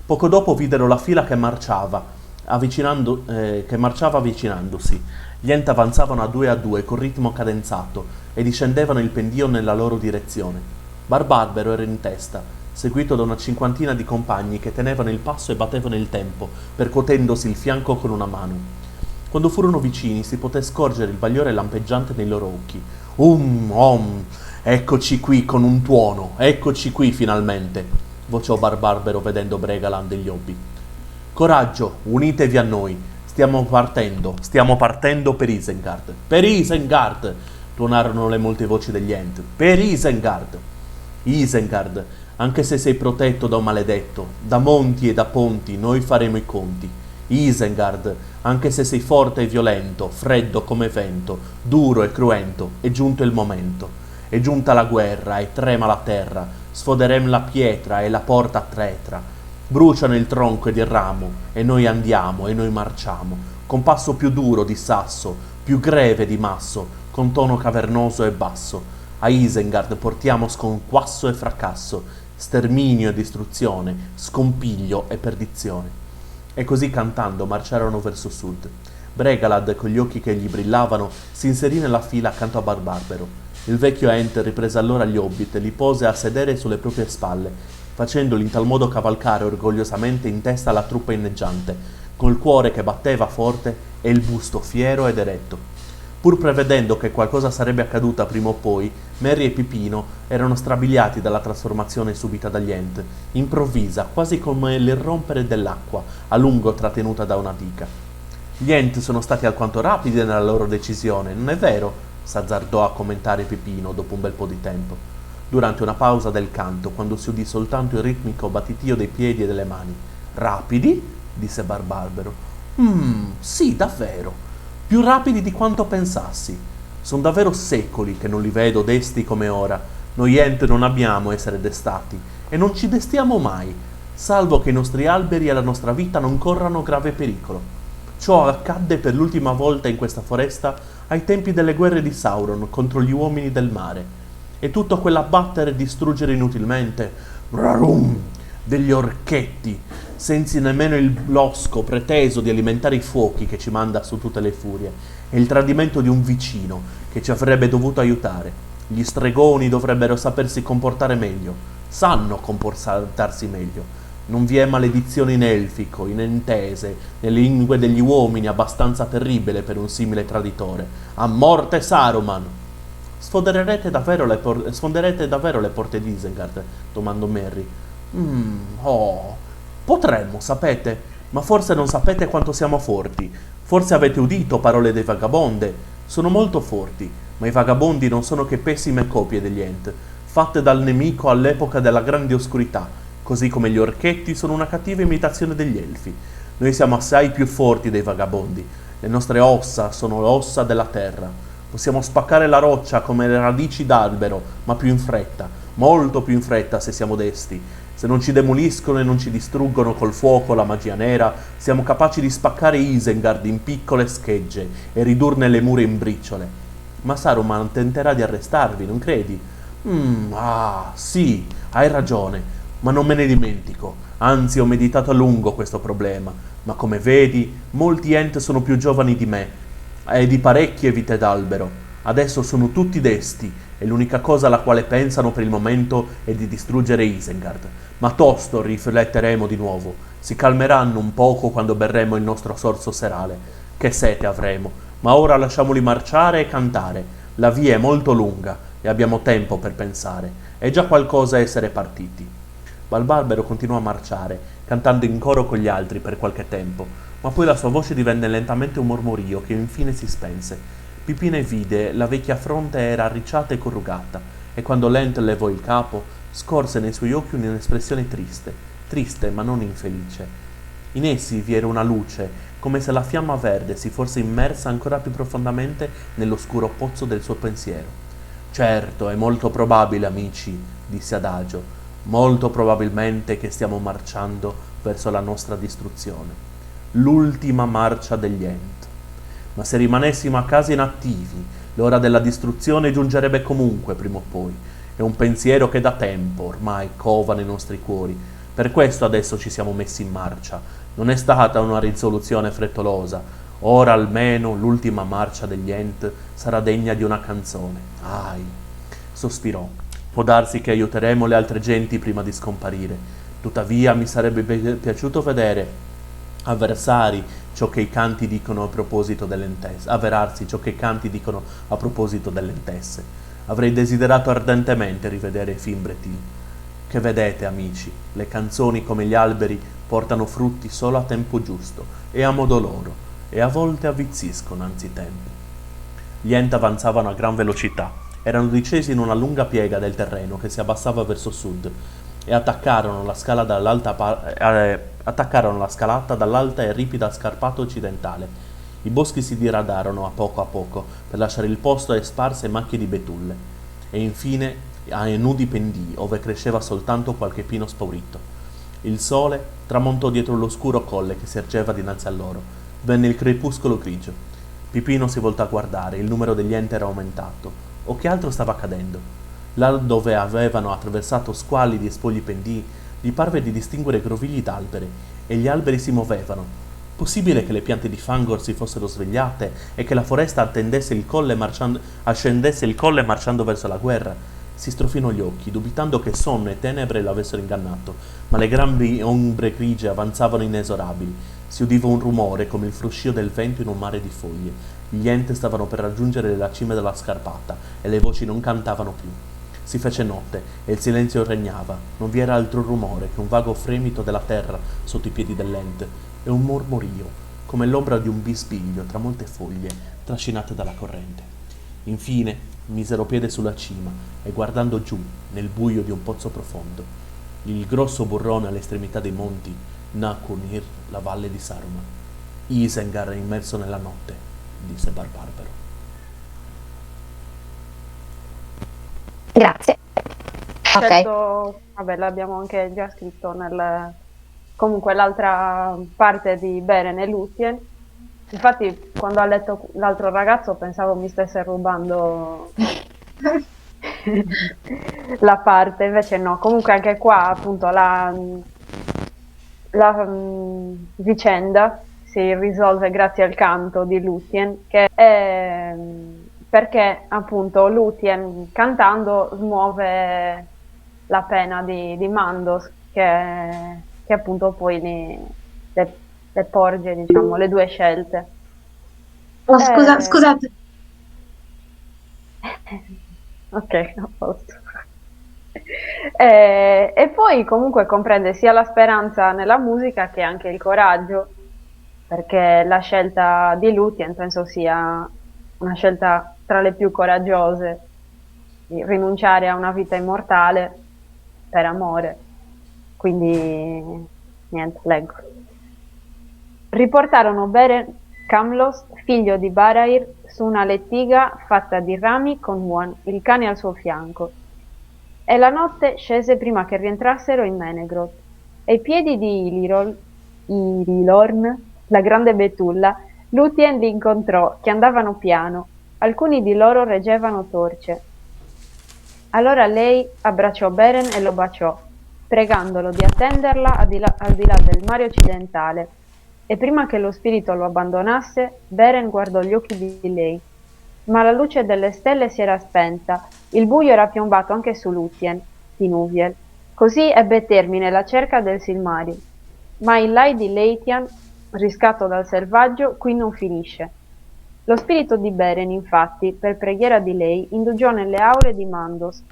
Poco dopo videro la fila che marciava avvicinandosi. Gli enti avanzavano a due con ritmo cadenzato e discendevano il pendio nella loro direzione. Barbarbero era in testa, seguito da una cinquantina di compagni che tenevano il passo e battevano il tempo, percuotendosi il fianco con una mano. Quando furono vicini si poté scorgere il bagliore lampeggiante nei loro occhi. Om, eccoci qui con un tuono, eccoci qui finalmente, vociò Barbarbero vedendo Bregaland e gli hobbit. Coraggio, unitevi a noi, stiamo partendo per Isengard. Per Isengard! Tuonarono le molte voci degli Ent. Per Isengard! Isengard, anche se sei protetto da un maledetto, da monti e da ponti, noi faremo i conti. Isengard, anche se sei forte e violento, freddo come vento, duro e cruento, è giunto il momento. È giunta la guerra e trema la terra, sfoderem la pietra e la porta tretra. Bruciano il tronco ed il ramo, e noi andiamo, e noi marciamo, con passo più duro di sasso, più greve di masso, con tono cavernoso e basso. A Isengard portiamo sconquasso e fracasso, sterminio e distruzione, scompiglio e perdizione. E così cantando marciarono verso sud. Bregalad, con gli occhi che gli brillavano, si inserì nella fila accanto a Barbarbero. Il vecchio Ent riprese allora gli hobbit e li pose a sedere sulle proprie spalle, facendoli in tal modo cavalcare orgogliosamente in testa alla truppa inneggiante, col cuore che batteva forte e il busto fiero ed eretto. Pur prevedendo che qualcosa sarebbe accaduta prima o poi, Merry e Pipino erano strabiliati dalla trasformazione subita dagli Ent, improvvisa, quasi come l'irrompere dell'acqua, a lungo trattenuta da una diga. Gli Ent sono stati alquanto rapidi nella loro decisione, non è vero? S'azzardò a commentare Pipino dopo un bel po' di tempo. Durante una pausa del canto, quando si udì soltanto il ritmico battitio dei piedi e delle mani. Rapidi? Disse Barbarbero. Sì, davvero. Più rapidi di quanto pensassi. Son davvero secoli che non li vedo desti come ora. Noi Ent non abbiamo essere destati, e non ci destiamo mai, salvo che i nostri alberi e la nostra vita non corrano grave pericolo. Ciò accadde per l'ultima volta in questa foresta ai tempi delle guerre di Sauron contro gli uomini del mare. E tutto quell'abbattere e distruggere inutilmente, rarum, degli orchetti, senza nemmeno il losco preteso di alimentare i fuochi che ci manda su tutte le furie, e il tradimento di un vicino che ci avrebbe dovuto aiutare. Gli stregoni dovrebbero sapersi comportare meglio, sanno comportarsi meglio. Non vi è maledizione in elfico, in entese, nelle lingue degli uomini abbastanza terribile per un simile traditore. A morte Saruman! Sfonderete davvero le porte di Isengard? Domandò Merry. Potremmo, sapete, ma forse non sapete quanto siamo forti. Forse avete udito parole dei vagabonde. Sono molto forti, ma i vagabondi non sono che pessime copie degli Ent, fatte dal nemico all'epoca della grande oscurità, così come gli orchetti sono una cattiva imitazione degli elfi. Noi siamo assai più forti dei vagabondi. Le nostre ossa sono le ossa della terra. Possiamo spaccare la roccia come le radici d'albero, ma più in fretta, molto più in fretta se siamo desti. Se non ci demoliscono e non ci distruggono col fuoco la magia nera, siamo capaci di spaccare Isengard in piccole schegge e ridurne le mura in briciole. Ma Saruman tenterà di arrestarvi, non credi? Sì, hai ragione, ma non me ne dimentico. Anzi, ho meditato a lungo questo problema, ma come vedi, molti Ent sono più giovani di me e di parecchie vite d'albero. Adesso sono tutti desti e l'unica cosa alla quale pensano per il momento è di distruggere Isengard. Ma tosto rifletteremo di nuovo. Si calmeranno un poco quando berremo il nostro sorso serale. Che sete avremo, ma ora lasciamoli marciare e cantare. La via è molto lunga e abbiamo tempo per pensare. È già qualcosa essere partiti. ma il barbero continuò a marciare, cantando in coro con gli altri per qualche tempo, ma poi la sua voce divenne lentamente un mormorio che infine si spense. Pipino vide la vecchia fronte era arricciata e corrugata, e quando Lent levò il capo, scorse nei suoi occhi un'espressione triste, triste ma non infelice. In essi vi era una luce, come se la fiamma verde si fosse immersa ancora più profondamente nell'oscuro pozzo del suo pensiero. Certo, è molto probabile, amici, disse adagio, molto probabilmente che stiamo marciando verso la nostra distruzione. L'ultima marcia degli Ent. Ma se rimanessimo a casa inattivi, l'ora della distruzione giungerebbe comunque prima o poi. È un pensiero che da tempo ormai cova nei nostri cuori. Per questo adesso ci siamo messi in marcia. Non è stata una risoluzione frettolosa. Ora almeno l'ultima marcia degli Ent sarà degna di una canzone. Ahi, sospirò. Può darsi che aiuteremo le altre genti prima di scomparire. Tuttavia mi sarebbe piaciuto vedere avversari ciò che i canti dicono a proposito dell'entesse. Avverarsi ciò che i canti dicono a proposito dell'entesse. Avrei desiderato ardentemente rivedere i film Bretil. Che vedete, amici, le canzoni come gli alberi portano frutti solo a tempo giusto e a modo loro, e a volte avvizziscono anzitempo. Gli Ent avanzavano a gran velocità, erano discesi in una lunga piega del terreno che si abbassava verso sud e attaccarono la scalata dall'alta e ripida scarpata occidentale. I boschi si diradarono a poco per lasciare il posto a sparse macchie di betulle e infine ai nudi pendii ove cresceva soltanto qualche pino spaurito. Il sole tramontò dietro l'oscuro colle che si ergeva dinanzi a loro. Venne il crepuscolo grigio. Pipino si voltò a guardare, il numero degli Ent era aumentato. O che altro stava accadendo? Là dove avevano attraversato squallidi e spogli pendii, gli parve di distinguere grovigli d'alberi, e gli alberi si muovevano. Possibile che le piante di Fangor si fossero svegliate e che la foresta ascendesse il colle marciando verso la guerra? Si strofinò gli occhi, dubitando che sonno e tenebre l'avessero ingannato, ma le grandi ombre grigie avanzavano inesorabili. Si udiva un rumore come il fruscio del vento in un mare di foglie. Gli Ent stavano per raggiungere la cima della scarpata e le voci non cantavano più. Si fece notte e il silenzio regnava. Non vi era altro rumore che un vago fremito della terra sotto i piedi dell'Ent e un mormorio, come l'ombra di un bisbiglio tra molte foglie trascinate dalla corrente. Infine misero piede sulla cima e guardando giù nel buio di un pozzo profondo, il grosso burrone all'estremità dei monti, nacque unir la valle di Saruman. Isengard è immerso nella notte, disse Barbarbero. Grazie. Ok. Certo, vabbè, l'abbiamo anche già scritto comunque l'altra parte di Beren e Lúthien. Infatti, quando ha letto l'altro ragazzo pensavo mi stesse rubando la parte, invece no. Comunque anche qua appunto la vicenda si risolve grazie al canto di Lúthien, che è perché appunto Lúthien cantando smuove la pena di Mandos, che appunto poi le porge, diciamo, le due scelte. Oh, scusate. Ok, a posto. E poi comunque comprende sia la speranza nella musica che anche il coraggio, perché la scelta di Lúthien penso sia una scelta tra le più coraggiose, di rinunciare a una vita immortale per amore. Quindi niente, leggo. Riportarono Beren Camlost, figlio di Barair, su una lettiga fatta di rami con Muan, il cane al suo fianco. E la notte scese prima che rientrassero in Menegroth. E ai piedi di Irilorn, la grande betulla, Lúthien li incontrò, che andavano piano. Alcuni di loro reggevano torce. Allora lei abbracciò Beren e lo baciò, pregandolo di attenderla al di là del mare occidentale. E prima che lo spirito lo abbandonasse, Beren guardò gli occhi di lei. Ma la luce delle stelle si era spenta, il buio era piombato anche su Lúthien, Tinuviel. Così ebbe termine la cerca del Silmaril. Ma il Lai di Leithian, riscatto dal selvaggio, qui non finisce. Lo spirito di Beren, infatti, per preghiera di lei, indugiò nelle aule di Mandos.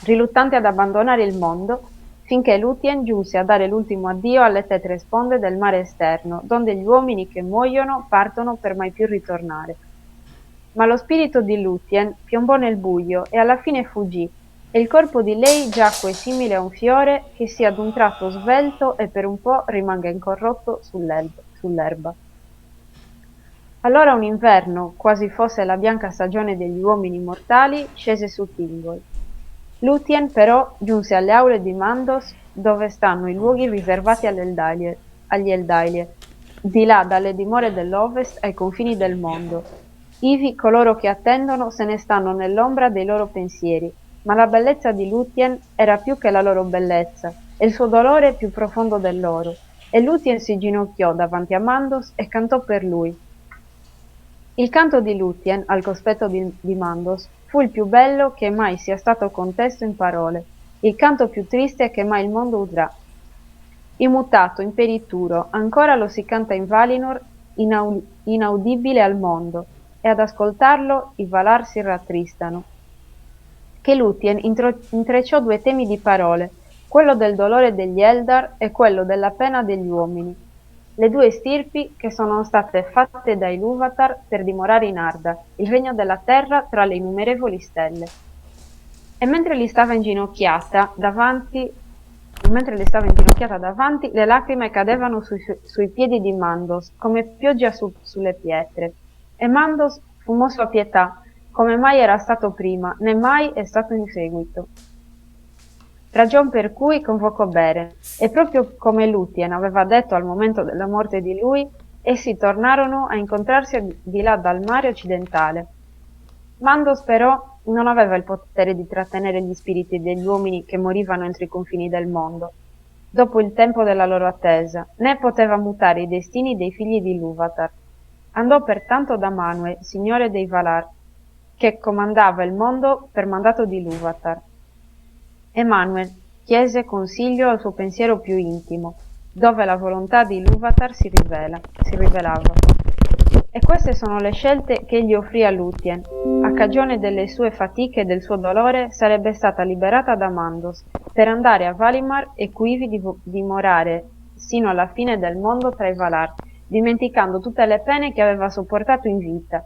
Riluttante ad abbandonare il mondo, finché Lúthien giunse a dare l'ultimo addio alle tetre sponde del mare esterno, donde gli uomini che muoiono partono per mai più ritornare. Ma lo spirito di Lúthien piombò nel buio e alla fine fuggì, e il corpo di lei giacque simile a un fiore che sia ad un tratto svelto e per un po' rimanga incorrotto sull'erba. Allora un inverno, quasi fosse la bianca stagione degli uomini mortali, scese su Thingol. Lúthien però giunse alle aule di Mandos, dove stanno i luoghi riservati agli Eldalie, di là dalle dimore dell'Ovest ai confini del mondo. Ivi coloro che attendono se ne stanno nell'ombra dei loro pensieri, ma la bellezza di Lúthien era più che la loro bellezza, e il suo dolore più profondo del loro. E Lúthien si ginocchiò davanti a Mandos e cantò per lui. Il canto di Lúthien al cospetto di Mandos fu il più bello che mai sia stato contesto in parole, il canto più triste che mai il mondo udrà. Immutato, imperituro, ancora lo si canta in Valinor, inaudibile al mondo, e ad ascoltarlo i Valar si rattristano. Che Lúthien intrecciò due temi di parole, quello del dolore degli Eldar e quello della pena degli uomini, le due stirpi che sono state fatte dai Ilúvatar per dimorare in Arda, il regno della terra tra le innumerevoli stelle. E mentre gli stava inginocchiata davanti, le lacrime cadevano sui piedi di Mandos, come pioggia sulle pietre. E Mandos fu mosso a pietà, come mai era stato prima, né mai è stato in seguito. Ragion per cui convocò Beren, e proprio come Lúthien aveva detto al momento della morte di lui, essi tornarono a incontrarsi di là dal mare occidentale. Mandos però non aveva il potere di trattenere gli spiriti degli uomini che morivano entro i confini del mondo, dopo il tempo della loro attesa, né poteva mutare i destini dei figli di Ilúvatar. Andò pertanto da Manwë, signore dei Valar, che comandava il mondo per mandato di Ilúvatar. E Manwë chiese consiglio al suo pensiero più intimo, dove la volontà di Ilúvatar si rivelava. E queste sono le scelte che egli offrì a Lúthien. A cagione delle sue fatiche e del suo dolore sarebbe stata liberata da Mandos per andare a Valimar e quivi dimorare sino alla fine del mondo tra i Valar, dimenticando tutte le pene che aveva sopportato in vita.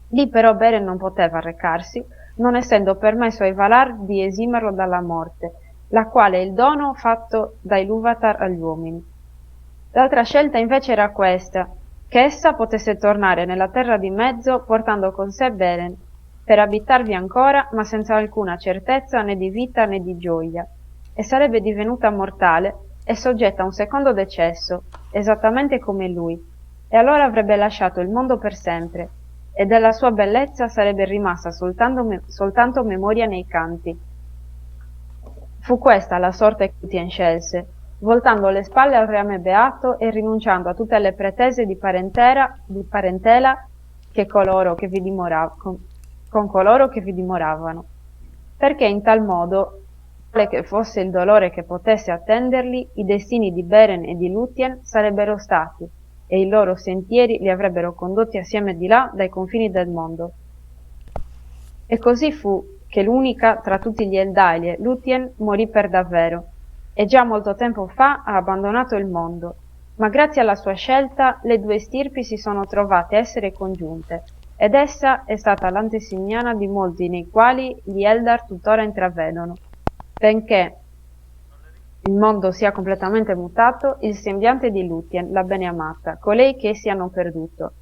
Lì però Beren non poteva recarsi, non essendo permesso ai Valar di esimerlo dalla morte, la quale è il dono fatto da Ilúvatar agli uomini. L'altra scelta invece era questa, che essa potesse tornare nella terra di mezzo portando con sé Beren, per abitarvi ancora, ma senza alcuna certezza né di vita né di gioia, e sarebbe divenuta mortale e soggetta a un secondo decesso, esattamente come lui, e allora avrebbe lasciato il mondo per sempre, e della sua bellezza sarebbe rimasta soltanto memoria nei canti. Fu questa la sorte che Lúthien scelse, voltando le spalle al reame beato e rinunciando a tutte le pretese di parentela che con coloro che vi dimoravano, perché in tal modo, quale che fosse il dolore che potesse attenderli, i destini di Beren e di Lúthien sarebbero stati, e i loro sentieri li avrebbero condotti assieme di là dai confini del mondo. E così fu che l'unica tra tutti gli Eldalie, Lúthien, morì per davvero, e già molto tempo fa ha abbandonato il mondo, ma grazie alla sua scelta le due stirpi si sono trovate a essere congiunte, ed essa è stata l'antesignana di molti nei quali gli Eldar tuttora intravedono, benché il mondo sia completamente mutato, il sembiante di Lúthien, la beneamata, colei che essi hanno perduto.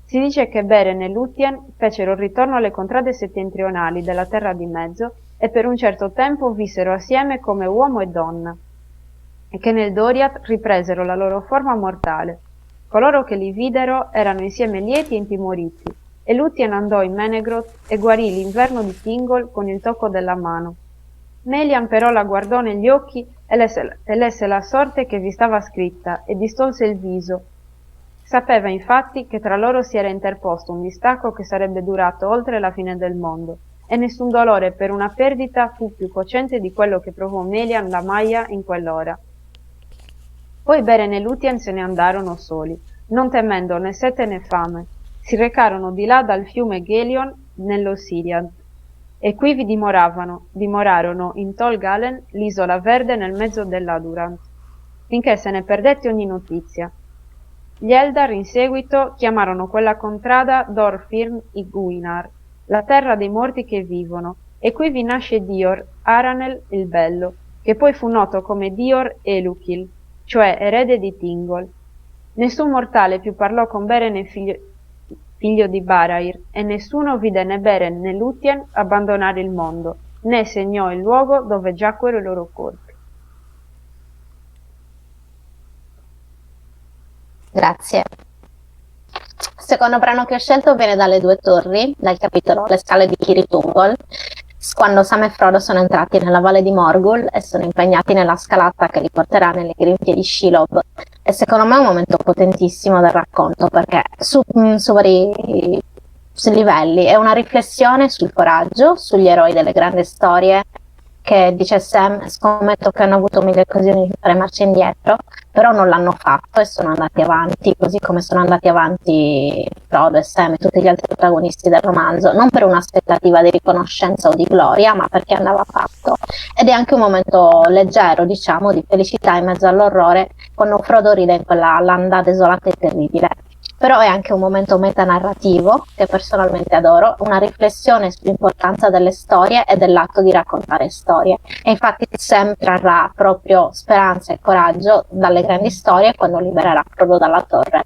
Si dice che Beren e Lúthien fecero ritorno alle contrade settentrionali della Terra di Mezzo e per un certo tempo vissero assieme come uomo e donna, e che nel Doriath ripresero la loro forma mortale. Coloro che li videro erano insieme lieti e intimoriti, e Lúthien andò in Menegroth e guarì l'inverno di Thingol con il tocco della mano. Melian però la guardò negli occhi e lesse la sorte che vi stava scritta e distolse il viso. Sapeva infatti che tra loro si era interposto un distacco che sarebbe durato oltre la fine del mondo, e nessun dolore per una perdita fu più cocente di quello che provò Melian la Maia in quell'ora. Poi Beren e Lúthien se ne andarono soli, non temendo né sete né fame. Si recarono di là dal fiume Gelion nell'Ossiriad, e qui vi dimorarono in Tol Galen, l'isola verde nel mezzo dell'Adurant, finché se ne perdette ogni notizia. Gli Eldar in seguito chiamarono quella contrada Dorfirn i Guinar, la terra dei morti che vivono, e qui vi nasce Dior Aranel il Bello, che poi fu noto come Dior Elukil, cioè erede di Tingol. Nessun mortale più parlò con Beren figlio di Barair, e nessuno vide né Beren né Lúthien abbandonare il mondo, né segnò il luogo dove giacquero i loro corpi. Grazie. Il secondo brano che ho scelto viene dalle Due Torri, dal capitolo Le scale di Kirith-Ungol, quando Sam e Frodo sono entrati nella valle di Morgul e sono impegnati nella scalata che li porterà nelle grinfie di Shelob. E secondo me è un momento potentissimo del racconto, perché su vari livelli è una riflessione sul coraggio, sugli eroi delle grandi storie, che dice Sam, scommetto che hanno avuto mille occasioni di fare marcia indietro, però non l'hanno fatto e sono andati avanti, così come sono andati avanti Frodo e Sam e tutti gli altri protagonisti del romanzo, non per un'aspettativa di riconoscenza o di gloria, ma perché andava fatto. Ed è anche un momento leggero, diciamo, di felicità in mezzo all'orrore, quando Frodo ride in quella landa desolata e terribile. Però è anche un momento metanarrativo, che personalmente adoro, una riflessione sull'importanza delle storie e dell'atto di raccontare storie. E infatti Sam trarrà proprio speranza e coraggio dalle grandi storie quando libererà Frodo dalla torre,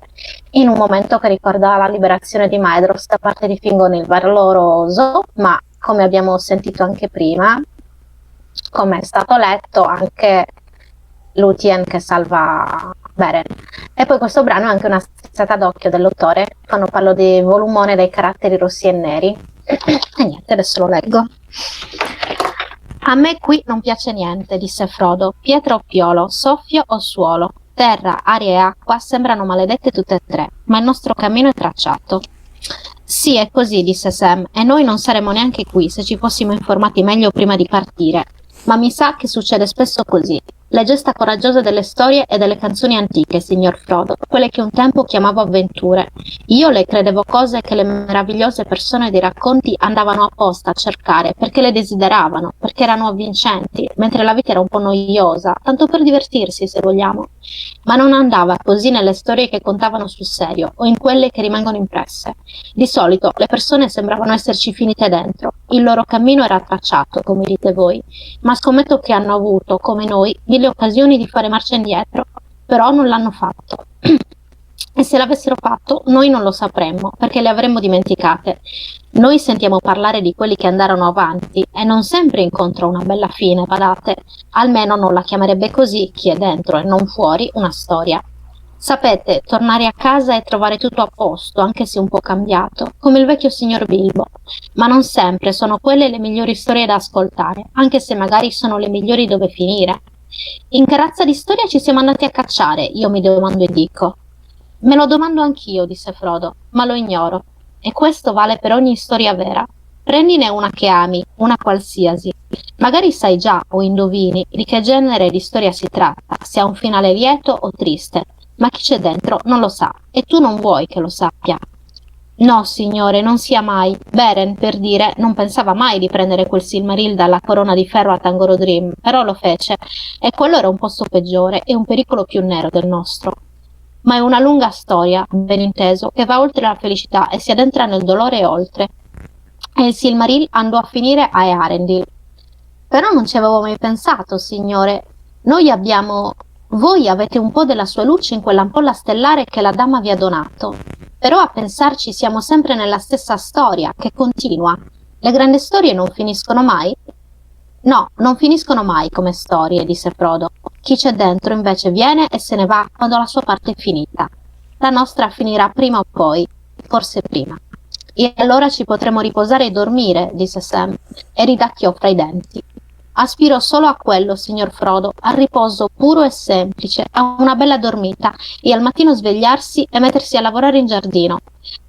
in un momento che ricorda la liberazione di Maedhros da parte di Fingon il Valoroso, ma come abbiamo sentito anche prima, come è stato letto, anche Lúthien che salva Beren. E poi questo brano è anche una strizzata d'occhio dell'autore quando parlo di volumone dai caratteri rossi e neri. E niente, adesso lo leggo. A me qui non piace niente, disse Frodo. Pietra o piolo, soffio o suolo, terra, aria e acqua sembrano maledette tutte e tre, ma il nostro cammino è tracciato. Sì, è così, disse Sam, e noi non saremmo neanche qui se ci fossimo informati meglio prima di partire. Ma mi sa che succede spesso così. Le gesta coraggiose delle storie e delle canzoni antiche, signor Frodo, quelle che un tempo chiamavo avventure. Io le credevo cose che le meravigliose persone dei racconti andavano apposta a cercare, perché le desideravano, perché erano avvincenti, mentre la vita era un po' noiosa, tanto per divertirsi, se vogliamo. Ma non andava così nelle storie che contavano sul serio, o in quelle che rimangono impresse. Di solito le persone sembravano esserci finite dentro, il loro cammino era tracciato, come dite voi, ma scommetto che hanno avuto, come noi, mille occasioni di fare marcia indietro, però non l'hanno fatto. E se l'avessero fatto, noi non lo sapremmo, perché le avremmo dimenticate. Noi sentiamo parlare di quelli che andarono avanti, e non sempre incontra una bella fine, badate. Almeno non la chiamerebbe così chi è dentro e non fuori una storia. Sapete, tornare a casa e trovare tutto a posto, anche se un po' cambiato, come il vecchio signor Bilbo. Ma non sempre sono quelle le migliori storie da ascoltare, anche se magari sono le migliori dove finire. In che razza di storia ci siamo andati a cacciare, io mi domando e dico. Me lo domando anch'io, disse Frodo, ma lo ignoro. E questo vale per ogni storia vera. Prendine una che ami, una qualsiasi. Magari sai già o indovini di che genere di storia si tratta, se ha un finale lieto o triste, ma chi c'è dentro non lo sa, e tu non vuoi che lo sappia. No, signore, non sia mai. Beren, per dire, non pensava mai di prendere quel Silmaril dalla corona di ferro a Tangorodrim, però lo fece, e quello era un posto peggiore e un pericolo più nero del nostro. Ma è una lunga storia, ben inteso, che va oltre la felicità e si addentra nel dolore e oltre. E il Silmaril andò a finire a Earendil. Però non ci avevo mai pensato, signore. Voi avete un po' della sua luce in quell'ampolla stellare che la dama vi ha donato. Però a pensarci siamo sempre nella stessa storia, che continua. Le grandi storie non finiscono mai? No, non finiscono mai come storie, disse Frodo. Chi c'è dentro invece viene e se ne va quando la sua parte è finita. La nostra finirà prima o poi, forse prima. E allora ci potremo riposare e dormire, disse Sam, e ridacchiò fra i denti. Aspiro solo a quello, signor Frodo, al riposo puro e semplice, a una bella dormita e al mattino svegliarsi e mettersi a lavorare in giardino.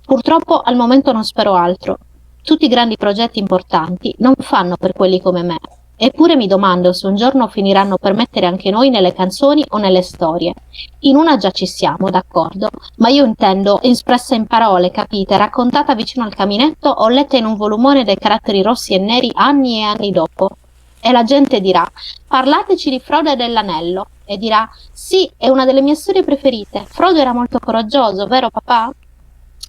Purtroppo al momento non spero altro. Tutti i grandi progetti importanti non fanno per quelli come me. Eppure mi domando se un giorno finiranno per mettere anche noi nelle canzoni o nelle storie. In una già ci siamo, d'accordo, ma io intendo espressa in parole, capite, raccontata vicino al caminetto o letta in un volumone dai caratteri rossi e neri anni e anni dopo. E la gente dirà, parlateci di Frodo e dell'anello. E dirà, sì, è una delle mie storie preferite. Frodo era molto coraggioso, vero papà?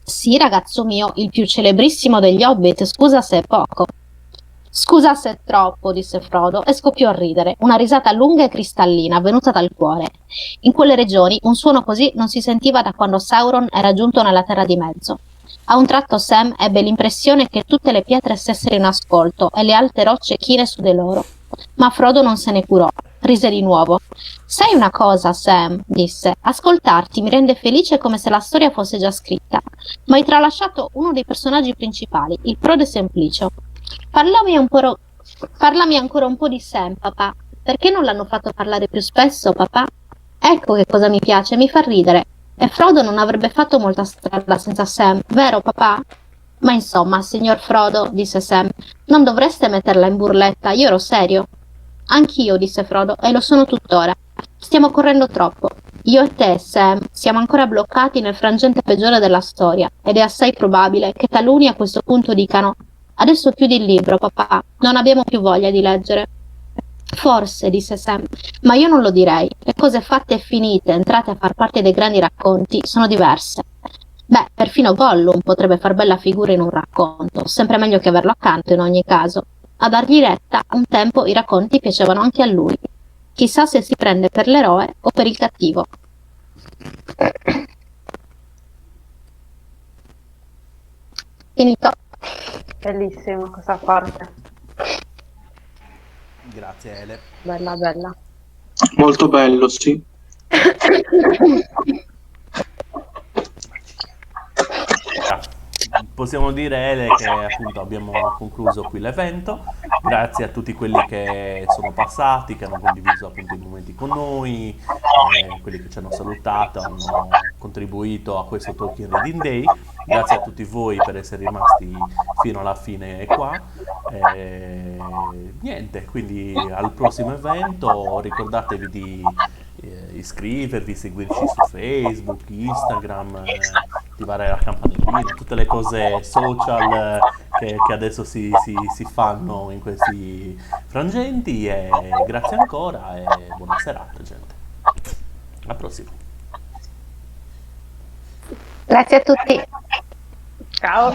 Sì, ragazzo mio, il più celebrissimo degli Hobbit, scusa se è poco. Scusa se è troppo, disse Frodo e scoppiò a ridere, una risata lunga e cristallina, venuta dal cuore. In quelle regioni un suono così non si sentiva da quando Sauron era giunto nella Terra di Mezzo. A un tratto Sam ebbe l'impressione che tutte le pietre stessero in ascolto e le alte rocce chine su di loro. Ma Frodo non se ne curò, rise di nuovo. Sai una cosa, Sam, disse, ascoltarti mi rende felice come se la storia fosse già scritta, ma hai tralasciato uno dei personaggi principali, il prode semplicio. Parlami ancora un po' di Sam, papà. Perché non l'hanno fatto parlare più spesso, papà? Ecco che cosa mi piace, mi fa ridere. E Frodo non avrebbe fatto molta strada senza Sam, vero, papà? Ma insomma, signor Frodo, disse Sam, non dovreste metterla in burletta, io ero serio. Anch'io, disse Frodo, e lo sono tuttora. Stiamo correndo troppo. Io e te, Sam, siamo ancora bloccati nel frangente peggiore della storia, ed è assai probabile che taluni a questo punto dicano «Adesso chiudi il libro, papà, non abbiamo più voglia di leggere». «Forse», disse Sam, «ma io non lo direi. Le cose fatte e finite, entrate a far parte dei grandi racconti, sono diverse». Beh, perfino Gollum potrebbe far bella figura in un racconto, sempre meglio che averlo accanto in ogni caso. A dargli retta, un tempo i racconti piacevano anche a lui. Chissà se si prende per l'eroe o per il cattivo. Finito. Bellissimo questa parte. Grazie Ele. Bella, bella. Molto bello, sì. Possiamo dire Ele che appunto abbiamo concluso qui l'evento. Grazie a tutti quelli che sono passati, che hanno condiviso appunto i momenti con noi, quelli che ci hanno salutato, hanno contribuito a questo Tolkien Reading Day. Grazie a tutti voi per essere rimasti fino alla fine qua. Niente, quindi al prossimo evento ricordatevi di iscrivervi, seguirci su Facebook, Instagram, attivare la campanellina, tutte le cose social che adesso si fanno in questi frangenti. E grazie ancora e buona serata, gente. Alla prossima. Grazie a tutti. Ciao.